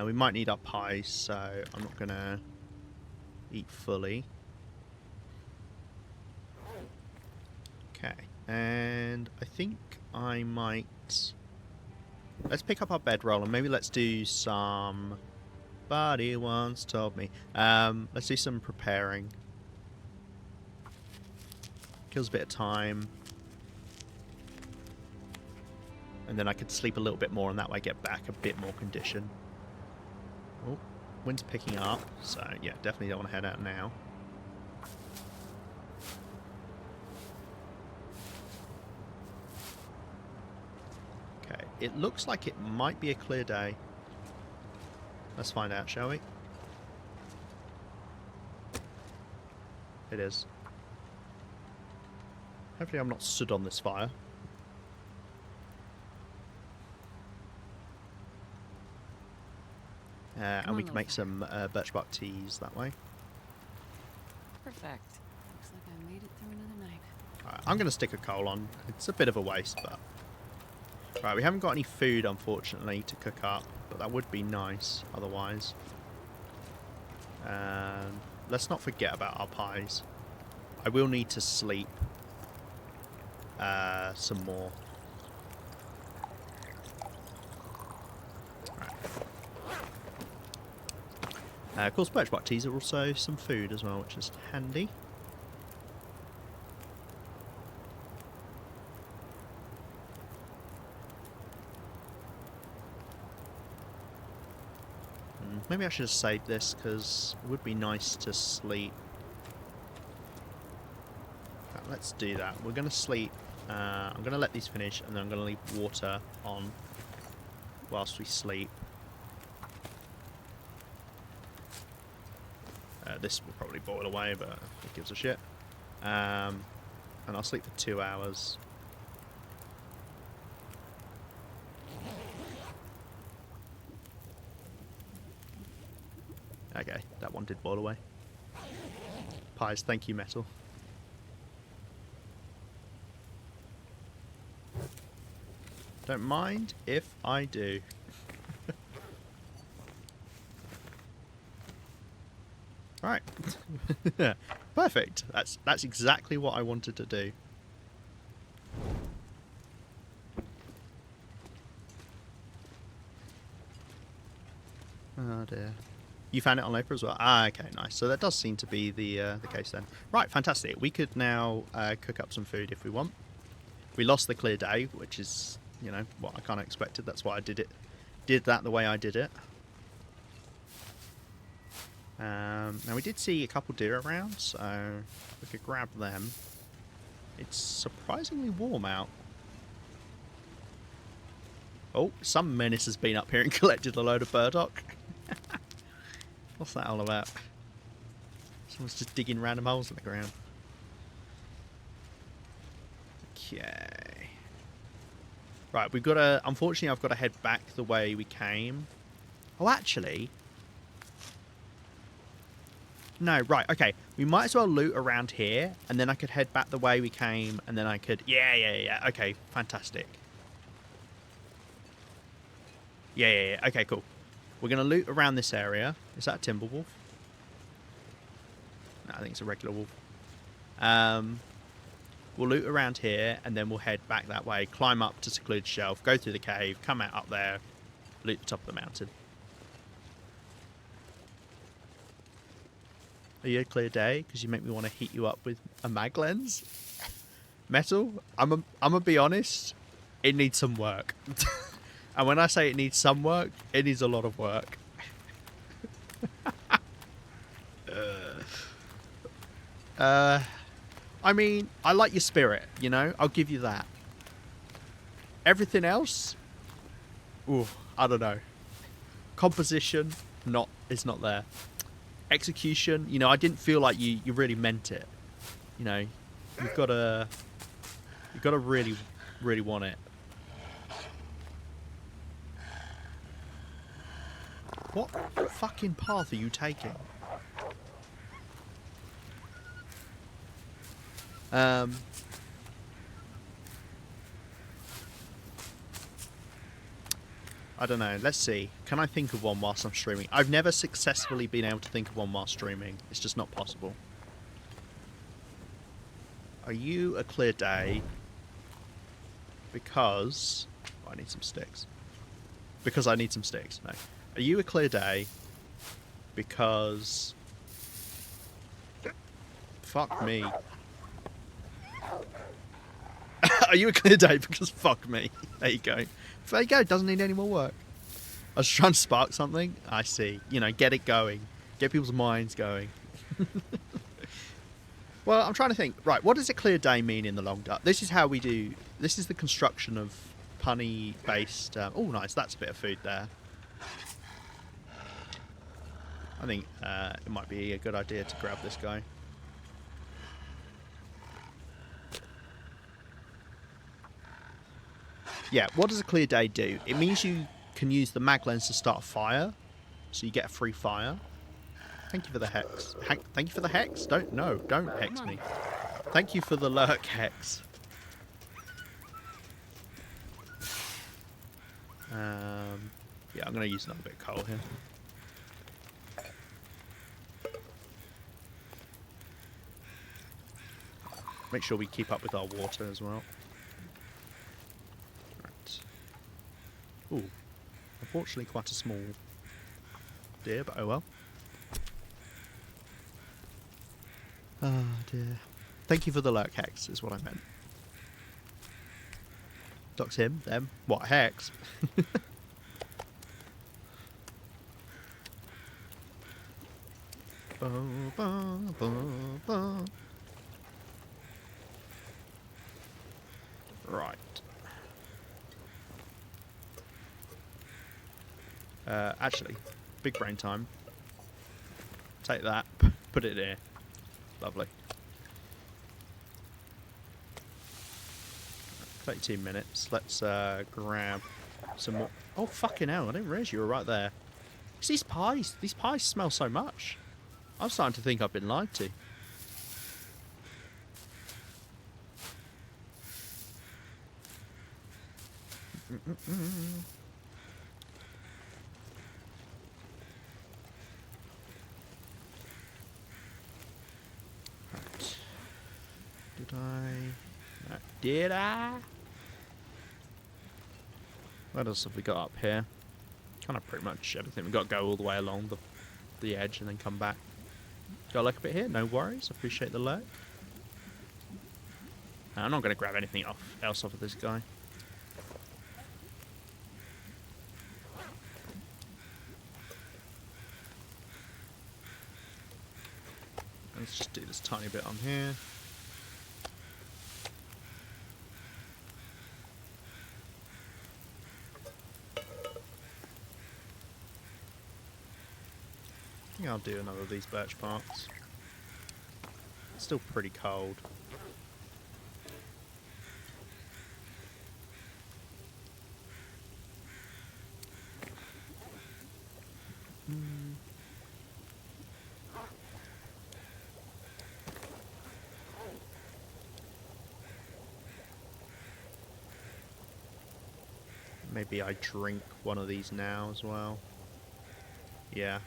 We might need our pies, so I'm not going to eat fully. Okay, and I think I might... Let's pick up our bedroll and maybe let's do some... Buddy once told me. Let's do some preparing. Kills a bit of time. And then I could sleep a little bit more and that way get back a bit more condition. Oh, wind's picking up, so yeah, definitely don't want to head out now. Okay, it looks like it might be a clear day. Let's find out, shall we? It is. Hopefully I'm not stood on this fire. And we can make some birch bark teas that way. Perfect. Looks like I made it through another night. Right, I'm going to stick a coal on. It's a bit of a waste, but... Right, we haven't got any food, unfortunately, to cook up, but that would be nice otherwise. Let's not forget about our pies. I will need to sleep some more. Of course, birch bark teas are also some food as well, which is handy. Maybe I should have saved this, because it would be nice to sleep. Let's do that. We're going to sleep. I'm going to let these finish, and then I'm going to leave water on whilst we sleep. This will probably boil away, but who gives a shit. And I'll sleep for 2 hours. Okay, that one did boil away. Pies, thank you, metal. Don't mind if I do. Right. Perfect. That's exactly what I wanted to do. Oh dear. You found it on Loper as well? Ah, okay, nice. So that does seem to be the case then. Right, fantastic. We could now cook up some food if we want. We lost the clear day, which is, you know, what I kind of expected. That's why I did that the way I did it. Now we did see a couple deer around, so we could grab them. It's surprisingly warm out. Oh, some menace has been up here and collected a load of burdock. What's that all about? Someone's just digging random holes in the ground. Okay. Right, we've got to... Unfortunately, I've got to head back the way we came. Oh, actually... No, right, okay. We might as well loot around here, and then I could head back the way we came, and then I could... Yeah. Okay, fantastic. Yeah. Okay, cool. We're going to loot around this area. Is that a Timberwolf? No, I think it's a regular wolf. We'll loot around here, and then we'll head back that way, climb up to Secluded Shelf, go through the cave, come out up there, loot the top of the mountain. Are you a clear day? Because you make me want to heat you up with a mag lens. Metal, I'm gonna be honest, it needs some work. And when I say it needs some work, it needs a lot of work. I mean, I like your spirit, you know? I'll give you that. Everything else? Ooh, I don't know. Composition, it's not there. Execution, you know, I didn't feel like you really meant it. You know, you've got to really, really want it. What fucking path are you taking? I don't know. Let's see. Can I think of one whilst I'm streaming? I've never successfully been able to think of one while streaming. It's just not possible. Are you a clear day? Because... Oh, I need some sticks. Because I need some sticks. No. Are you a clear day? Because... Fuck me. Are you a clear day? Because fuck me. There you go. There you go. Doesn't need any more work. I was trying to spark something. I see. You know, get it going. Get people's minds going. Well, I'm trying to think. Right, what does a clear day mean in the long dark? This is how we do... This is the construction of punny-based... oh, nice. That's a bit of food there. I think it might be a good idea to grab this guy. Yeah, what does a clear day do? It means you can use the mag lens to start a fire, so you get a free fire. Thank you for the hex. Thank you for the hex? Don't hex me. Thank you for the lurk hex. Yeah, I'm going to use another bit of coal here. Make sure we keep up with our water as well. Ooh, unfortunately quite a small deer, but oh well. Oh dear. Thank you for the lurk hex, is what I meant. Docs him, them. What, hex? Right. Actually, big brain time. Take that, put it here. Lovely. 32 minutes. Let's grab some more. Oh, fucking hell, I didn't realise you were right there. It's these pies. These pies smell so much. I'm starting to think I've been lied to. Right. Did I? No. Did I? What else have we got up here? Kind of pretty much everything. We've got to go all the way along the edge and then come back. Got a look a bit here? No worries. Appreciate the lurk. I'm not going to grab anything else off of this guy. Let's just do this tiny bit on here. think I'll do another of these birch barks. It's still pretty cold. Maybe I drink one of these now as well. Yeah.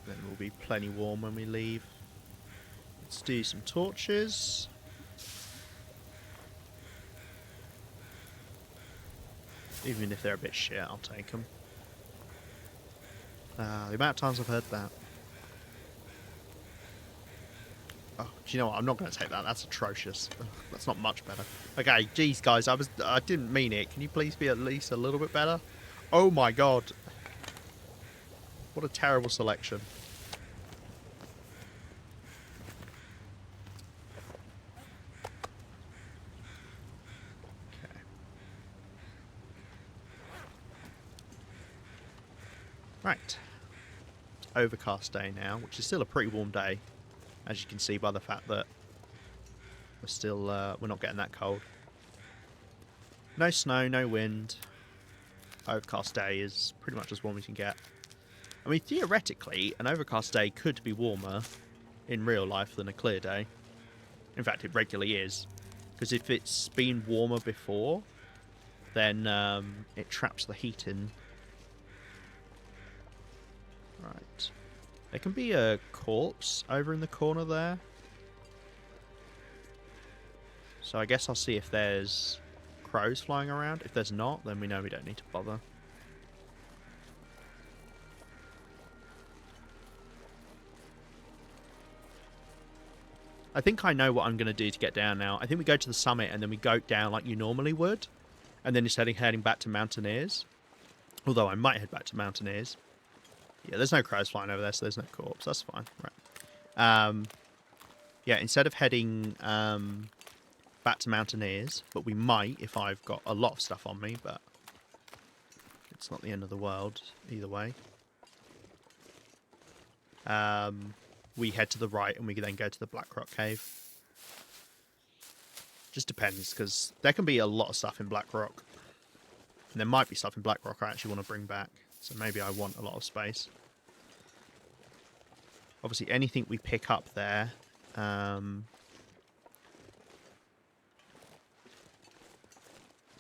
Then we'll be plenty warm when we leave. Let's do some torches. Even if they're a bit shit, I'll take them. The amount of times I've heard that. Oh, do you know what? I'm not going to take that. That's atrocious. Ugh, that's not much better. Okay, geez, guys, I didn't mean it. Can you please be at least a little bit better? Oh my god. What a terrible selection. Okay. Right. Overcast day now, which is still a pretty warm day, as you can see by the fact that we're still we're not getting that cold. No snow, no wind. Overcast day is pretty much as warm as you can get. I mean, theoretically, an overcast day could be warmer in real life than a clear day. In fact, it regularly is, because if it's been warmer before, then it traps the heat in. Right. There can be a corpse over in the corner there. So I guess I'll see if there's crows flying around. If there's not, then we know we don't need to bother. I think I know what I'm going to do to get down now. I think we go to the summit and then we go down like you normally would. And then just heading back to Mountaineers. Although I might head back to Mountaineers. Yeah, there's no crows flying over there, so there's no corpse. That's fine. Right. Yeah, instead of heading back to Mountaineers, but we might if I've got a lot of stuff on me, but it's not the end of the world either way. We head to the right and we can then go to the Black Rock Cave. Just depends, because there can be a lot of stuff in Black Rock. And there might be stuff in Black Rock I actually want to bring back. So maybe I want a lot of space. Obviously, anything we pick up there...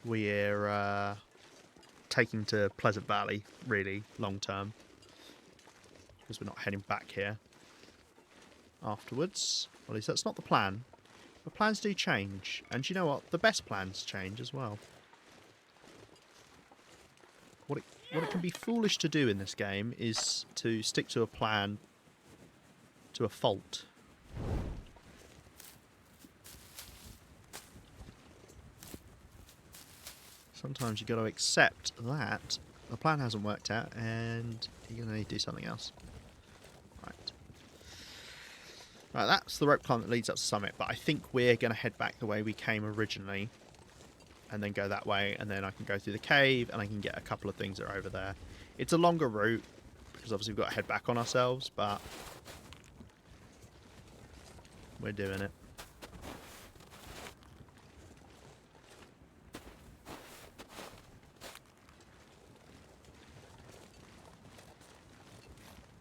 we're taking to Pleasant Valley, really, long term. Because we're not heading back here afterwards. Well, at least that's not the plan. But plans do change. And you know what? The best plans change as well. What it can be foolish to do in this game is to stick to a plan to a fault. Sometimes you've got to accept that the plan hasn't worked out and you're going to need to do something else. Right. Right, that's the rope climb that leads up to the summit, but I think we're going to head back the way we came originally and then go that way, and then I can go through the cave and I can get a couple of things that are over there. It's a longer route because obviously we've got to head back on ourselves, but we're doing it.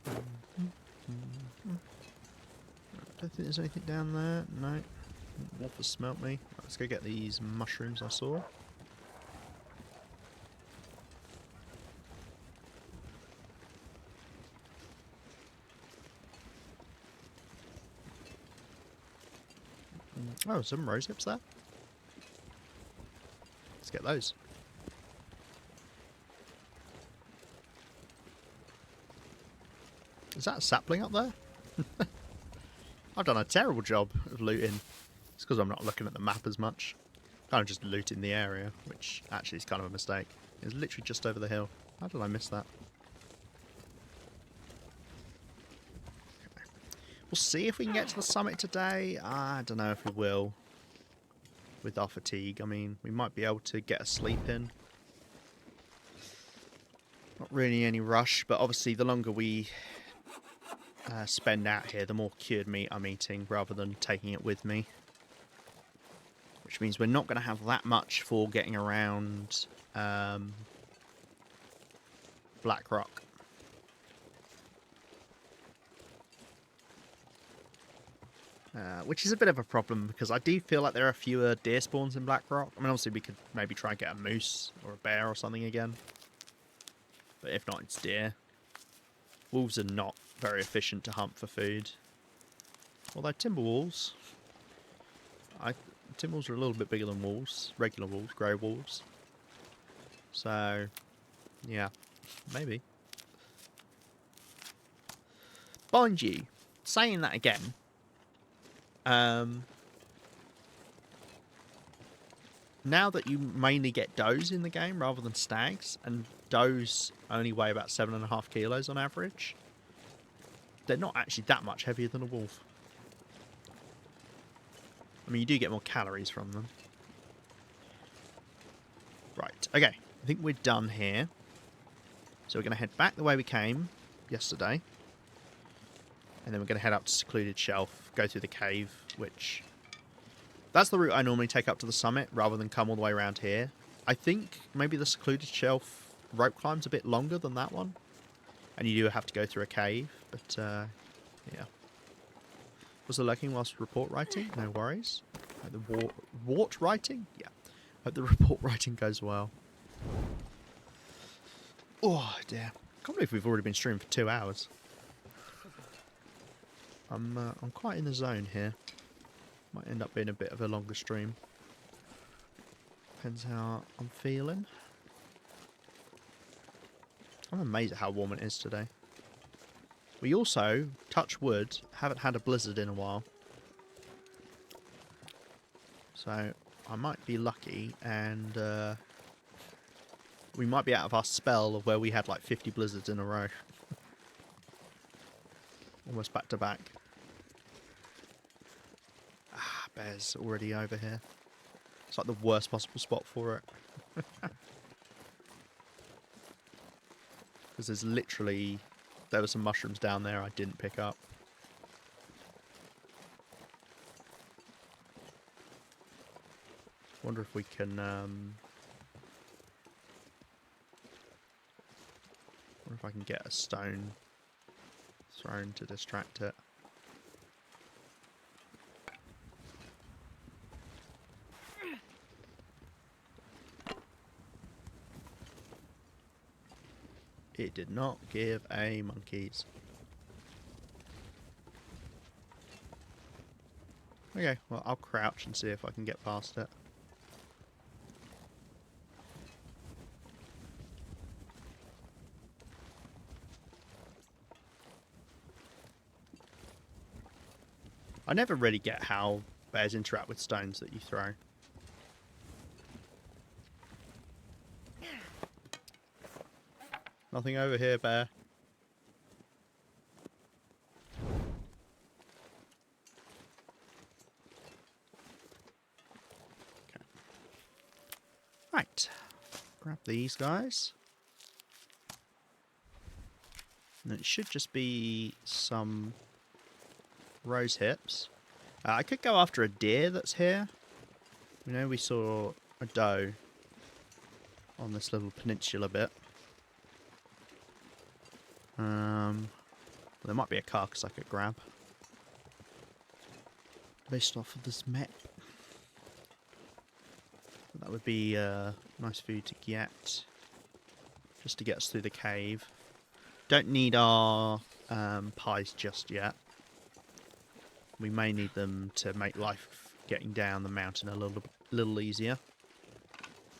I don't think there's anything down there. No. Wolf has smelt me. Let's go get these mushrooms I saw. Oh, some rose hips there. Let's get those. Is that a sapling up there? I've done a terrible job of looting. It's because I'm not looking at the map as much. Kind of just looting the area, which actually is kind of a mistake. It's literally just over the hill. How did I miss that? We'll see if we can get to the summit today. I don't know if we will. With our fatigue, I mean, we might be able to get a sleep in. Not really any rush, but obviously the longer we spend out here, the more cured meat I'm eating rather than taking it with me. Which means we're not going to have that much for getting around Black Rock. Which is a bit of a problem because I do feel like there are fewer deer spawns in Black Rock. I mean, obviously we could maybe try and get a moose or a bear or something again. But if not, it's deer. Wolves are not very efficient to hunt for food. Although Timberwolves... Timberwolves are a little bit bigger than wolves. Regular wolves, grey wolves. So, yeah, maybe. Mind you, saying that again... now that you mainly get does in the game rather than stags, and does only weigh about 7.5 kilos on average, they're not actually that much heavier than a wolf. I mean, you do get more calories from them. Right, okay. I think we're done here. So we're going to head back the way we came yesterday. And then we're going to head up to Secluded Shelf, go through the cave, which... that's the route I normally take up to the summit, rather than come all the way around here. I think maybe the Secluded Shelf rope climb's a bit longer than that one. And you do have to go through a cave, but, yeah. Was the lurking whilst report writing? No worries. The wart writing? Yeah. Hope the report writing goes well. Oh, dear. I can't believe we've already been streaming for 2 hours. I'm quite in the zone here. Might end up being a bit of a longer stream. Depends how I'm feeling. I'm amazed at how warm it is today. We also, touch wood, haven't had a blizzard in a while. So, I might be lucky and we might be out of our spell of where we had like 50 blizzards in a row. Almost back to back. Ah, bear's already over here. It's like the worst possible spot for it. Because there's literally... there were some mushrooms down there I didn't pick up. Wonder if we can... wonder if I can get a stone thrown to distract it. It did not give a monkeys. Okay, well, I'll crouch and see if I can get past it. I never really get how bears interact with stones that you throw. Nothing over here, bear. Okay. Right. Grab these guys. And it should just be some rose hips. I could go after a deer that's here. You know, we saw a doe on this little peninsula bit. There might be a carcass I could grab based off of this map. That would be nice food to get, just to get us through the cave. Don't need our pies just yet. We may need them to make life getting down the mountain a little easier.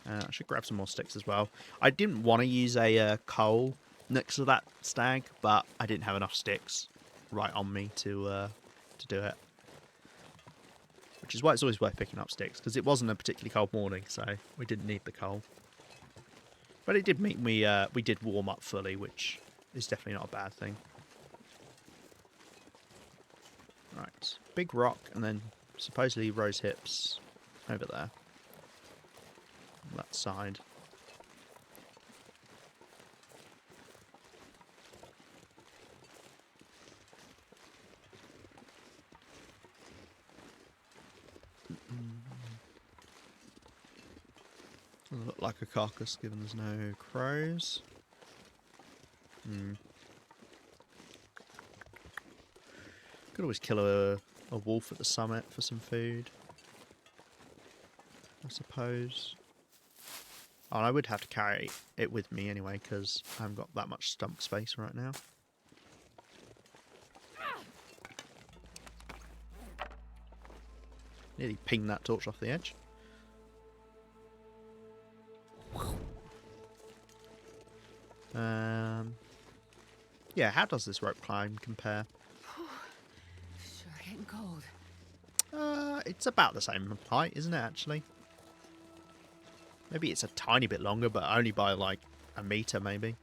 I should grab some more sticks as well. I didn't want to use a coal next to that stag, but I didn't have enough sticks right on me to do it. Which is why it's always worth picking up sticks, because it wasn't a particularly cold morning, so we didn't need the coal. But it did mean we did warm up fully, which is definitely not a bad thing. Right, big rock, and then supposedly rose hips over there. On that side. Doesn't look like a carcass given there's no crows. Could always kill a wolf at the summit for some food, I suppose. Oh, and I would have to carry it with me anyway, because I haven't got that much stomach space right now. Nearly pinged that torch off the edge. Yeah, how does this rope climb compare? Sure getting cold. It's about the same height, isn't it, actually? Maybe it's a tiny bit longer, but only by like a meter, maybe.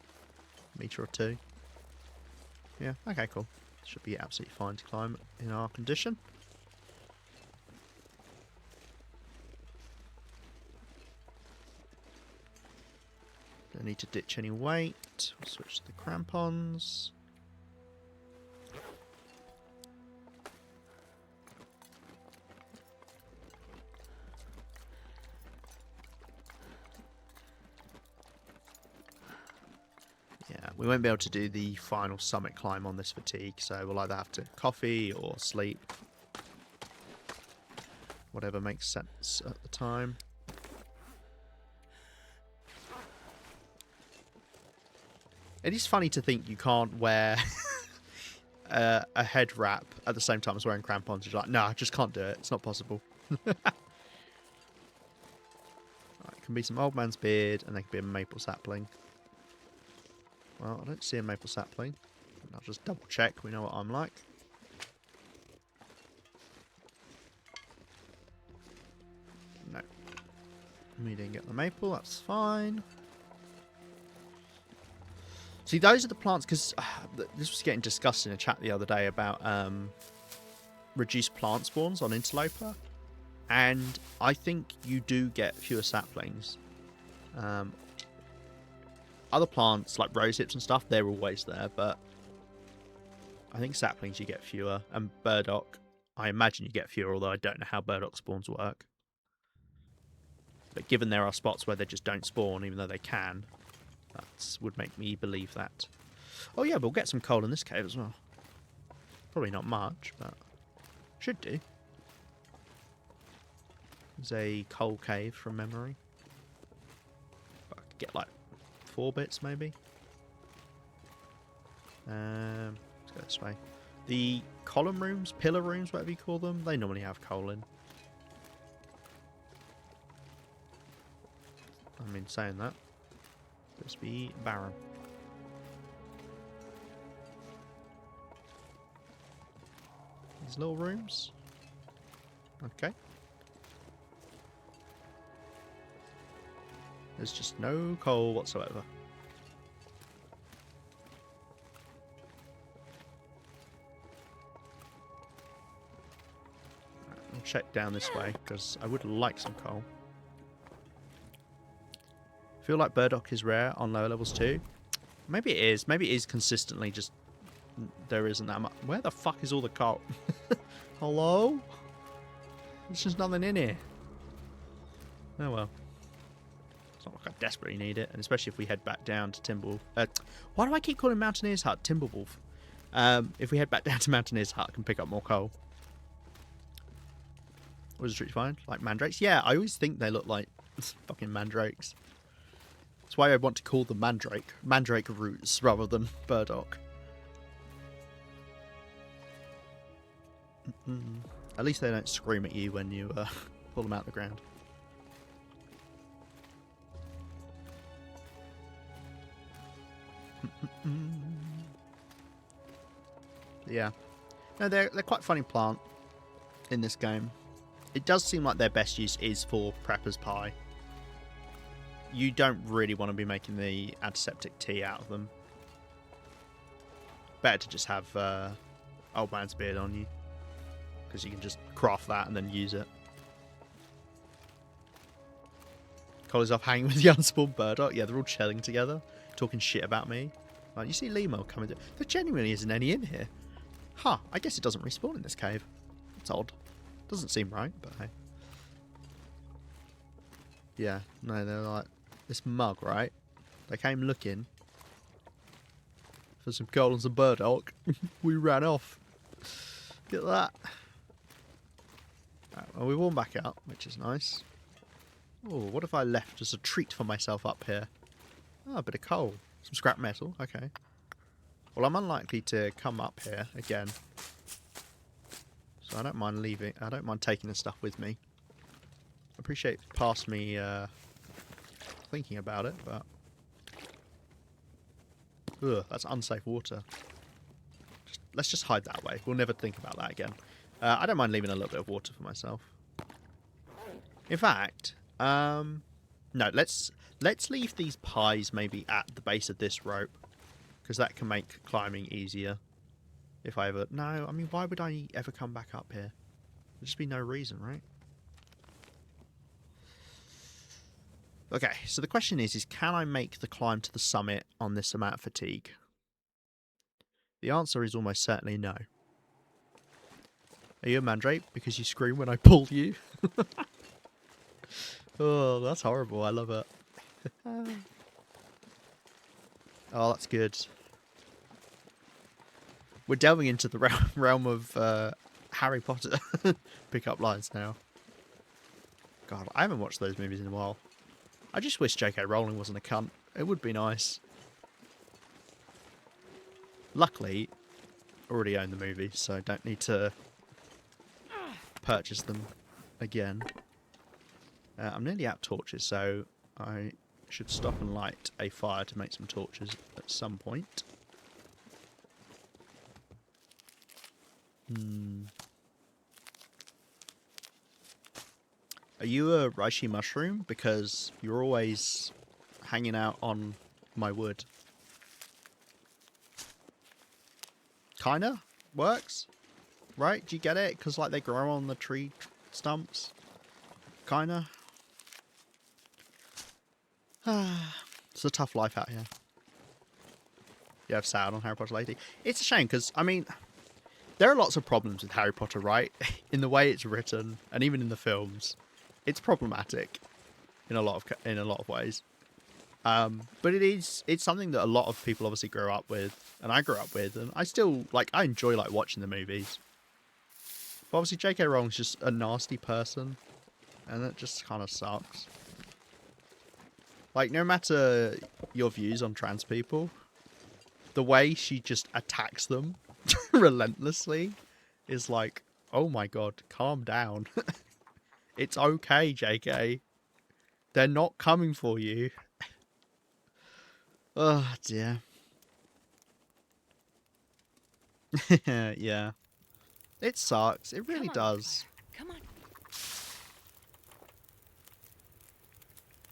A meter or two. Yeah, okay, cool. Should be absolutely fine to climb in our condition. Don't need to ditch any weight. We'll switch to the crampons. Yeah, we won't be able to do the final summit climb on this fatigue, so we'll either have to coffee or sleep. Whatever makes sense at the time. It is funny to think you can't wear a head wrap at the same time as wearing crampons. You're like, no, I just can't do it. It's not possible. Right, it can be some old man's beard, and there can be a maple sapling. Well, I don't see a maple sapling. I'll just double check. We know what I'm like. No. We didn't get the maple. That's fine. See, those are the plants, because this was getting discussed in a chat the other day about reduced plant spawns on Interloper, and I think you do get fewer saplings. Other plants, like rose hips and stuff, they're always there, but I think saplings you get fewer, and burdock, I imagine you get fewer, although I don't know how burdock spawns work. But given there are spots where they just don't spawn, even though they can, that would make me believe that. Oh yeah, we'll get some coal in this cave as well. Probably not much, but should do. There's a coal cave from memory. But I could get like 4 bits maybe. Let's go this way. The column rooms, pillar rooms, whatever you call them, they normally have coal in. I mean, saying that, let's be barren. These little rooms. Okay. There's just no coal whatsoever. I'll check down this way because I would like some coal. I feel like burdock is rare on lower levels too. Maybe it is. Maybe it is consistently, just there isn't that much. Where the fuck is all the coal? Hello? There's just nothing in here. Oh well. It's not like I desperately need it, and especially if we head back down to Timberwolf. Why do I keep calling Mountaineer's Hut Timberwolf? If we head back down to Mountaineer's Hut, I can pick up more coal. What does the tree find? Like mandrakes? Yeah, I always think they look like fucking mandrakes. That's why I want to call them mandrake roots rather than burdock. At least they don't scream at you when you pull them out of the ground. Yeah, no, they're quite a funny plant in this game. It does seem like their best use is for prepper's pie. You don't really want to be making the antiseptic tea out of them. Better to just have old man's beard on you, because you can just craft that and then use it. Collie's off hanging with the unspawned burdock. Yeah, they're all chilling together, talking shit about me. Like, you see Limo coming through. There genuinely isn't any in here. Huh, I guess it doesn't respawn in this cave. It's odd. Doesn't seem right, but hey. Yeah, no, they're like, this mug, right? They came looking for some coal and some burdock. We ran off. Get that. Right, well, we warm back up, which is nice. Oh, what if I left as a treat for myself up here? Oh, a bit of coal. Some scrap metal, okay. Well, I'm unlikely to come up here again. So I don't mind leaving. I don't mind taking the stuff with me. I appreciate past me thinking about it, but... Ugh, that's unsafe water. Let's just hide that way. We'll never think about that again. I don't mind leaving a little bit of water for myself. In fact, no, let's leave these pies maybe at the base of this rope, because that can make climbing easier. If I ever... No, I mean, why would I ever come back up here? There'd just be no reason, right? Okay, so the question is can I make the climb to the summit on this amount of fatigue? The answer is almost certainly no. Are you a mandrake because you scream when I pull you? Oh, that's horrible. I love it. Oh, that's good. We're delving into the realm of Harry Potter pickup lines now. God, I haven't watched those movies in a while. I just wish J.K. Rowling wasn't a cunt. It would be nice. Luckily, I already own the movie, so I don't need to purchase them again. I'm nearly out of torches, so I should stop and light a fire to make some torches at some point. Are you a reishi mushroom? Because you're always hanging out on my wood. Kinda works, right? Do you get it? Because like they grow on the tree stumps. Kinda. It's a tough life out here. You have sad on Harry Potter Lady. It's a shame because I mean, there are lots of problems with Harry Potter, right? In the way it's written, and even in the films, it's problematic in a lot of ways. But it's something that a lot of people obviously grow up with, and I grew up with, and I still I enjoy watching the movies. But obviously, J.K. Rowling's just a nasty person, and that just kind of sucks. Like, no matter your views on trans people, the way she just attacks them relentlessly is like, oh my god, calm down. It's okay, JK. They're not coming for you. Oh dear. Yeah. It sucks. It really does. Come on.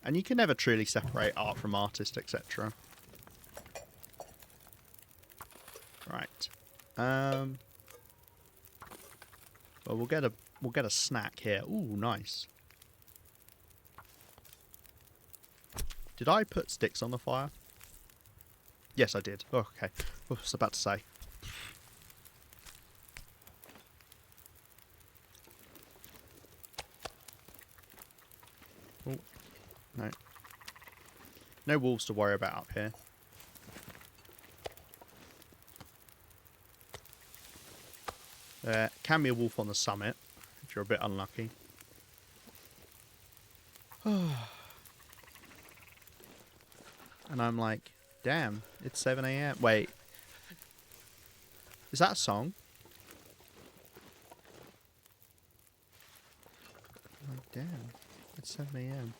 And you can never truly separate art from artist, etc. Right. Well, we'll get a snack here. Ooh, nice. Did I put sticks on the fire? Yes, I did. Oh, okay. I was about to say. Oh, no. No wolves to worry about up here. There can be a wolf on the summit, if you're a bit unlucky. And I'm like, damn, it's 7 AM. Wait. Is that a song? Oh, damn. It's 7 AM.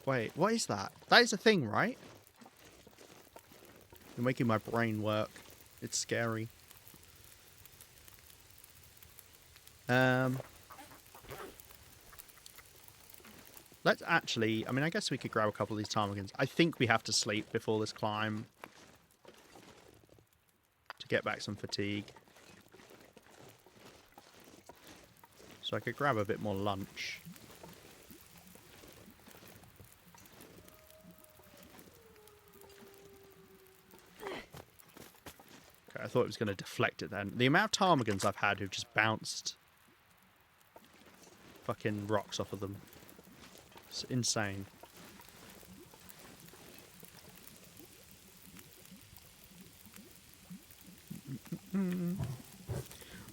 Wait, what is that? That is a thing, right? You're making my brain work. It's scary. Let's actually... I mean, I guess we could grab a couple of these ptarmigans. I think we have to sleep before this climb to get back some fatigue. So I could grab a bit more lunch. Okay, I thought it was going to deflect it then. The amount of ptarmigans I've had who've just bounced fucking rocks off of them. It's insane.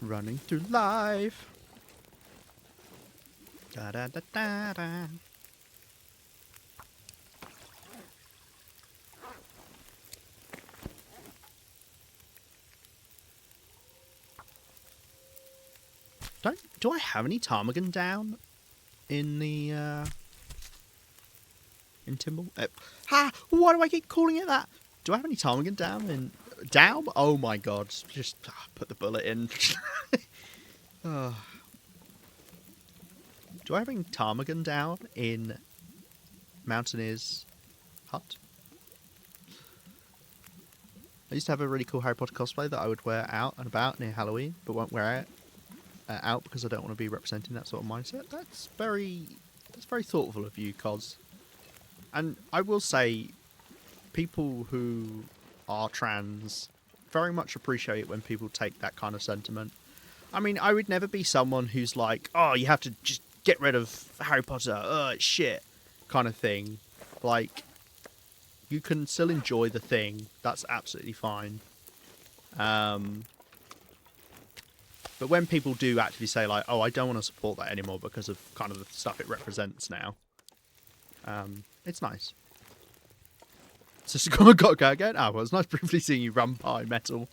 Running through life. Da da da da da. Do I have any ptarmigan down in the in Timber? Why do I keep calling it that? Do I have any ptarmigan down in Down? Oh my god! Just put the bullet in. Oh. Do I have any ptarmigan down in Mountaineer's hut? I used to have a really cool Harry Potter cosplay that I would wear out and about near Halloween, but won't wear it out because I don't want to be representing that sort of mindset. That's very thoughtful of you, Cos. And I will say, people who are trans very much appreciate it when people take that kind of sentiment. I mean, I would never be someone who's like, oh, you have to just get rid of Harry Potter, it's shit, kind of thing. Like, you can still enjoy the thing. That's absolutely fine. But when people do actually say, like, oh, I don't want to support that anymore because of kind of the stuff it represents now, it's nice. So got to go again? Oh, well, it's nice briefly seeing you run by metal.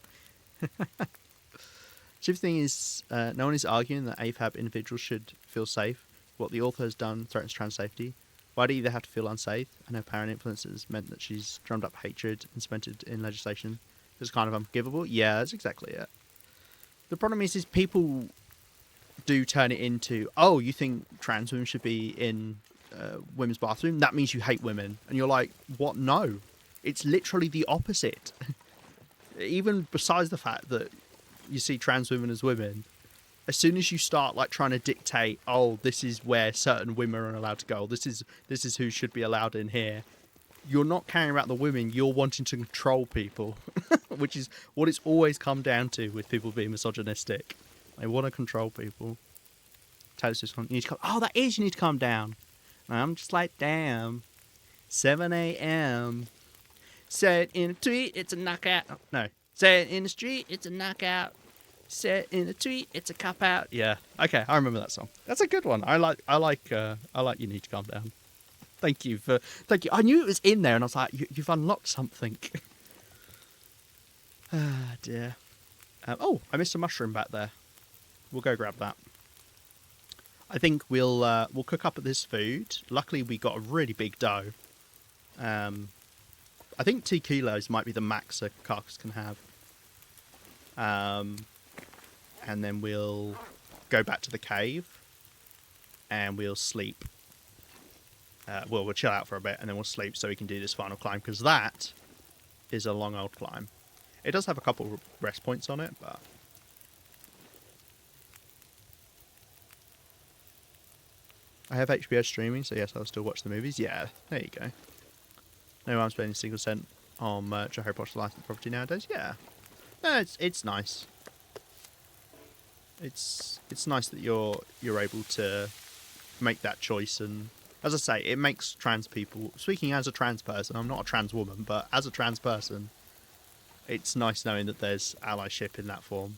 Chief thing is, no one is arguing that AFAB individuals should feel safe. What the author has done threatens trans safety. Why do either have to feel unsafe? And her parent influences meant that she's drummed up hatred and cemented in legislation. It's kind of unforgivable. Yeah, that's exactly it. The problem is people do turn it into, oh, you think trans women should be in women's bathroom? That means you hate women. And you're like, what? No. It's literally the opposite. Even besides the fact that you see trans women as women, as soon as you start like trying to dictate, oh, this is where certain women are allowed to go, this is who should be allowed in here, you're not caring about the women, you're wanting to control people. Which is what it's always come down to with people being misogynistic. They want to control people. Taylor Swift's you need to you need to calm down. And I'm just like, damn. 7 a.m. Said in a tweet, it's a knockout. No. Say it in the street, it's a knockout. Say it in a tweet, it's a cop out. Yeah. Okay, I remember that song. That's a good one. I like You Need to Calm Down. Thank you. I knew it was in there and I was like, you've unlocked something. Ah, dear. Oh, I missed a mushroom back there. We'll go grab that. I think we'll cook up this food. Luckily, we got a really big dough. I think 2 kilos might be the max a carcass can have. And then we'll go back to the cave and we'll sleep. We'll chill out for a bit and then we'll sleep so we can do this final climb, because that is a long old climb. It does have a couple rest points on it, but I have HBO streaming, so yes, I'll still watch the movies. Yeah, there you go. No one's spending a single cent on merch or Harry Potter licensed property nowadays. Yeah, no, it's nice. It's nice that you're able to make that choice, and as I say, it makes trans people. Speaking as a trans person, I'm not a trans woman, but as a trans person, it's nice knowing that there's allyship in that form.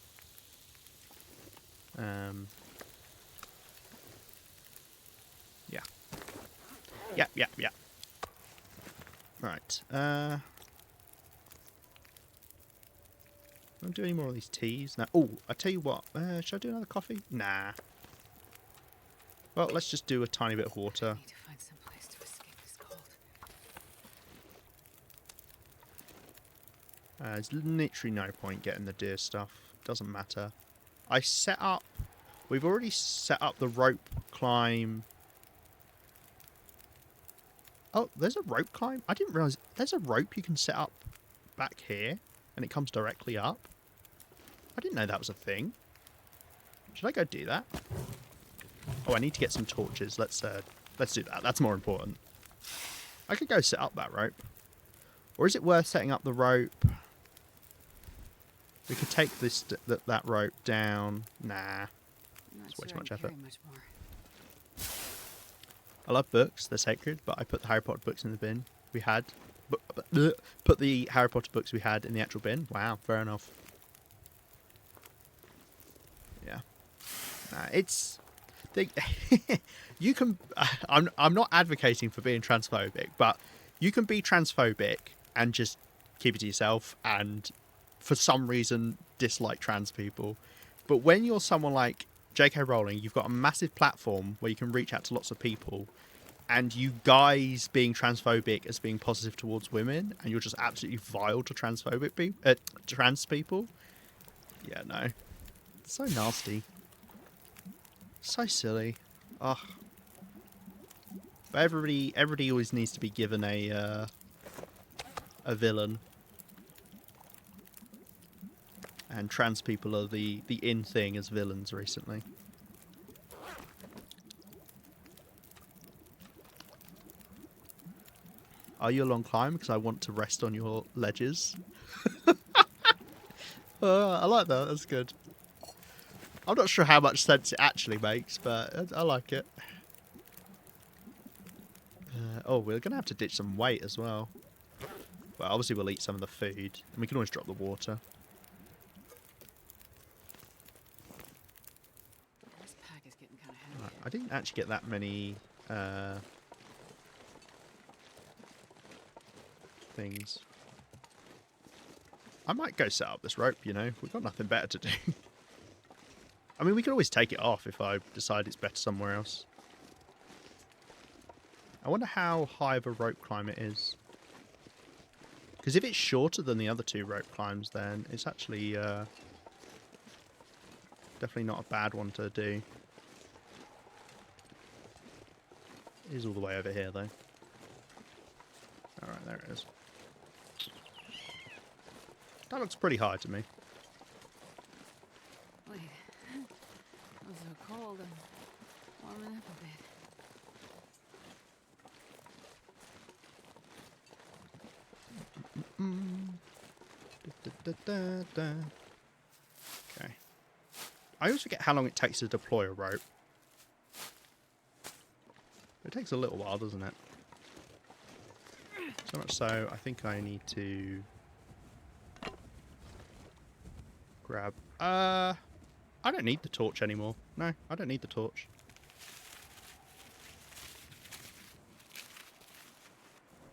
Yeah. Right. Don't do any more of these teas. No. Oh, I tell you what. Should I do another coffee? Nah. Well, let's just do a tiny bit of water. I need to find some place to escape this cold. There's literally no point getting the deer stuff. Doesn't matter. We've already set up the rope climb. Oh, there's a rope climb? I didn't realise there's a rope you can set up back here and it comes directly up. I didn't know that was a thing. Should I go do that? Oh, I need to get some torches. Let's do that. That's more important. I could go set up that rope. Or is it worth setting up the rope? We could take that rope down. Nah. It's way too much effort. I love books, they're sacred, but I put the Harry Potter books in the bin we had. Put the Harry Potter books we had in the actual bin. Wow, fair enough. It's they, you can. I'm not advocating for being transphobic, but you can be transphobic and just keep it to yourself, and for some reason dislike trans people. But when you're someone like J.K. Rowling, you've got a massive platform where you can reach out to lots of people, and you guys being transphobic as being positive towards women, and you're just absolutely vile to trans people. Yeah, no, it's so nasty, so silly. Ugh. But everybody always needs to be given a villain, and trans people are the in thing as villains recently. Are you a long climb? Because I want to rest on your ledges. I like that. That's good. I'm not sure how much sense it actually makes, but I like it. Oh, we're going to have to ditch some weight as well. Well, obviously we'll eat some of the food, and we can always drop the water. This pack is getting kind of heavy. Right, I didn't actually get that many things. I might go set up this rope, you know. We've got nothing better to do. I mean, we could always take it off if I decide it's better somewhere else. I wonder how high of a rope climb it is. Because if it's shorter than the other two rope climbs, then it's actually definitely not a bad one to do. It is all the way over here, though. Alright, there it is. That looks pretty high to me. Wait. I'm so cold. I'm warming up a bit. Okay. I always forget how long it takes to deploy a rope. It takes a little while, doesn't it? So much so, I think I need to grab... I don't need the torch anymore. No, I don't need the torch.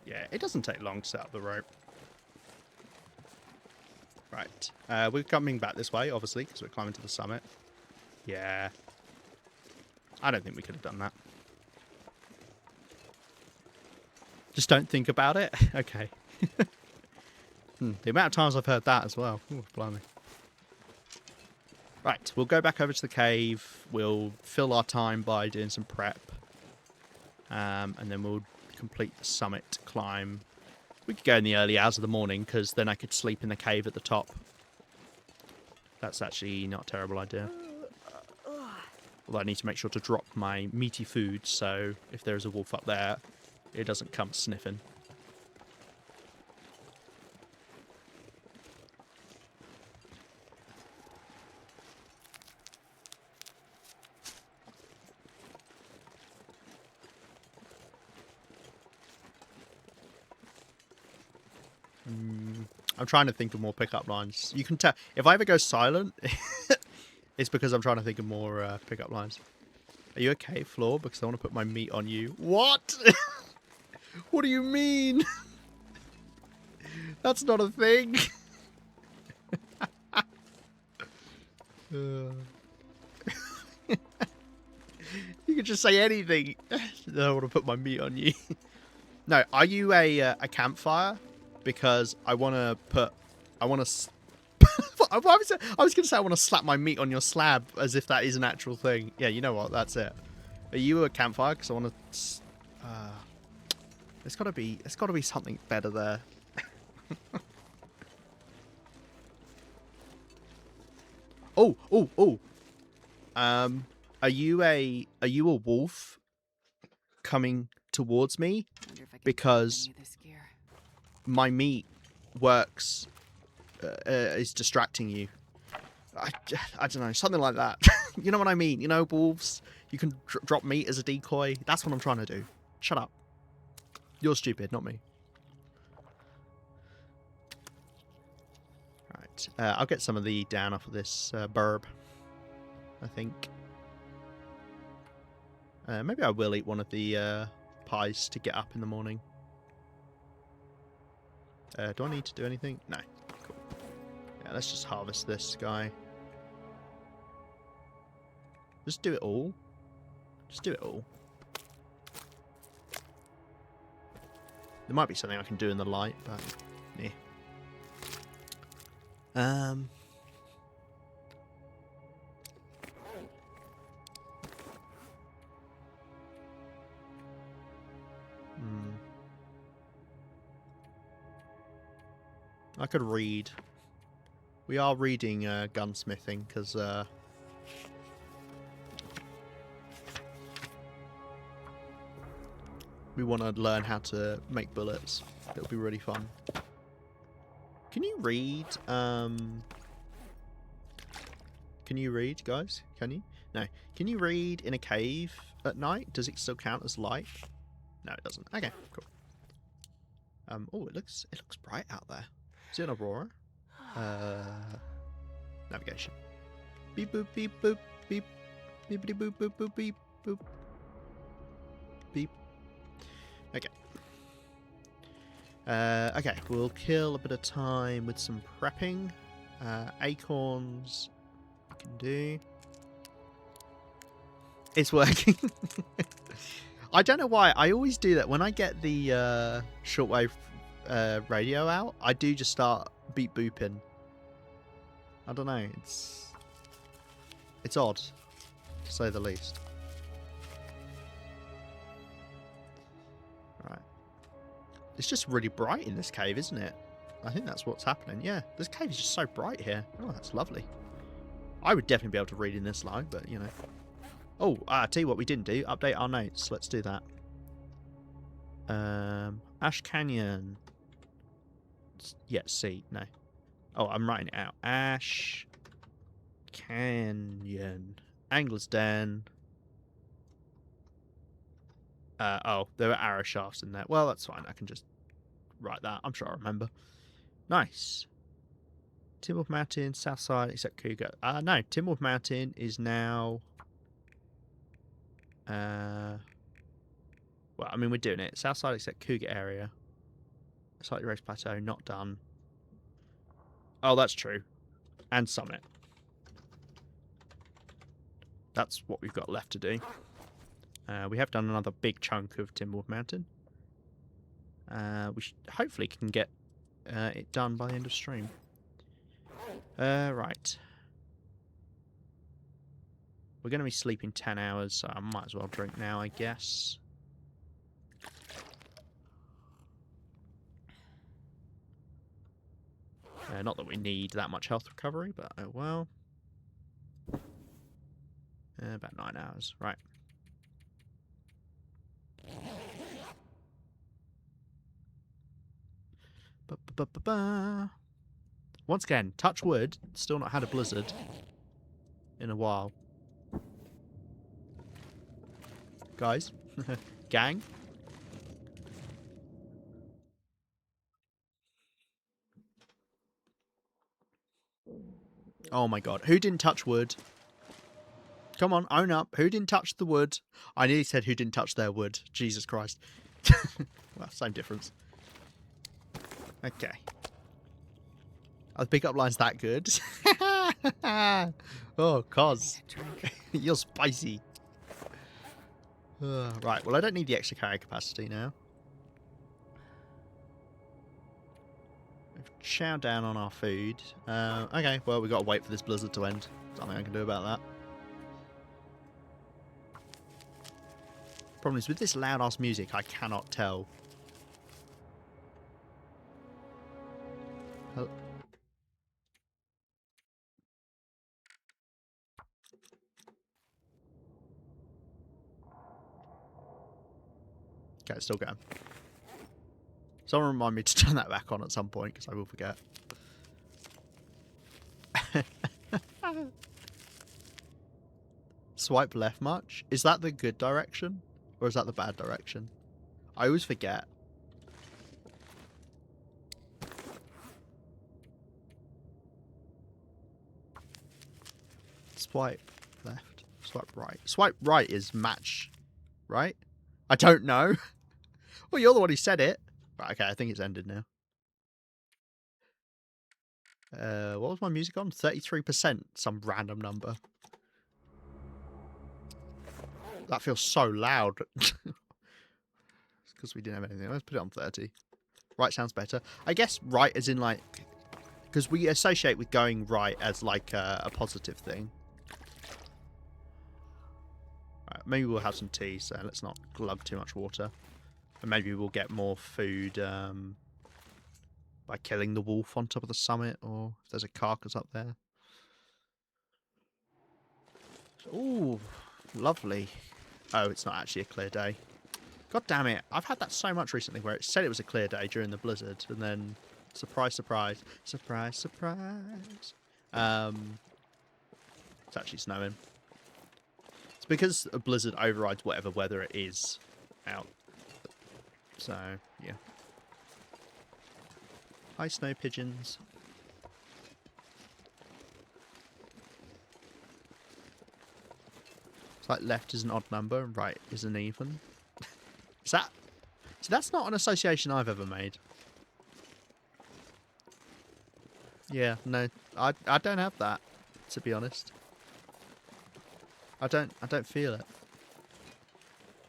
Yeah, it doesn't take long to set up the rope. Right. We're coming back this way, obviously, because we're climbing to the summit. Yeah. I don't think we could have done that. Just don't think about it? Okay. The amount of times I've heard that as well. Ooh, blimey. Right, we'll go back over to the cave. We'll fill our time by doing some prep. And then we'll complete the summit climb. We could go in the early hours of the morning, because then I could sleep in the cave at the top. That's actually not a terrible idea. Although I need to make sure to drop my meaty food, so if there is a wolf up there, it doesn't come sniffing. I'm trying to think of more pickup lines. You can tell if I ever go silent, it's because I'm trying to think of more pickup lines. Are you okay, Floor? Because I want to put my meat on you. What? What do you mean? That's not a thing. You could just say anything. I want to put my meat on you. No, are you a campfire? Because I want to put... I want to... I was going to say I want to slap my meat on your slab as if that is an actual thing. Yeah, you know what? That's it. Are you a campfire? Because I want to... there's got to be something better there. Oh. Are you a wolf coming towards me? Wonder if I can Because bring you this gear. my meat works is distracting you. I don't know, something like that. You know what I mean? You know, wolves, you can drop meat as a decoy. That's what I'm trying to do. Shut up. You're stupid, not me. Right, I'll get some of the down off of this burb, I think. Maybe I will eat one of the pies to get up in the morning. Do I need to do anything? No. Cool. Yeah, let's just harvest this guy. Just do it all. Just do it all. There might be something I can do in the light, but yeah. I could read. We are reading gunsmithing because we want to learn how to make bullets. It'll be really fun. Can you read? Can you read, guys? Can you? No. Can you read in a cave at night? Does it still count as light? No, it doesn't. Okay, cool. Oh, it looks bright out there. Is it an aurora? Navigation. Beep boop beep boop beep beepity boop boop boop beep boop beep. Okay. Okay, we'll kill a bit of time with some prepping. Acorns we can do. It's working. I don't know why. I always do that. When I get the shortwave radio out, I do just start beep booping. I don't know. It's odd, to say the least. Right. It's just really bright in this cave, isn't it? I think that's what's happening. Yeah, this cave is just so bright here. Oh, that's lovely. I would definitely be able to read in this light, but you know. Oh, I tell you what we didn't do. Update our notes. Let's do that. Ash Canyon. Yeah, C. No. Oh, I'm writing it out. Ash Canyon. Angler's Den. Oh, there were arrow shafts in there. Well, that's fine. I can just write that. I'm sure I remember. Nice. Timberwolf Mountain, south side, except Cougar. No, Timberwolf Mountain is now... well, I mean, we're doing it. South side, except Cougar area. Slightly raised plateau, not done. Oh, that's true. And Summit. That's what we've got left to do. We have done another big chunk of Timberwolf Mountain. We hopefully can get it done by the end of stream. Right. We're going to be sleeping 10 hours, so I might as well drink now, I guess. Not that we need that much health recovery, but oh well. About 9 hours, right. Once again, touch wood, still not had a blizzard in a while. Guys, gang. Oh my god, who didn't touch wood? Come on, own up. Who didn't touch the wood? I nearly said who didn't touch their wood. Jesus Christ. Well, same difference. Okay. Are the pickup lines that good? Oh, cos. You're spicy. Right, well, I don't need the extra carry capacity now. We've chowed down on our food. Okay, well, we've got to wait for this blizzard to end. Something I can do about that. Problem is, with this loud-ass music, I cannot tell. Oh. Okay, it's still going. Someone remind me to turn that back on at some point, because I will forget. Swipe left much? Is that the good direction? Or is that the bad direction? I always forget. Swipe left. Swipe right. Swipe right is match right? I don't know. Well, you're the one who said it. Right, okay, I think it's ended now. What was my music on? 33%, some random number. That feels so loud. It's because we didn't have anything. Let's put it on 30. Right sounds better. I guess right as in like... Because we associate with going right as like a positive thing. Right, maybe we'll have some tea, so let's not glug too much water. And maybe we'll get more food by killing the wolf on top of the summit, or if there's a carcass up there. Ooh, lovely. Oh, it's not actually a clear day. God damn it. I've had that so much recently where it said it was a clear day during the blizzard, and then surprise, surprise, surprise, surprise. It's actually snowing. It's because a blizzard overrides whatever weather it is out. So, yeah. Hi, snow pigeons. It's like left is an odd number and right is an even. Is that... So that's not an association I've ever made. Yeah, no, I don't have that, to be honest. I don't feel it.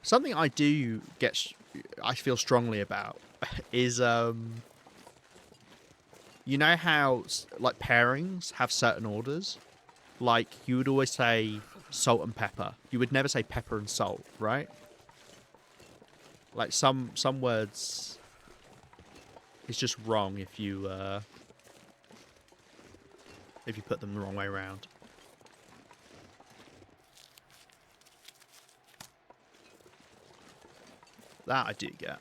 Something I do I feel strongly about is you know how like pairings have certain orders? Like you would always say salt and pepper. You would never say pepper and salt, right? Like some words it's just wrong if you put them the wrong way around. That I do get.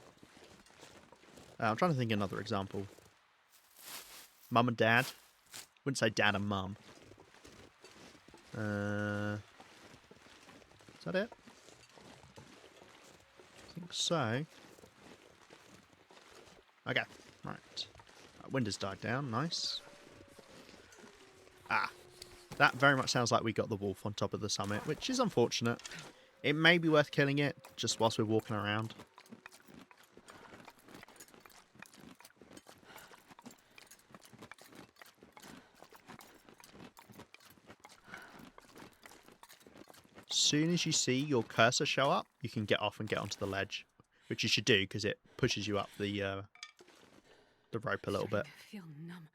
I'm trying to think of another example. Mum and dad. Wouldn't say dad and mum. Is that it? I think so. Okay, right. Wind has died down, nice. Ah, that very much sounds like we got the wolf on top of the summit, which is unfortunate. It may be worth killing it, just whilst we're walking around. As soon as you see your cursor show up, you can get off and get onto the ledge, which you should do because it pushes you up the rope a little bit. I feel numb.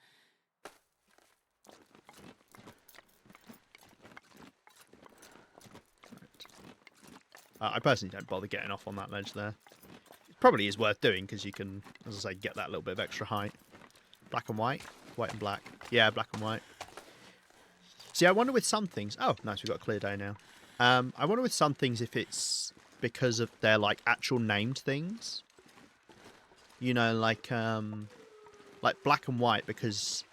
I personally don't bother getting off on that ledge there. It probably is worth doing because you can, as I say, get that little bit of extra height. Black and white? White and black. Yeah, black and white. See, I wonder with some things... Oh, nice, we've got a clear day now. I wonder with some things if it's because of their, like, actual named things. You know, like black and white because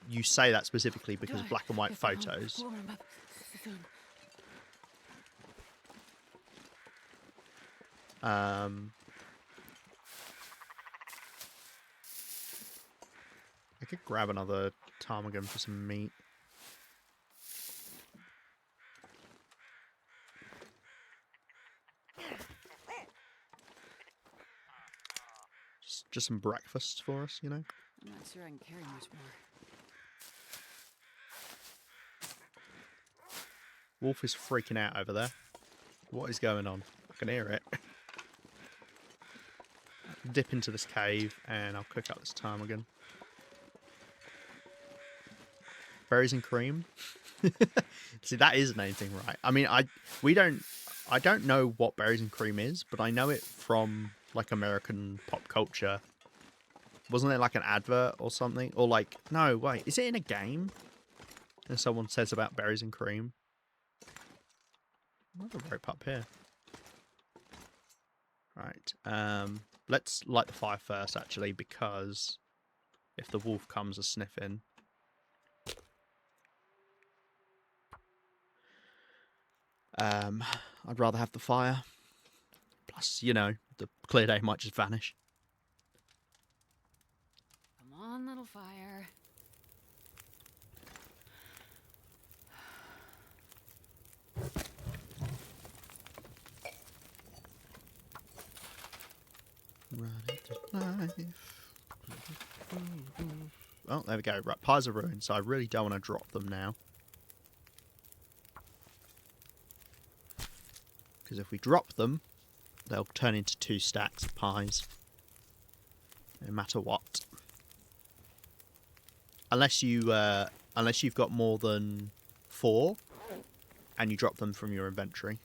you say that specifically because black and white photos. I could grab another ptarmigan for some meat. Just some breakfast for us, you know? I'm not sure I can carry much more. Wolf is freaking out over there. What is going on? I can hear it. Dip into this cave and I'll cook up this ptarmigan. Berries and cream. See, that is an anything, right? I mean, I don't know what berries and cream is, but I know it from like American pop culture. Wasn't there like an advert or something? Or like, no, wait, is it in a game? And someone says about berries and cream. Another rope up here. Right. Let's light the fire first, actually, because if the wolf comes a sniffing. I'd rather have the fire. Plus, you know, the clear day might just vanish. Come on, little fire. Run into life. Oh, there we go. Right, piles of ruins. So I really don't want to drop them now. Because if we drop them, they'll turn into 2 stacks of pies. No matter what. Unless you've got more than 4, and you drop them from your inventory.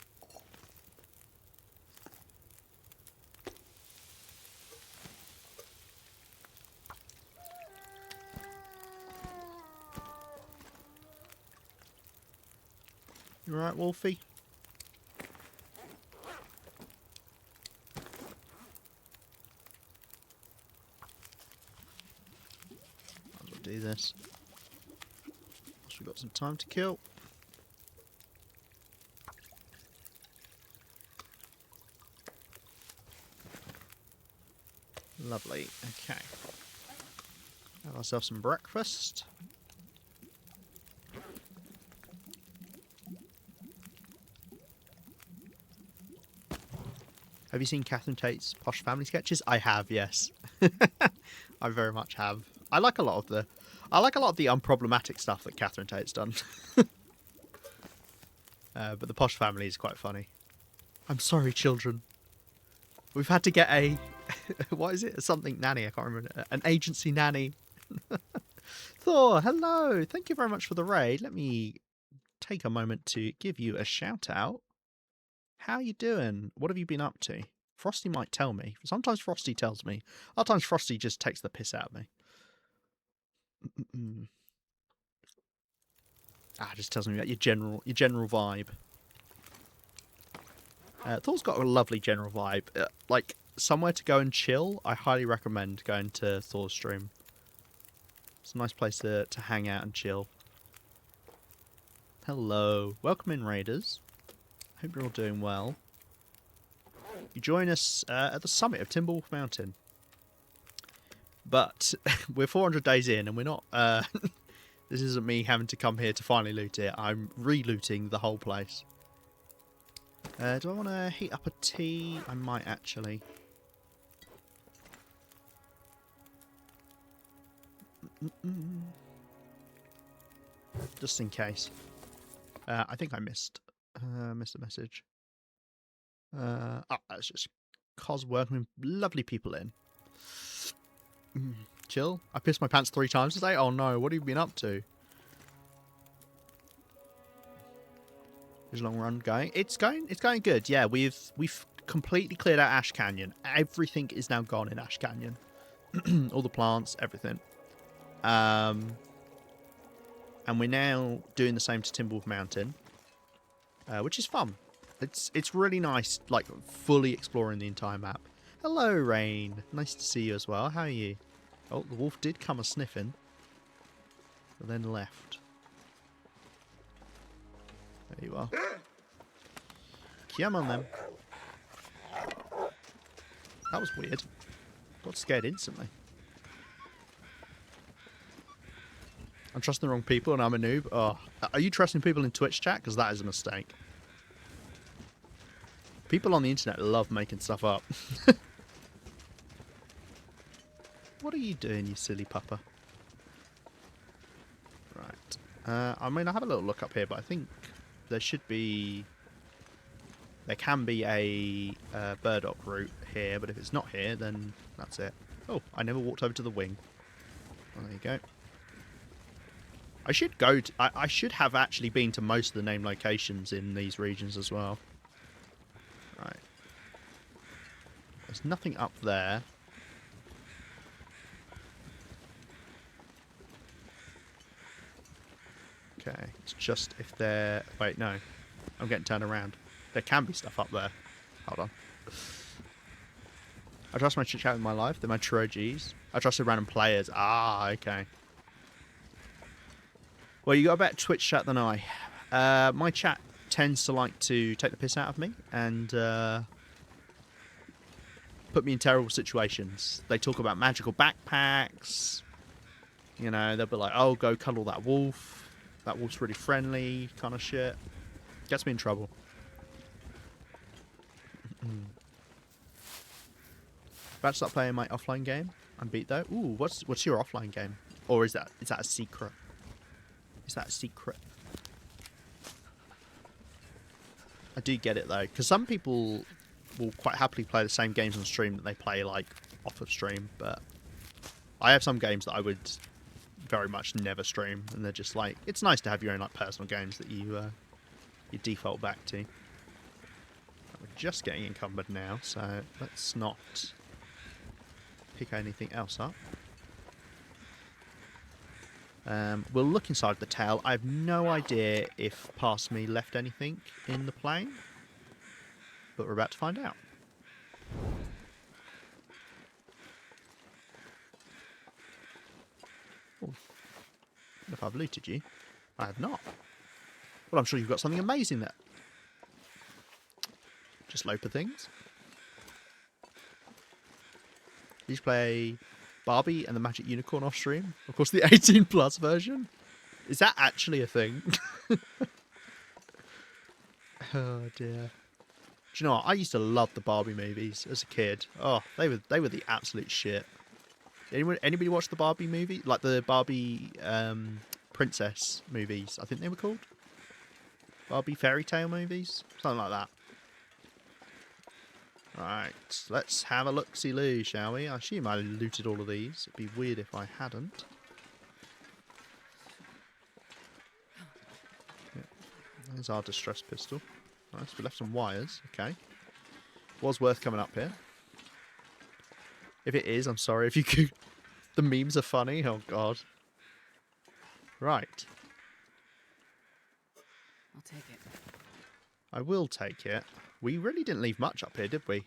You alright, Wolfie? Might as well do this. Once we've got some time to kill. Lovely. Okay. Have ourselves some breakfast. Have you seen Catherine Tate's Posh Family sketches? I have, yes. I very much have. I like a lot of the unproblematic stuff that Catherine Tate's done. But the Posh Family is quite funny. I'm sorry, children. We've had to get a what is it? Something nanny. I can't remember. An agency nanny. Thor, hello. Thank you very much for the raid. Let me take a moment to give you a shout out. How you doing? What have you been up to? Frosty might tell me. Sometimes Frosty tells me. Other times Frosty just takes the piss out of me. Just tells me about your general vibe. Thor's got a lovely general vibe. Like somewhere to go and chill. I highly recommend going to Thor's stream. It's a nice place to hang out and chill. Hello, welcome in, raiders. Hope you're all doing well. You join us at the summit of Timberwolf Mountain. But we're 400 days in and we're not... this isn't me having to come here to finally loot it. I'm re-looting the whole place. Do I want to heat up a tea? I might actually. Just in case. I think I missed a message. That's just cos working with lovely people in. Chill. I pissed my pants 3 times today. Oh no! What have you been up to? Is long run going? It's going good. Yeah, we've completely cleared out Ash Canyon. Everything is now gone in Ash Canyon. All the plants, everything. And we're now doing the same to Timberwolf Mountain, which is fun. It's really nice, like fully exploring the entire map. Hello, Rain. Nice to see you as well. How are you? Oh, the wolf did come a sniffing, but then left. There you are. Come on, then. That was weird. Got scared instantly. I'm trusting the wrong people and I'm a noob. Oh, are you trusting people in Twitch chat? Because that is a mistake. People on the internet love making stuff up. What are you doing, you silly pupper? Right. I mean, I have a little look up here, but I think there should be... There can be a burdock route here, but if it's not here, then that's it. Oh, I never walked over to the wing. Well, there you go. I should go to... I should have actually been to most of the named locations in these regions as well. Right. There's nothing up there. Okay, it's just if they're... Wait, no. I'm getting turned around. There can be stuff up there. Hold on. I trust my chit-chat with my life. They're my true OGs. I trusted random players. Ah, okay. Well, you got a better Twitch chat than I. My chat tends to like to take the piss out of me and put me in terrible situations. They talk about magical backpacks. You know, they'll be like, oh, go cuddle that wolf. That wolf's really friendly, kind of shit. Gets me in trouble. About to start playing my offline game. I'm beat though. Ooh, what's your offline game? Or is that a secret? Is that a secret? I do get it though, because some people will quite happily play the same games on stream that they play like off of stream, but I have some games that I would very much never stream, and they're just like, it's nice to have your own like personal games that you default back to. We're just getting encumbered now, so let's not pick anything else up. We'll look inside the tail. I have no idea if past me left anything in the plane, but we're about to find out. Oh, if I've looted you, I have not. Well, I'm sure you've got something amazing there. Just Loper things. Did you play Barbie and the Magic Unicorn off stream? Of course, the 18+ version. Is that actually a thing? Oh dear. Do you know what? I used to love the Barbie movies as a kid. Oh, they were the absolute shit. Anybody watch the Barbie movie? Like the Barbie princess movies, I think they were called. Barbie fairy tale movies? Something like that. Right, let's have a look-see-loo, shall we? I assume I looted all of these. It'd be weird if I hadn't. Yep. There's our distress pistol. Nice, we left some wires. Okay. Was worth coming up here. If it is, I'm sorry if you could... The memes are funny. Oh, God. Right. I'll take it. I will take it. We really didn't leave much up here, did we?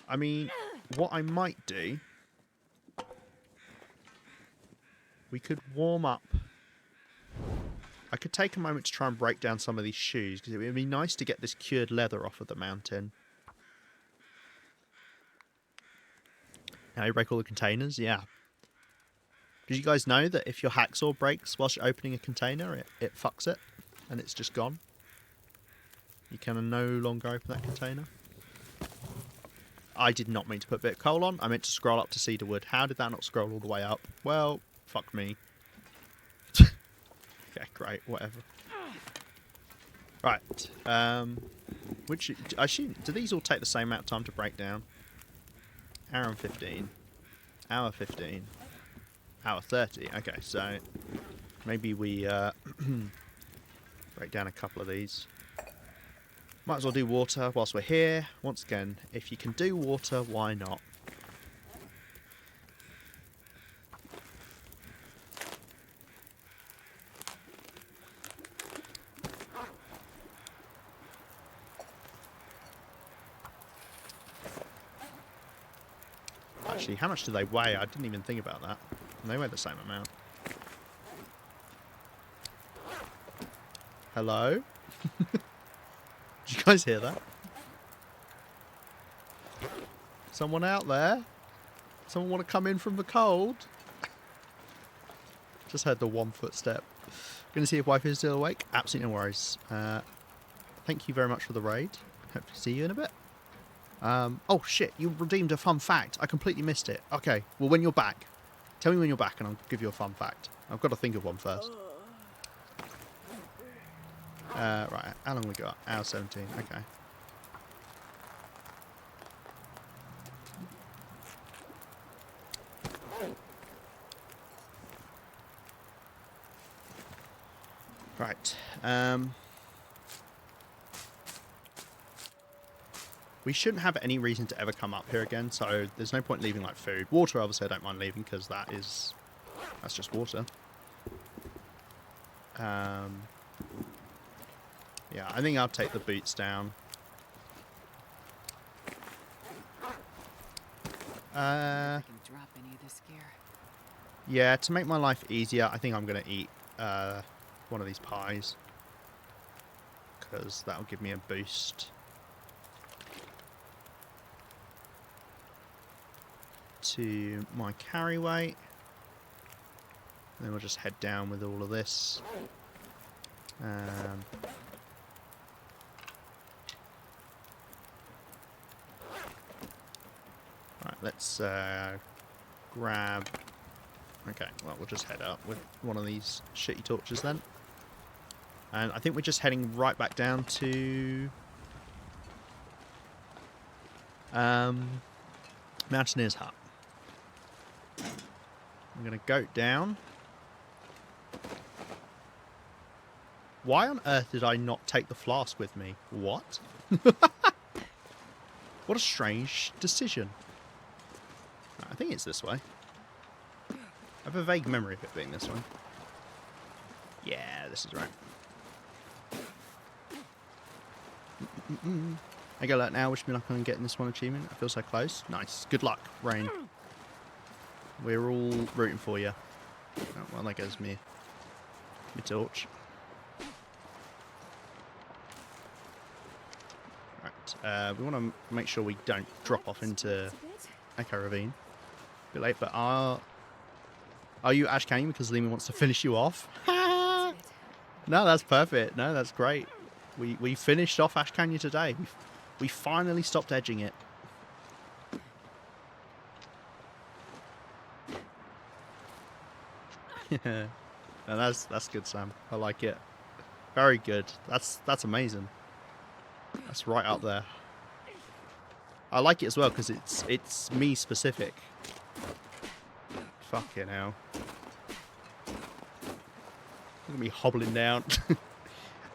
I mean, what I might do... We could warm up. I could take a moment to try and break down some of these shoes, because it would be nice to get this cured leather off of the mountain. Now you break all the containers? Yeah. Did you guys know that if your hacksaw breaks whilst you're opening a container, it fucks it, and it's just gone? You can no longer open that container. I did not mean to put a bit of coal on. I meant to scroll up to cedar wood. How did that not scroll all the way up? Well, fuck me. Yeah, great, whatever. Right. Which I assume, do these all take the same amount of time to break down? Hour and 15. Hour 15. Hour 30. Okay, so maybe we break down a couple of these. Might as well do water whilst we're here. Once again, if you can do water, why not? Actually, how much do they weigh? I didn't even think about that. They weigh the same amount. Hello? Did you guys hear that? Someone out there? Someone want to come in from the cold? Just heard the one footstep. Gonna see if wife is still awake? Absolutely no worries. Thank you very much for the raid. Hope to see you in a bit. Oh shit, you redeemed a fun fact. I completely missed it. Okay, well when you're back. Tell me when you're back and I'll give you a fun fact. I've got to think of one first. Right, how long we got? Hour 17, okay. Right, we shouldn't have any reason to ever come up here again, so there's no point leaving like food. Water, obviously I don't mind leaving because that's just water. Yeah, I think I'll take the boots down. I can drop any of this gear. Yeah, to make my life easier, I think I'm going to eat one of these pies. Because that'll give me a boost. To my carry weight. And then we'll just head down with all of this. Right. let's grab... Okay, well, we'll just head up with one of these shitty torches then. And I think we're just heading right back down to... Mountaineer's Hut. I'm going to go down. Why on earth did I not take the flask with me? What? What a strange decision. I think it's this way. I have a vague memory of it being this way. Yeah, this is right. I go like now, wish me luck on getting this one achievement. I feel so close. Nice. Good luck, Rain. We're all rooting for you. Oh, well, there goes me torch. Right. We want to make sure we don't drop off into Echo Ravine. A bit late, but are you Ash Canyon because Lima wants to finish you off? No, that's perfect. No, that's great. We finished off Ash Canyon today. We finally stopped edging it. Yeah, no, that's good, Sam. I like it. Very good. That's amazing. That's right up there. I like it as well because it's me specific. Fucking hell. Look at me hobbling down.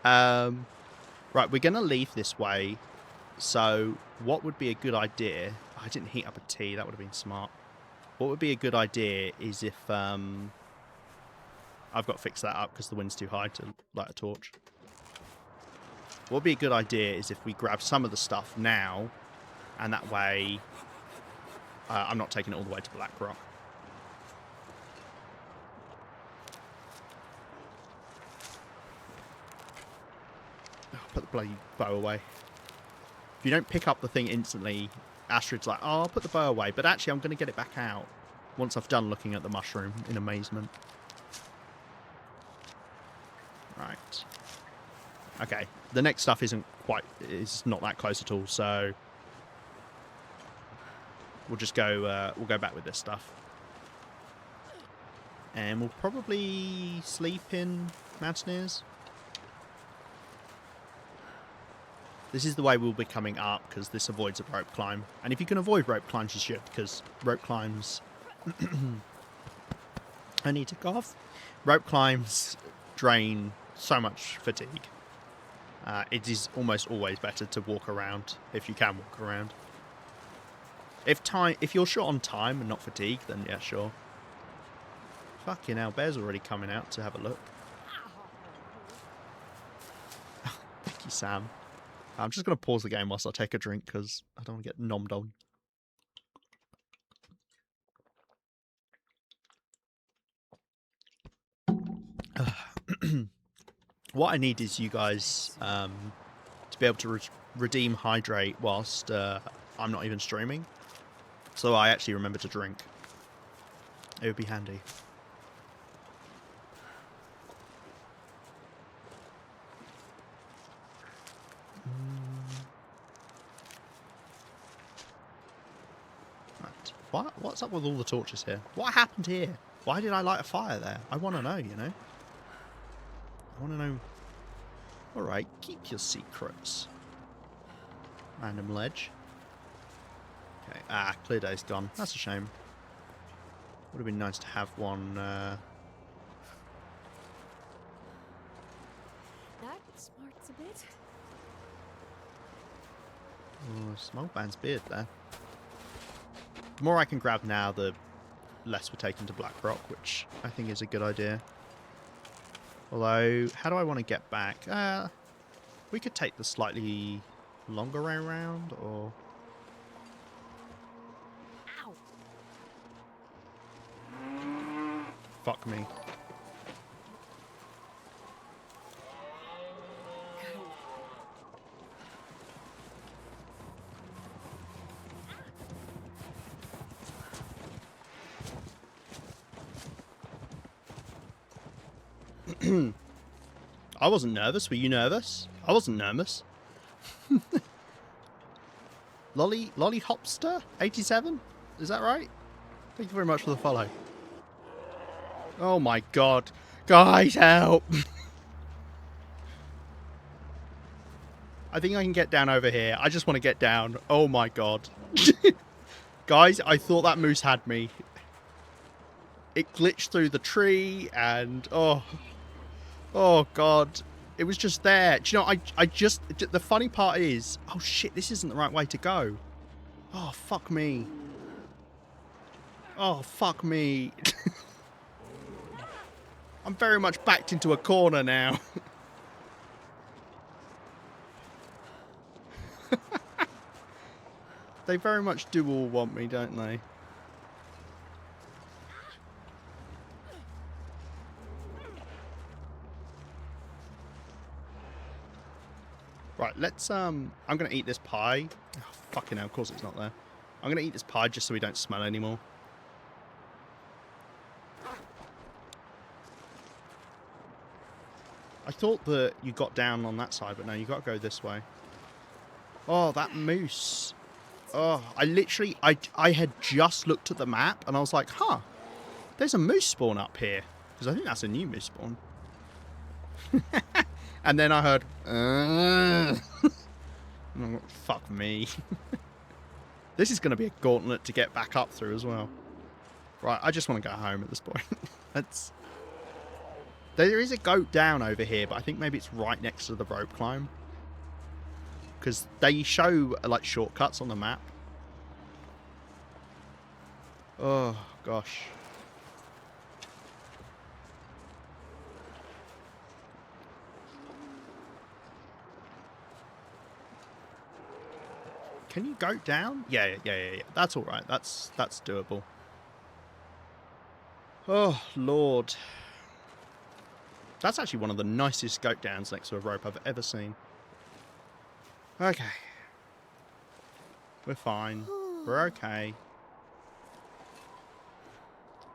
Right, we're gonna leave this way. So what would be a good idea? I didn't heat up a tea. That would have been smart. What would be a good idea is if I've got to fix that up because the wind's too high to light a torch. What would be a good idea is if we grab some of the stuff now, and that way I'm not taking it all the way to Black Rock. Oh, put the bloody bow away. If you don't pick up the thing instantly, Astrid's like, oh, I'll put the bow away, but actually I'm going to get it back out once I've done looking at the mushroom in amazement. Right. Okay. The next stuff is not that close at all, so we'll just go, we'll go back with this stuff. And we'll probably sleep in Mountaineers. This is the way we'll be coming up, because this avoids a rope climb. And if you can avoid rope climbs, you should, because rope climbs... I need to cough. Rope climbs drain so much fatigue. It is almost always better to walk around, if you can walk around. If you're short on time and not fatigue, then yeah, sure. Fucking hell, Bear's already coming out to have a look. Thank you, Sam. I'm just going to pause the game whilst I take a drink, because I don't want to get nommed on. What I need is you guys to be able to redeem hydrate whilst I'm not even streaming. So I actually remember to drink. It would be handy. Right. What's up with all the torches here? What happened here? Why did I light a fire there? I want to know, you know? I want to know. Alright, keep your secrets. Random ledge. Okay, clear day's gone. That's a shame. Would have been nice to have one, That smarts a bit. Oh, Smoke Band's beard there. The more I can grab now, the less we're taking to Black Rock, which I think is a good idea. Although, how do I want to get back? We could take the slightly longer way around, or... Ow. Fuck me. I wasn't nervous. Were you nervous? I wasn't nervous. Lolly Hopster 87. Is that right? Thank you very much for the follow. Oh my god. Guys, help! I think I can get down over here. I just want to get down. Oh my god. Guys, I thought that moose had me. It glitched through the tree and... Oh god. It was just there. Do you know, I just... The funny part is... Oh shit, this isn't the right way to go. Oh, fuck me. Oh, fuck me. I'm very much backed into a corner now. They very much do all want me, don't they? Right, let's, I'm gonna eat this pie. Oh, fucking hell, of course it's not there. I'm gonna eat this pie just so we don't smell anymore. I thought that you got down on that side, but no, you got to go this way. Oh, that moose. Oh, I had just looked at the map and I was like, huh, there's a moose spawn up here. Because I think that's a new moose spawn. And then I heard, oh, fuck me. This is going to be a gauntlet to get back up through as well. Right, I just want to go home at this point. There is a goat down over here, but I think maybe it's right next to the rope climb. Because they show, like, shortcuts on the map. Oh, gosh. Can you goat down? Yeah. That's all right. That's doable. Oh, Lord. That's actually one of the nicest goat downs next to a rope I've ever seen. Okay. We're fine. We're okay.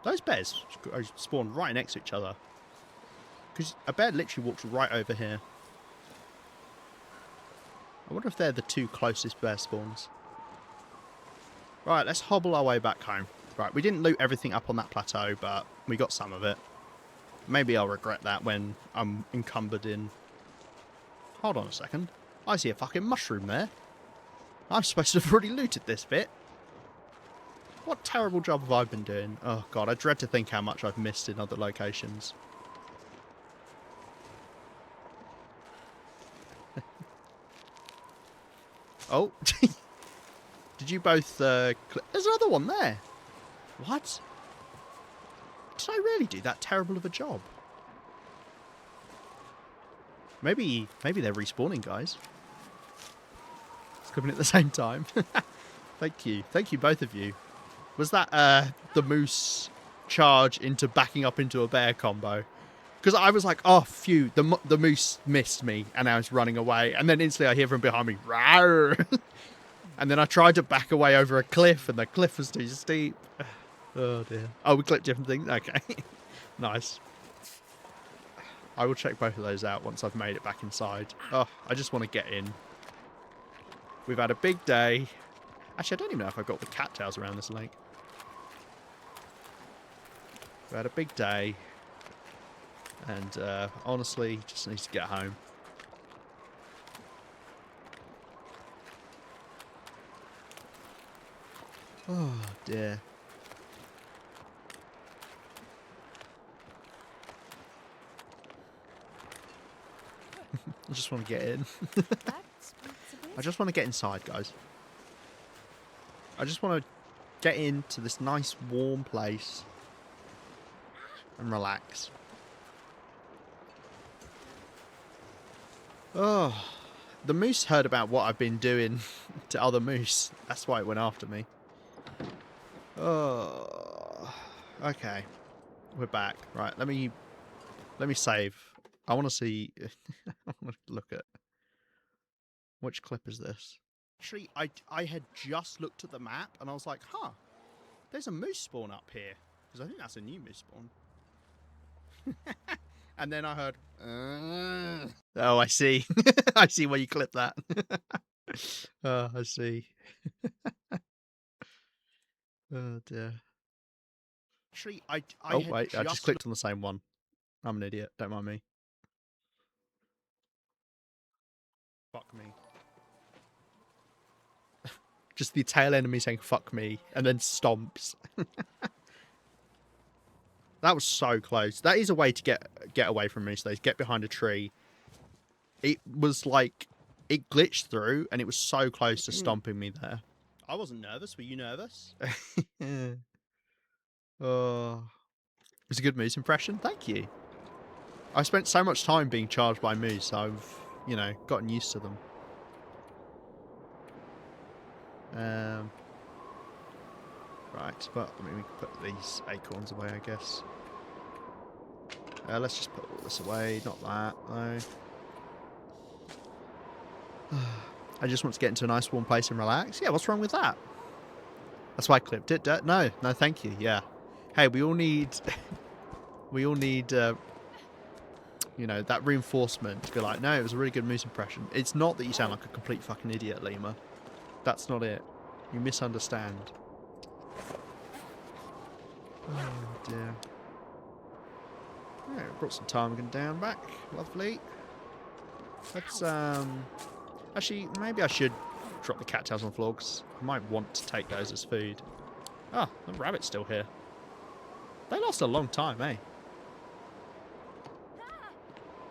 Those bears spawn right next to each other. Because a bear literally walks right over here. I wonder if they're the two closest bear spawns. Right, let's hobble our way back home. Right, we didn't loot everything up on that plateau, but we got some of it. Maybe I'll regret that when I'm encumbered in... Hold on a second. I see a fucking mushroom there. I'm supposed to have already looted this bit. What terrible job have I been doing? Oh god, I dread to think how much I've missed in other locations. Oh. Did you both... There's another one there. What? Did I really do that terrible of a job? Maybe they're respawning, guys. It's coming at the same time. Thank you. Thank you, both of you. Was that the moose charge into backing up into a bear combo? Because I was like, oh, phew, the moose missed me, and I was running away. And then instantly I hear from behind me, rawr! And then I tried to back away over a cliff, and the cliff was too steep. Oh, dear. Oh, we clicked different things? Okay. Nice. I will check both of those out once I've made it back inside. Oh, I just want to get in. We've had a big day. Actually, I don't even know if I've got the cattails around this lake. We've had a big day. And honestly, just need to get home. Oh, dear. I just want to get in. I just want to get inside, guys. I just want to get into this nice warm place and relax. Oh, the moose heard about what I've been doing to other moose. That's why it went after me. Oh, okay. We're back. Right, let me save. I want to see... I want to look at... Which clip is this? Actually, I had just looked at the map and I was like, huh, there's a moose spawn up here. Because I think that's a new moose spawn. And then I heard... Oh, I see. I see where you clipped that. Oh, I see. Oh dear. Actually, I Oh had wait, I just just clicked on the same one. I'm an idiot. Don't mind me. Fuck me. Just the tail enemy saying "fuck me" and then stomps. That was so close. That is a way to get away from me. So get behind a tree. It was like it glitched through, and it was so close to stomping me there. I wasn't nervous. Were you nervous? Oh, it was a good moose impression. Thank you. I spent so much time being charged by moose. I've, gotten used to them. Right, well, I mean, we can put these acorns away, I guess. Let's just put all this away. Not that, though. I just want to get into a nice warm place and relax. Yeah, what's wrong with that? That's why I clipped it. No, thank you. Yeah. Hey, we all need, that reinforcement to be like, no, it was a really good moose impression. It's not that you sound like a complete fucking idiot, Lima. That's not it. You misunderstand. Oh dear. Alright, brought some ptarmigan down back. Lovely. Let's, actually, maybe I should drop the cattails on the floor, because I might want to take those as food. Ah, the rabbit's still here. They last a long time, eh?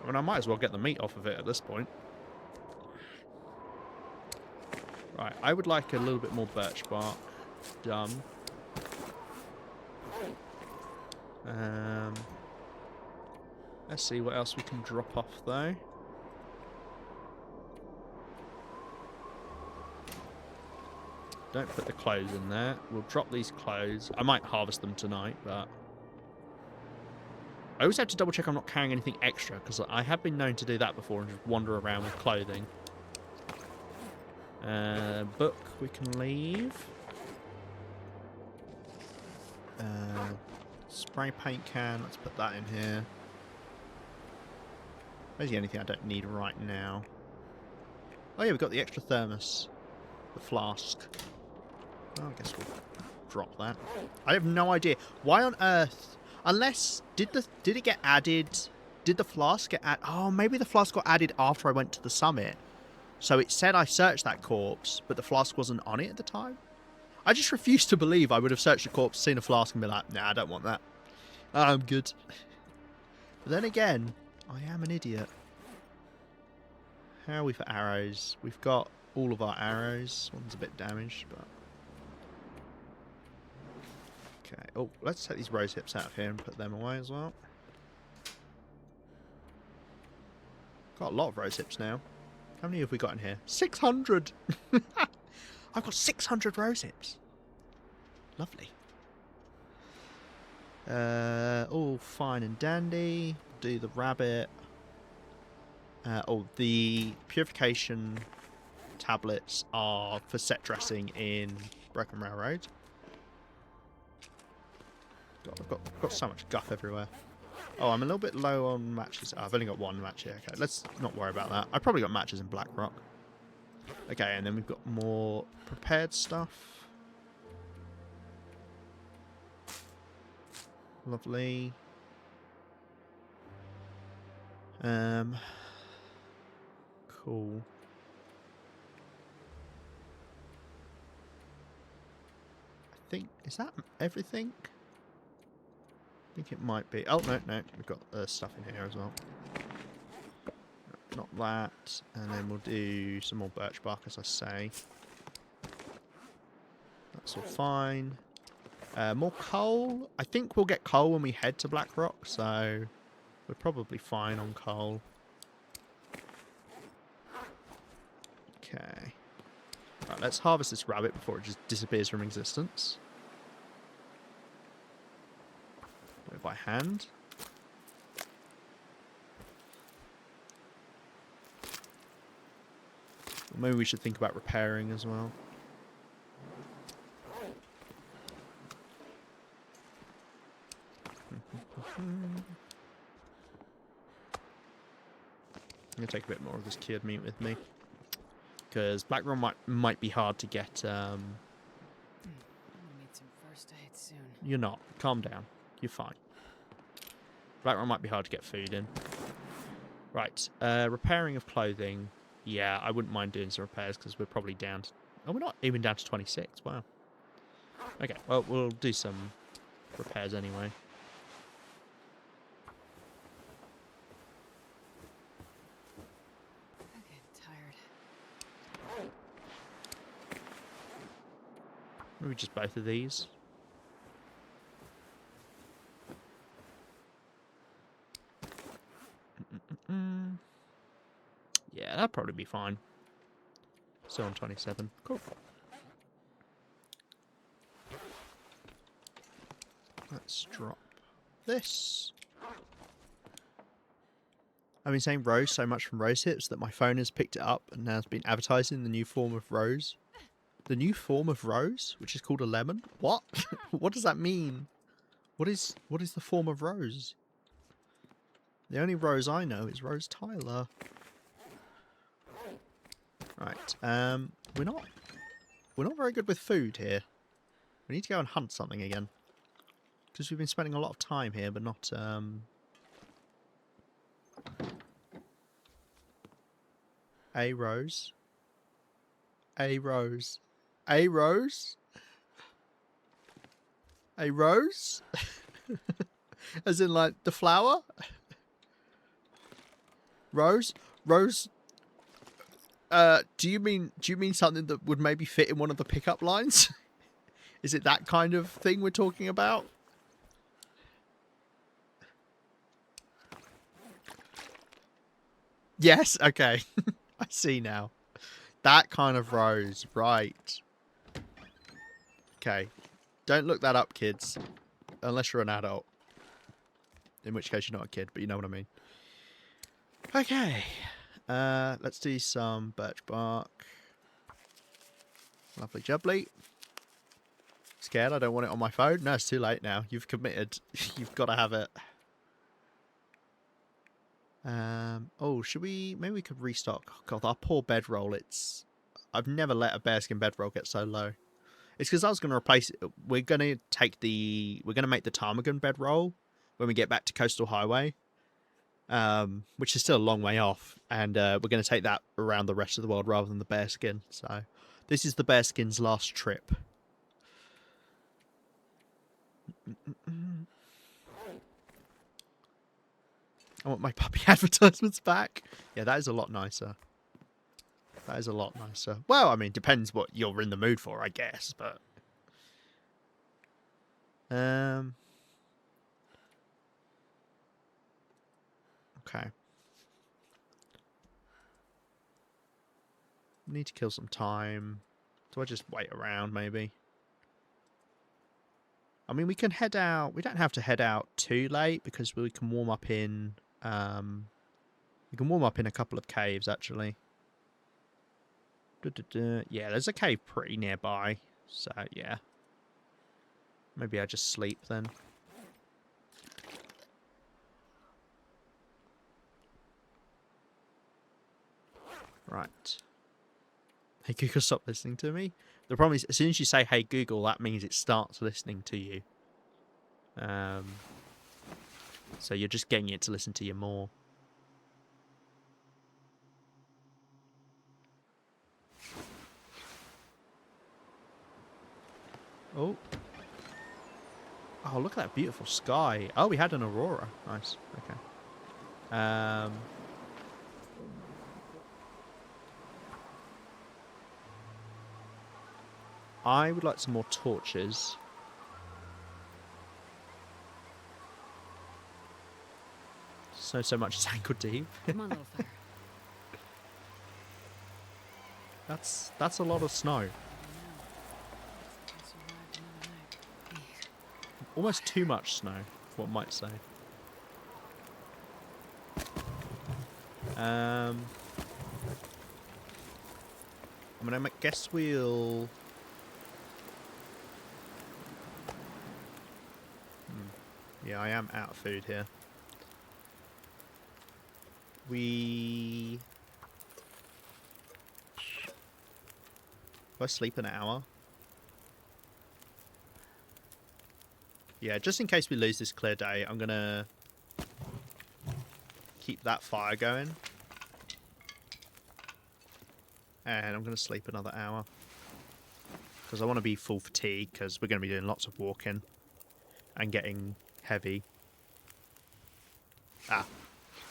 I mean, I might as well get the meat off of it at this point. Right, I would like a little bit more birch bark done. Let's see what else we can drop off, though. Don't put the clothes in there. We'll drop these clothes. I might harvest them tonight, but I always have to double check I'm not carrying anything extra, because I have been known to do that before and just wander around with clothing. Book we can leave. Spray paint can, let's put that in here. Where's the only thing I don't need right now? Oh yeah, we've got the extra thermos. The flask. Oh, I guess we'll drop that. I have no idea. Why on earth? Unless, did it get added? Did the flask get added? Oh, maybe the flask got added after I went to the summit. So it said I searched that corpse, but the flask wasn't on it at the time. I just refuse to believe I would have searched the corpse, seen a flask, and been like, nah, I don't want that. I'm good. But then again, I am an idiot. How are we for arrows? We've got all of our arrows. One's a bit damaged, but... Okay. Oh, let's take these rose hips out of here and put them away as well. Got a lot of rose hips now. How many have we got in here? 600! I've got 600 rose hips. Lovely. All fine and dandy. Do the rabbit. The purification tablets are for set dressing in Broken Railroad. God, I've got so much guff everywhere. Oh, I'm a little bit low on matches. Oh, I've only got one match here. Okay, let's not worry about that. I've probably got matches in Blackrock. Okay, and then we've got more prepared stuff. Lovely. Cool. I think, is that everything? I think it might be. Oh, no. We've got stuff in here as well. Not that. And then we'll do some more birch bark, as I say. That's all fine. More coal. I think we'll get coal when we head to Blackrock, so we're probably fine on coal. Okay. Right, let's harvest this rabbit before it just disappears from existence. Do it by hand. Maybe we should think about repairing as well. I'm going to take a bit more of this cured meat with me. Because Black Rum might be hard to get. We need some You're not. Calm down. You're fine. Blackrock might be hard to get food in. Right. Repairing of clothing. Yeah, I wouldn't mind doing some repairs because we're probably down to... Oh, we're not even down to 26. Wow. Okay, well, we'll do some repairs anyway. I'm getting tired. Maybe just both of these. Yeah, that'd probably be fine. Still on 27. Cool. Let's drop this. I've been saying rose so much from rose hips that my phone has picked it up and now has been advertising the new form of rose. The new form of rose, which is called a lemon? What? What does that mean? What is the form of rose? The only Rose I know is Rose Tyler. Right. We're not very good with food here. We need to go and hunt something again. Because we've been spending a lot of time here, but not a rose. A rose. A rose? A rose? As in like the flower? Rose? Rose? Do you mean something that would maybe fit in one of the pickup lines? Is it that kind of thing we're talking about? Yes, okay. I see now. That kind of rose, right. Okay. Don't look that up, kids. Unless you're an adult. In which case you're not a kid, but you know what I mean. Okay. Let's do some birch bark. Lovely jubbly. Scared I don't want it on my phone? No, it's too late now. You've committed. You've got to have it. Oh, should we... Maybe we could restock. Oh, God, our poor bedroll. I've never let a bearskin bedroll get so low. It's because I was going to replace it. We're going to make the ptarmigan bedroll when we get back to Coastal Highway. Which is still a long way off. And we're going to take that around the rest of the world rather than the bearskin. So this is the bearskin's last trip. I want my puppy advertisements back. Yeah, that is a lot nicer. That is a lot nicer. Well, I mean, depends what you're in the mood for, I guess, but... Okay. Need to kill some time. Do I just wait around, maybe? I mean, we can head out... We don't have to head out too late, because we can warm up in... we can warm up in a couple of caves, actually. Yeah, there's a cave pretty nearby. So, yeah. Maybe I just sleep then. Right. Hey, Google, stop listening to me. The problem is, as soon as you say, hey, Google, that means it starts listening to you. So you're just getting it to listen to you more. Oh. Oh, look at that beautiful sky. Oh, we had an aurora. Nice. Okay. I would like some more torches. So much as ankle deep. Come on, little fire. That's a lot of snow. Almost too much snow, one might say. I mean, I guess we'll... Yeah, I am out of food here. If I sleep an hour... Yeah, just in case we lose this clear day, I'm going to keep that fire going. And I'm going to sleep another hour. Because I want to be full fatigue, because we're going to be doing lots of walking and getting heavy. Ah,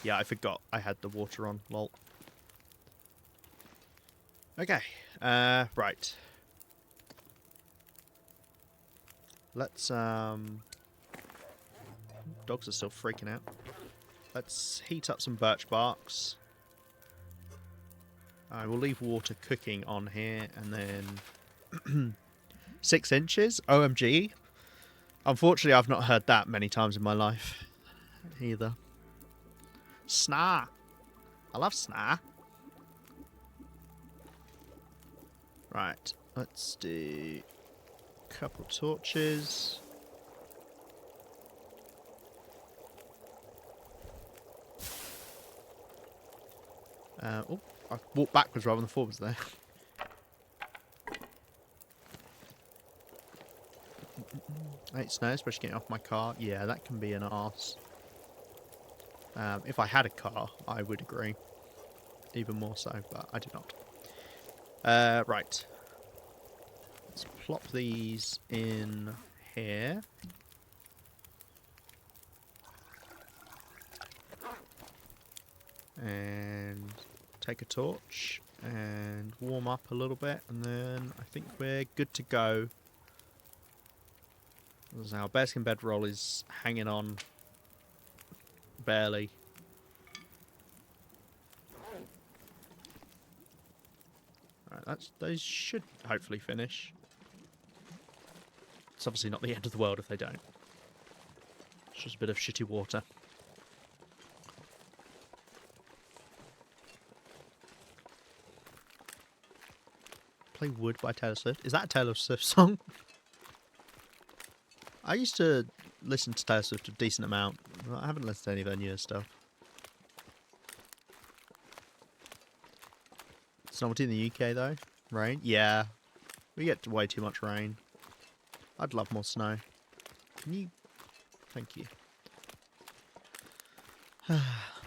yeah, I forgot I had the water on, lol. Okay, right. Let's, dogs are still freaking out. Let's heat up some birch barks. I will leave water cooking on here, and then 6 inches. OMG. Unfortunately, I've not heard that many times in my life either. Snar. I love snar. Right, let's do a couple torches. Oh, I walked backwards rather than forwards there. It's snow, especially getting off my car. Yeah, that can be an arse. If I had a car, I would agree. Even more so, but I do not. Right. Let's plop these in here. And take a torch and warm up a little bit, and then I think we're good to go. As our bearskin bedroll is hanging on barely. Alright, those should hopefully finish. It's obviously not the end of the world if they don't. It's just a bit of shitty water. Play Wood by Taylor Swift. Is that a Taylor Swift song? I used to listen to Taylor Swift a decent amount. I haven't listened to any of her newer stuff. It's not in the UK though. Rain? Yeah. We get way too much rain. I'd love more snow. Can you... Thank you.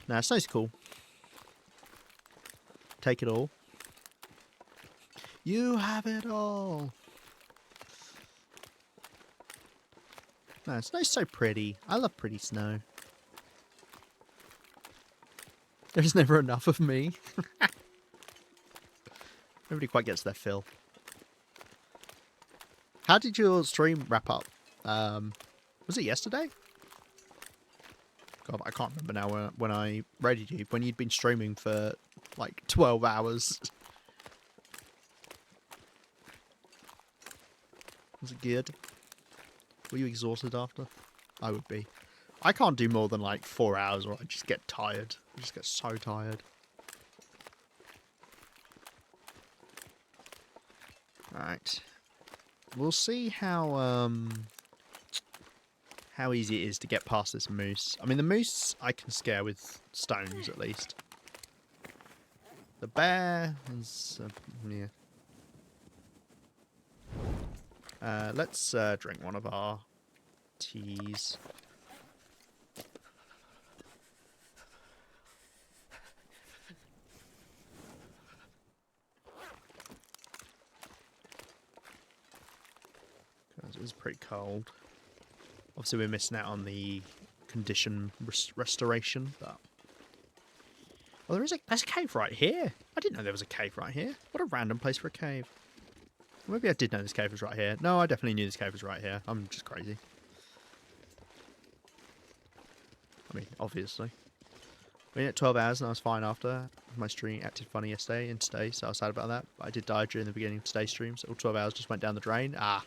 Nah, snow's cool. Take it all. You have it all. No, snow's so pretty. I love pretty snow. There's never enough of me. Nobody quite gets their fill. How did your stream wrap up? Was it yesterday? God, I can't remember now when I raided you. When you'd been streaming for like 12 hours. Was it good? Were you exhausted after? I would be. I can't do more than like 4 hours or I just get tired. I just get so tired. Right. We'll see how easy it is to get past this moose. I mean, the moose I can scare with stones at least. The bear is... yeah. Let's drink one of our teas. It is pretty cold. Obviously, we're missing out on the condition restoration, but... Oh, there's a cave right here. I didn't know there was a cave right here. What a random place for a cave. Maybe I did know this cave was right here. No, I definitely knew this cave was right here. I'm just crazy. I mean, obviously. We had 12 hours and I was fine after. My stream acted funny yesterday and today, so I was sad about that. But I did die during the beginning of today's stream, so all 12 hours just went down the drain. Ah.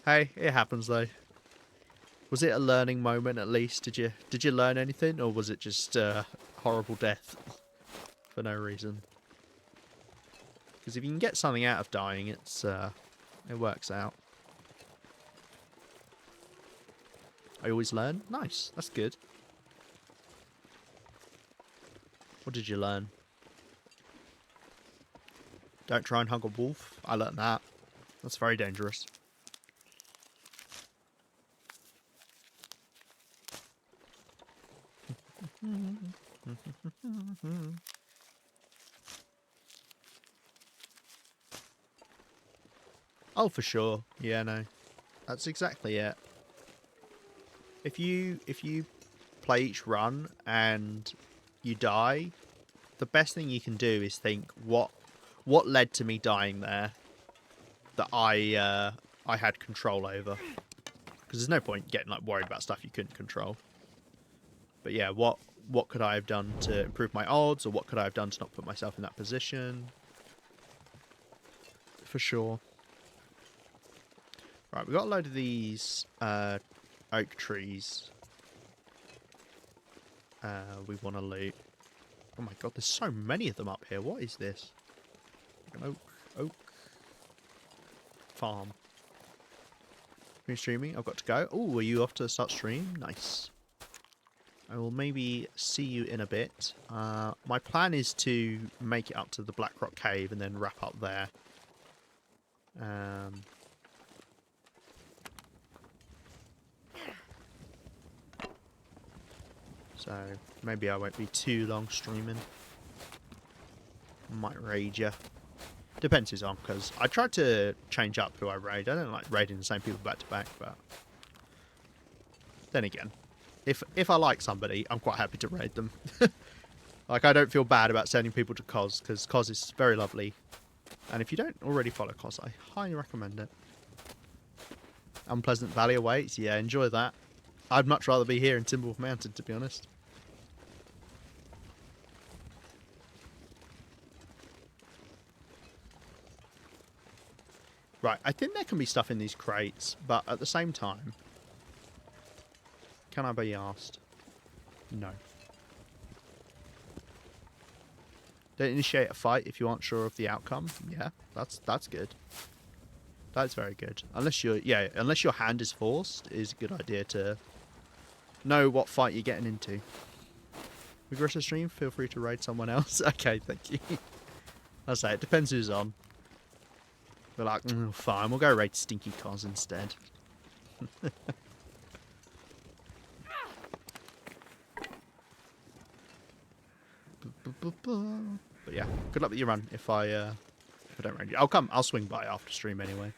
Hey, it happens though. Was it a learning moment at least? Did you learn anything, or was it just horrible death for no reason? Because if you can get something out of dying, it works out. I always learn. Nice, that's good. What did you learn? Don't try and hug a wolf. I learned that. That's very dangerous. Oh, for sure. Yeah, no. That's exactly it. If you play each run and you die, the best thing you can do is think what led to me dying there that I had control over. Because there's no point getting like worried about stuff you couldn't control. But yeah, what could I have done to improve my odds, or what could I have done to not put myself in that position? For sure. Right, we got a load of these oak trees. We want to loot. Oh my god, there's so many of them up here. What is this? An oak farm. Are you streaming? I've got to go. Oh, are you off to start stream? Nice. I will maybe see you in a bit. My plan is to make it up to the Black Rock Cave and then wrap up there. So maybe I won't be too long streaming. Might raid you. Depends who's on, because I tried to change up who I raid. I don't like raiding the same people back to back, but then again, if I like somebody, I'm quite happy to raid them. Like, I don't feel bad about sending people to Cos, because Cos is very lovely. And if you don't already follow Cos, I highly recommend it. Unpleasant Valley awaits. Yeah, enjoy that. I'd much rather be here in Timberwolf Mountain, to be honest. Right, I think there can be stuff in these crates, but at the same time, can I be asked? No. Don't initiate a fight if you aren't sure of the outcome. Yeah, that's good. That's very good. Unless your hand is forced, it is a good idea to know what fight you're getting into. Regress the stream, feel free to raid someone else. Okay, thank you. I'll say it depends who's on. We're like, fine, we'll go raid Stinky Cos instead. But yeah, good luck with your run. If I don't raid you, I'll swing by after stream anyway.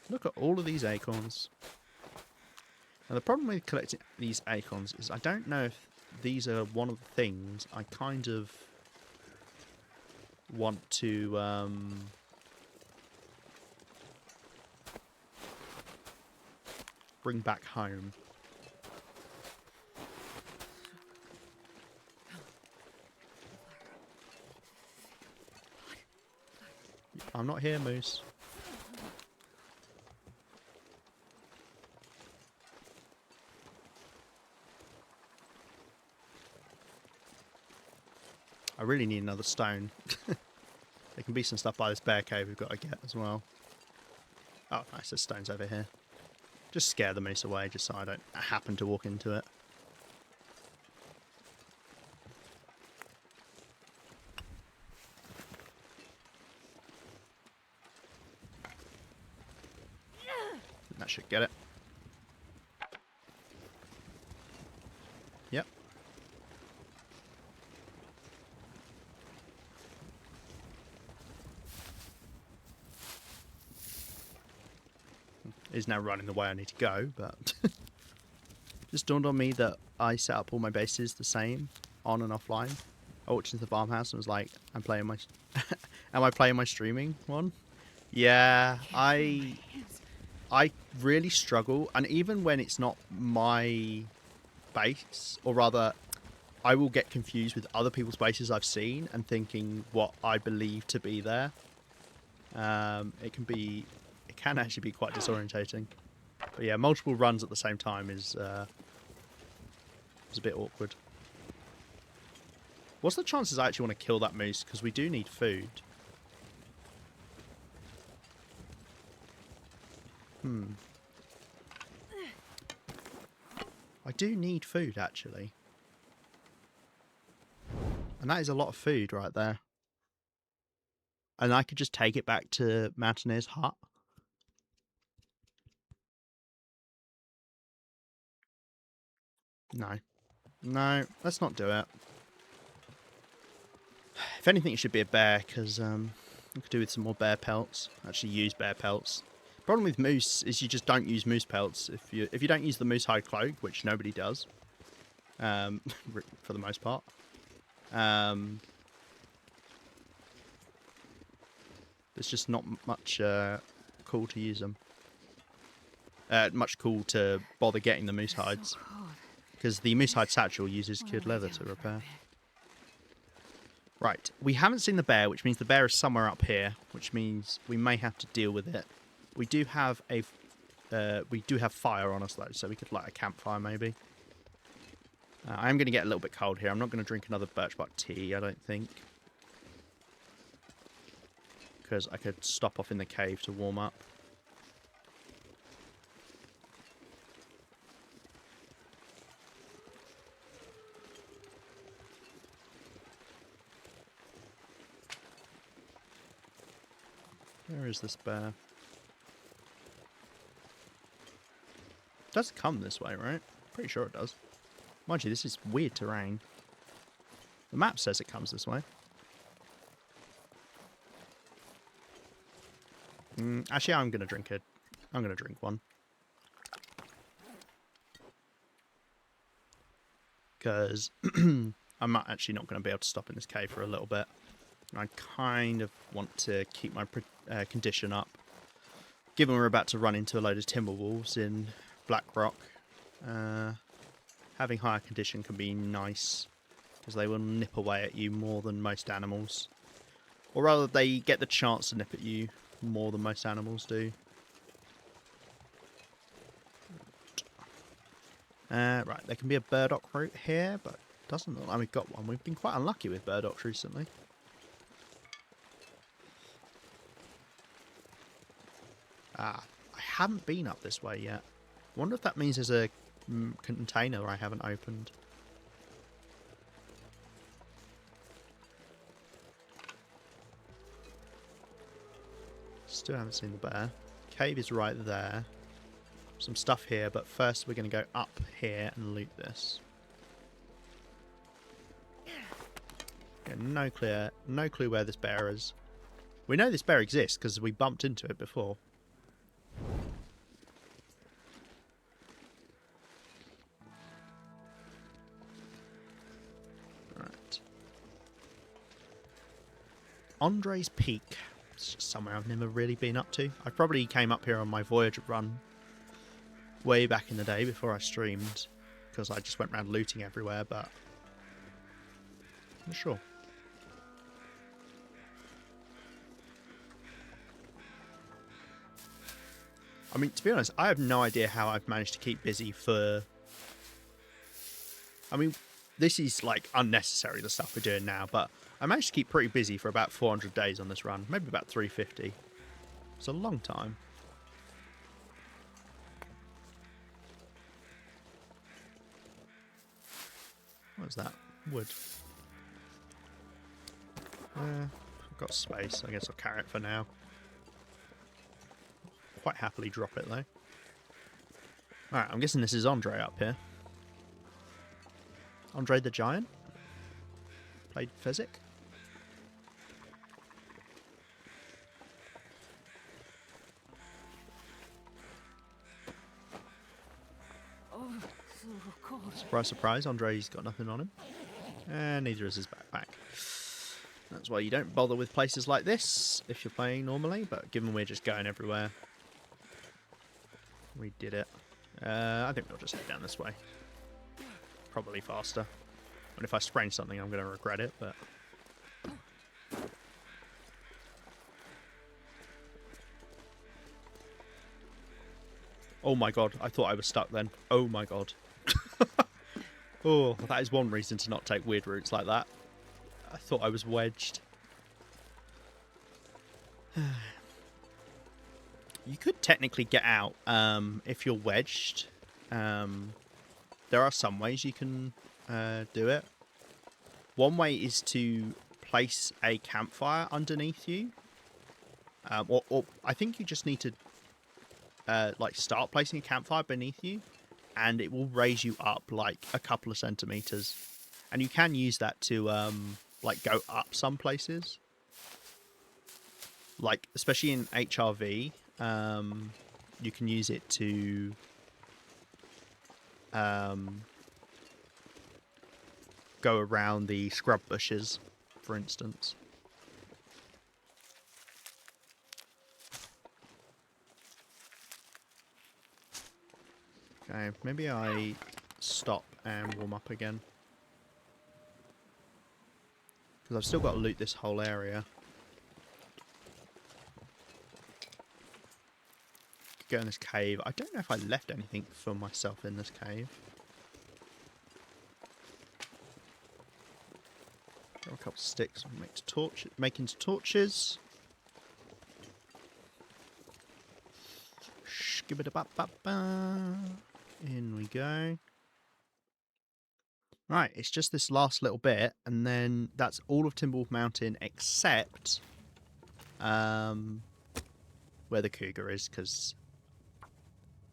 Look at all of these acorns. Now the problem with collecting these acorns is I don't know if these are one of the things I kind of want to bring back home. I'm not here, Moose. I really need another stone. There can be some stuff by this bear cave we've got to get as well. Oh, nice, there's stones over here. Just scare the moose away, just so I don't happen to walk into it. That should get it. Yep. Is now running the way I need to go, but just dawned on me that I set up all my bases the same on and offline. I walked into the farmhouse and was like, am I playing my streaming one? Yeah, I really struggle, and even when it's not my base, or rather, I will get confused with other people's bases I've seen and thinking what I believe to be there. It can actually be quite disorientating. But yeah, multiple runs at the same time is a bit awkward. What's the chances I actually want to kill that moose? Because we do need food. I do need food, actually. And that is a lot of food right there. And I could just take it back to Mountaineer's hut. No. No, let's not do it. If anything, it should be a bear, because we could do with some more bear pelts. Actually use bear pelts. Problem with moose is you just don't use moose pelts. If you don't use the moose hide cloak, which nobody does, for the most part, there's just not much cool to use them. Much cool to bother getting the moose hides, So cold. because the moose hide satchel uses Wanna cured lay leather down to for a repair. bit. Right, we haven't seen the bear, which means the bear is somewhere up here, which means we may have to deal with it. We do have fire on us though, so we could light a campfire maybe. I am going to get a little bit cold here. I'm not going to drink another birch bark tea, I don't think, because I could stop off in the cave to warm up. Where is this bear? It does come this way, right? Pretty sure it does. Mind you, this is weird terrain. The map says it comes this way. Actually, I'm gonna drink it. I'm gonna drink one. Because I'm actually not going to be able to stop in this cave for a little bit. I kind of want to keep my condition up. Given we're about to run into a load of Timberwolves in Blackrock, having higher condition can be nice, because they will nip away at you more than most animals. Or rather, they get the chance to nip at you more than most animals do. Right, there can be a burdock root here, but it doesn't look like we've got one. We've been quite unlucky with burdocks recently. I haven't been up this way yet. I wonder if that means there's a container I haven't opened. Still haven't seen the bear. Cave is right there. Some stuff here, but first we're going to go up here and loot this. Yeah, no clue where this bear is. We know this bear exists because we bumped into it before. Right. Andre's Peak. It's just somewhere I've never really been up to. I probably came up here on my Voyager run way back in the day before I streamed, because I just went around looting everywhere, but I'm not sure. I mean, to be honest, I have no idea how I've managed to keep busy for... I mean, this is like unnecessary, the stuff we're doing now, but I managed to keep pretty busy for about 400 days on this run, maybe about 350. It's a long time. What is that? Wood. I've got space. I guess I'll carry it for now. Quite happily drop it though. Alright, I'm guessing this is Andre up here. Andre the Giant? Played Fezzik? Oh, so cold. Surprise, surprise, Andre's got nothing on him. And neither is his backpack. That's why you don't bother with places like this if you're playing normally, but given we're just going everywhere, we did it. I think we'll just head down this way. Probably faster. And if I sprain something, I'm going to regret it, but... Oh my god, I thought I was stuck then. Oh my god. Oh, that is one reason to not take weird routes like that. I thought I was wedged. You could technically get out if you're wedged. There are some ways you can do it. One way is to place a campfire underneath you. Or I think you just need to like start placing a campfire beneath you and it will raise you up like a couple of centimeters, and you can use that to like go up some places, like especially in HRV. You can use it to go around the scrub bushes, for instance. Okay, maybe I stop and warm up again, because I've still got to loot this whole area. Could go in this cave. I don't know if I left anything for myself in this cave. Got a couple of sticks and make into torches. Skibidi-bap-bap-ba. In we go. Right, it's just this last little bit, and then that's all of Timberwolf Mountain except where the cougar is, because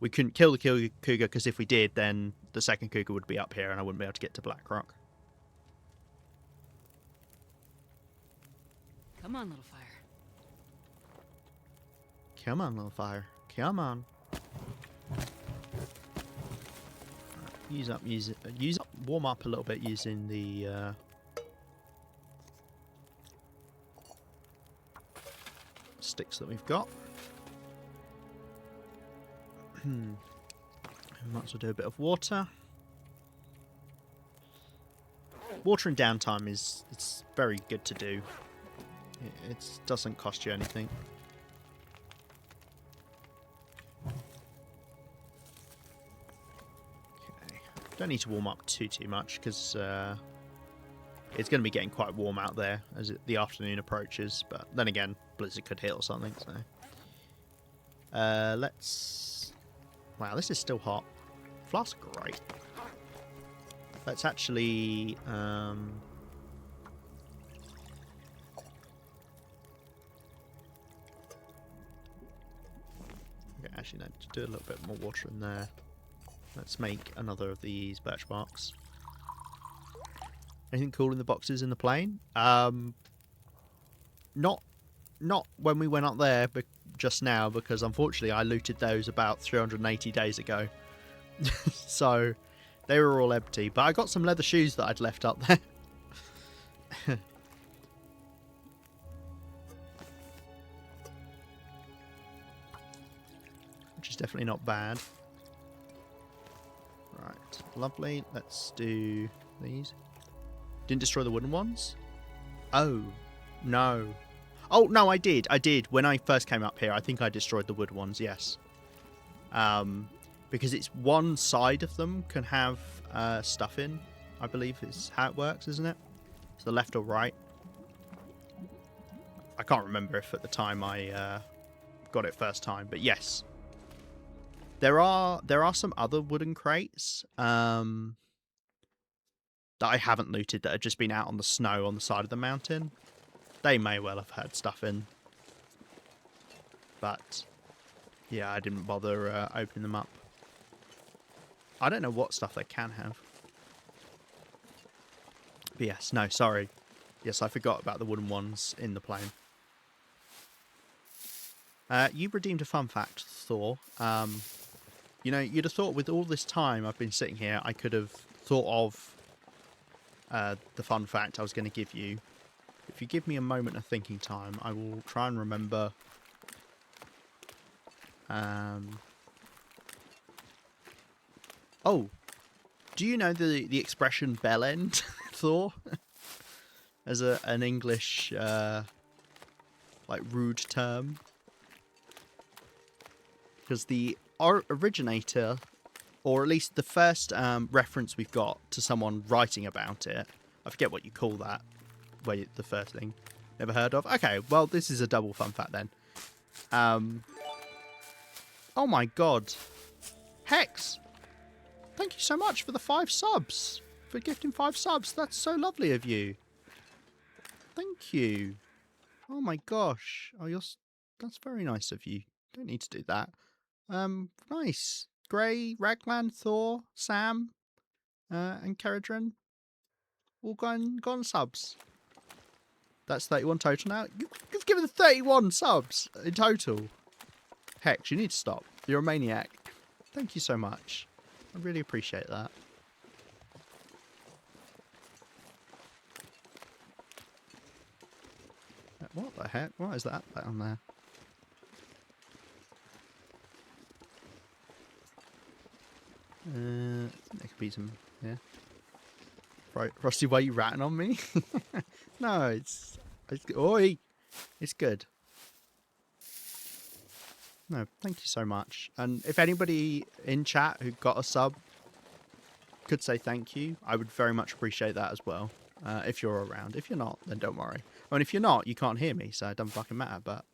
we couldn't kill the cougar, because if we did, then the second cougar would be up here, and I wouldn't be able to get to Blackrock. Come on, little fire. Come on, little fire. Come on. Use up, warm up a little bit using the sticks that we've got. We might as well do a bit of water. Water in downtime it's very good to do. It doesn't cost you anything. Don't need to warm up too much, because it's going to be getting quite warm out there as the afternoon approaches. But then again, blizzard could hit or something. So let's. Wow, this is still hot. Flasks are great. Let's actually. Okay, actually, no, to do a little bit more water in there. Let's make another of these birch barks. Anything cool in the boxes in the plane? Not when we went up there, but just now, because unfortunately I looted those about 380 days ago. So they were all empty. But I got some leather shoes that I'd left up there. Which is definitely not bad. Right, lovely. Let's do these. Didn't destroy the wooden ones? Oh, no. Oh, no, I did. I did. When I first came up here, I think I destroyed the wood ones, yes. Because it's one side of them can have stuff in, I believe is how it works, isn't it? So the left or right. I can't remember if at the time I got it first time, but yes. There are some other wooden crates that I haven't looted that have just been out on the snow on the side of the mountain. They may well have had stuff in. But, yeah, I didn't bother opening them up. I don't know what stuff they can have. But yes, no, sorry. Yes, I forgot about the wooden ones in the plane. You redeemed a fun fact, Thor. You know, you'd have thought with all this time I've been sitting here, I could have thought of the fun fact I was going to give you. If you give me a moment of thinking time, I will try and remember. Oh, do you know the expression bell end, Thor? As an English, like, rude term? Because the originator, or at least the first reference we've got to someone writing about it, I forget what you call that, where the first thing, never heard of. Okay, well, this is a double fun fact then. Oh my god. Hex! Thank you so much for the 5 subs. For gifting 5 subs. That's so lovely of you. Thank you. Oh my gosh. Oh, that's very nice of you. Don't need to do that. Nice. Gray, Raglan, Thor, Sam, and Keradron all gone subs. That's 31 total now. You've given 31 subs in total. Hex, you need to stop. You're a maniac. Thank you so much. I really appreciate that. What the heck? What is that on there? There could be some, yeah. Right, Frosty, why are you ratting on me? No, it's oi! It's good. No, thank you so much. And if anybody in chat who got a sub could say thank you, I would very much appreciate that as well. If you're around. If you're not, then don't worry. I mean, if you're not, you can't hear me, so it doesn't fucking matter, but...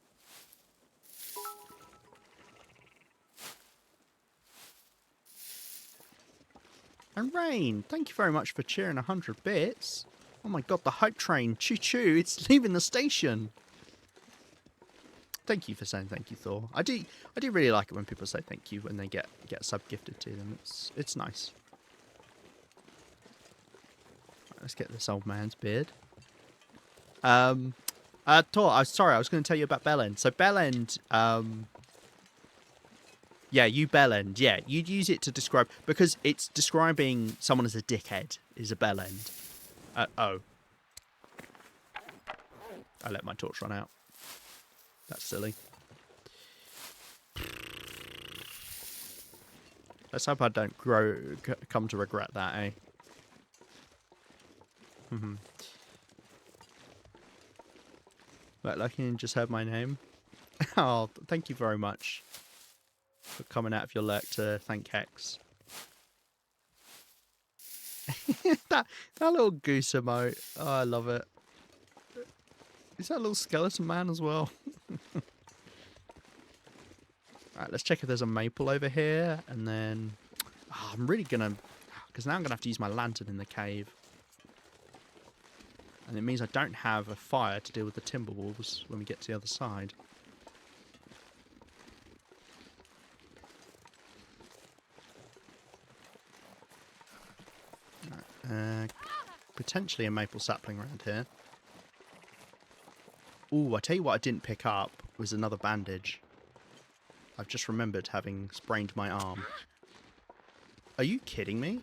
And Rain, thank you very much for cheering 100 bits. Oh my god, the hype train. Choo-choo, it's leaving the station. Thank you for saying thank you, Thor. I do really like it when people say thank you when they get a sub gifted to them. It's nice. Right, let's get this old man's beard. Thor, I'm sorry, I was going to tell you about Bellend. So Bellend, yeah, you Bellend. Yeah, you'd use it to describe, because it's describing someone as a dickhead is a Bellend. Oh. I let my torch run out. That's silly. Let's hope I don't come to regret that, eh? Right, Lucky just heard my name. Oh, thank you very much for coming out of your lurk to thank Hex. that little goose emote. Oh, I love it. Is that little skeleton man as well? Alright, let's check if there's a maple over here, and then... Oh, I'm really gonna... Because now I'm gonna have to use my lantern in the cave. And it means I don't have a fire to deal with the Timberwolves when we get to the other side. Potentially a maple sapling around here. Ooh, I tell you what I didn't pick up was another bandage. I've just remembered having sprained my arm. Are you kidding me?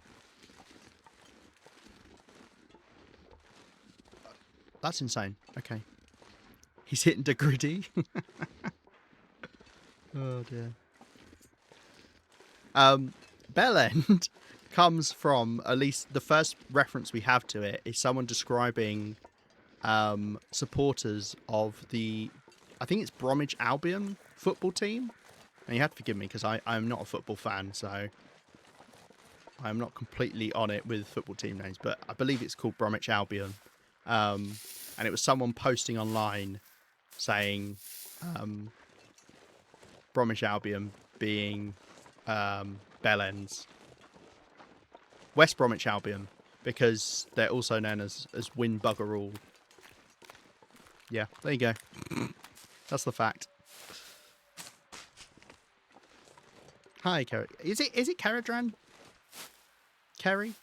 That's insane. Okay. He's hitting the gritty. Oh dear. Bellend comes from, at least the first reference we have to it, is someone describing supporters of the, I think it's Bromwich Albion football team. And you have to forgive me because I'm not a football fan, so I'm not completely on it with football team names, but I believe it's called Bromwich Albion. And it was someone posting online saying Bromwich Albion being Bellend's. West Bromwich Albion, because they're also known as Win Bugger All. Yeah, there you go. That's the fact. Hi, Kerry. Is it Keradron? Kerry?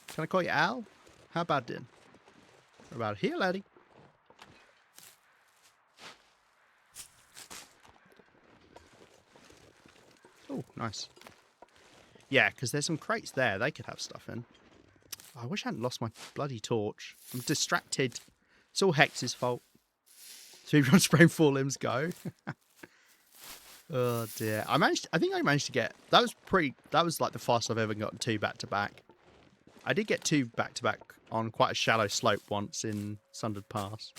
Can I call you Al? How about then? What about here, laddie? Oh, nice. Yeah, because there's some crates there. They could have stuff in. Oh, I wish I hadn't lost my bloody torch. I'm distracted. It's all Hex's fault. So everyone's spraying 4 limbs go. Oh dear. I think I managed to get, that was like the fastest I've ever gotten 2 back to back. I did get 2 back to back on quite a shallow slope once in Sundered Pass.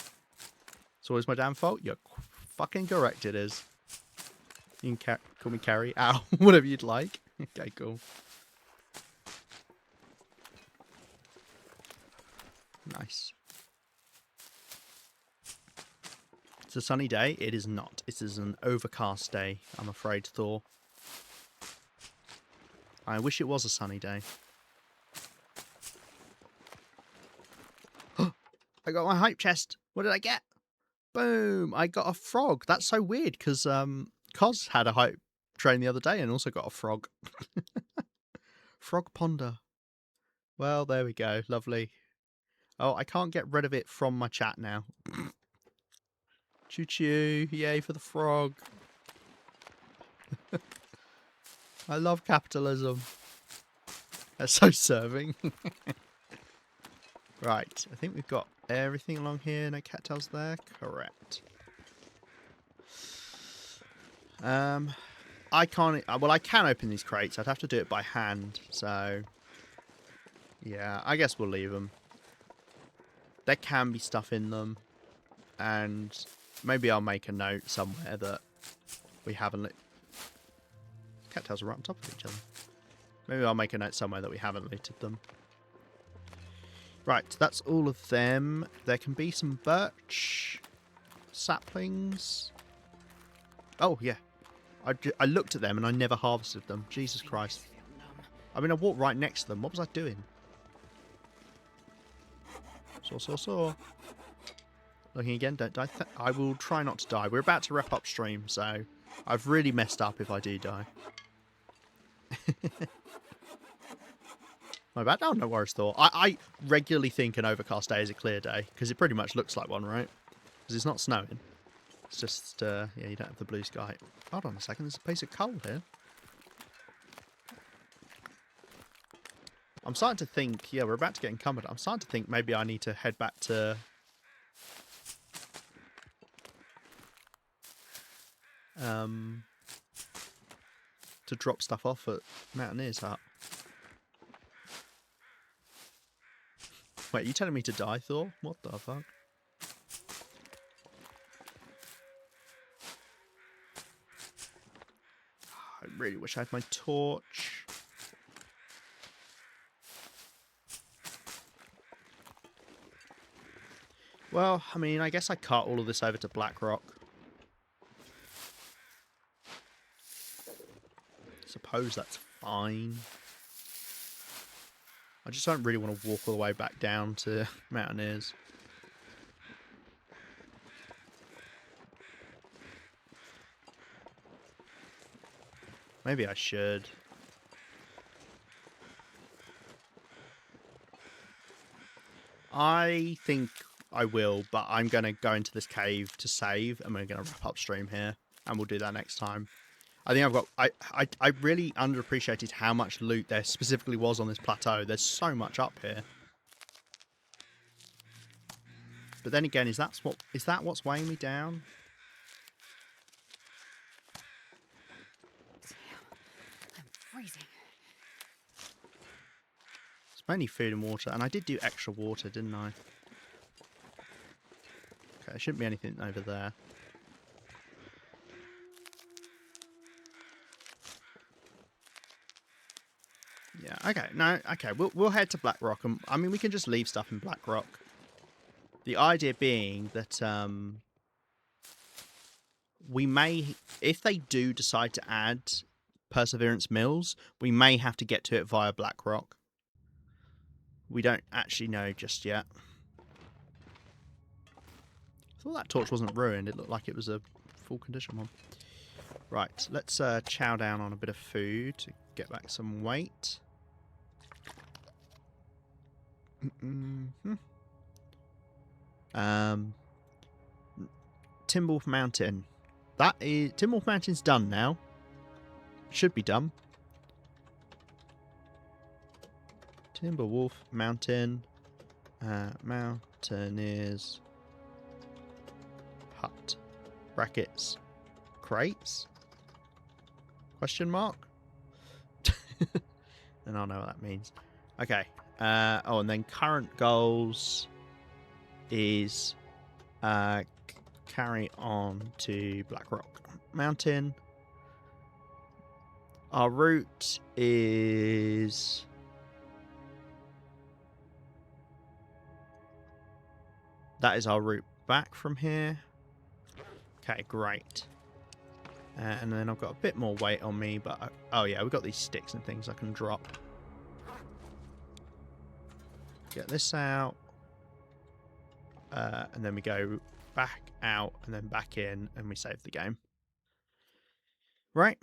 It's always my damn fault. You're fucking correct, it is. You can call me Carrie. Ow. Whatever you'd like. Okay, cool. Nice. It's a sunny day. It is not. It is an overcast day, I'm afraid, Thor. I wish it was a sunny day. I got my hype chest. What did I get? Boom. I got a frog. That's so weird because Cos had a hype train the other day and also got a frog. Frog ponder. Well, there we go. Lovely. Oh, I can't get rid of it from my chat now. Choo choo. Yay for the frog. I love capitalism. That's so serving. Right. I think we've got everything along here. No cattails there. Correct. I can't... Well, I can open these crates. I'd have to do it by hand. So, yeah. I guess we'll leave them. There can be stuff in them. And maybe I'll make a note somewhere that we haven't... Cattails are right on top of each other. Maybe I'll make a note somewhere that we haven't looted them. Right, that's all of them. There can be some birch saplings. Oh, yeah. I looked at them and I never harvested them. Jesus Christ. I mean, I walked right next to them. What was I doing? Saw. Looking again, don't die. I will try not to die. We're about to wrap up stream, so I've really messed up if I do die. My bad. Oh, no worries, Thor. I regularly think an overcast day is a clear day, because it pretty much looks like one, right? Because it's not snowing. It's just, yeah, you don't have the blue sky. Hold on a second, there's a piece of coal here. I'm starting to think, yeah, we're about to get encumbered. I'm starting to think maybe I need to head back to... to drop stuff off at Mountaineer's hut. Wait, are you telling me to die, Thor? What the fuck? I really wish I had my torch. Well, I mean, I guess I cart all of this over to Blackrock. Suppose that's fine. I just don't really want to walk all the way back down to Mountaineers. Maybe I should. I think I will, but I'm going to go into this cave to save, and we're going to wrap up stream here, and we'll do that next time. I think I've got... I really underappreciated how much loot there specifically was on this plateau. There's so much up here. But then again, is that what's weighing me down? I'm freezing. It's mainly food and water, and I did do extra water, didn't I? Okay, there shouldn't be anything over there. Yeah, okay, no, okay, we'll head to Blackrock, and I mean, we can just leave stuff in Blackrock. The idea being that, we may, if they do decide to add Perseverance Mills, we may have to get to it via Blackrock. We don't actually know just yet. I thought that torch wasn't ruined, it looked like it was a full condition one. Right, let's chow down on a bit of food to get back some weight. Timberwolf Mountain. Timberwolf Mountain's done now. Should be done. Timberwolf Mountain. Mountaineers hut. Brackets. Crates? Question mark? And I'll know what that means. Okay. Oh, and then current goals is carry on to Blackrock Mountain. Our route is... That is our route back from here. Okay, great. And then I've got a bit more weight on me, but... oh yeah, we've got these sticks and things I can drop. Get this out. And then we go back out and then back in and we save the game. Right.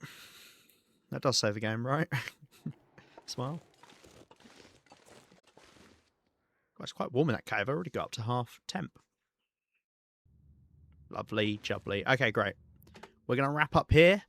That does save the game, right? Smile. God, it's quite warm in that cave. I already got up to half temp. Lovely, jubbly. Okay, great. We're going to wrap up here.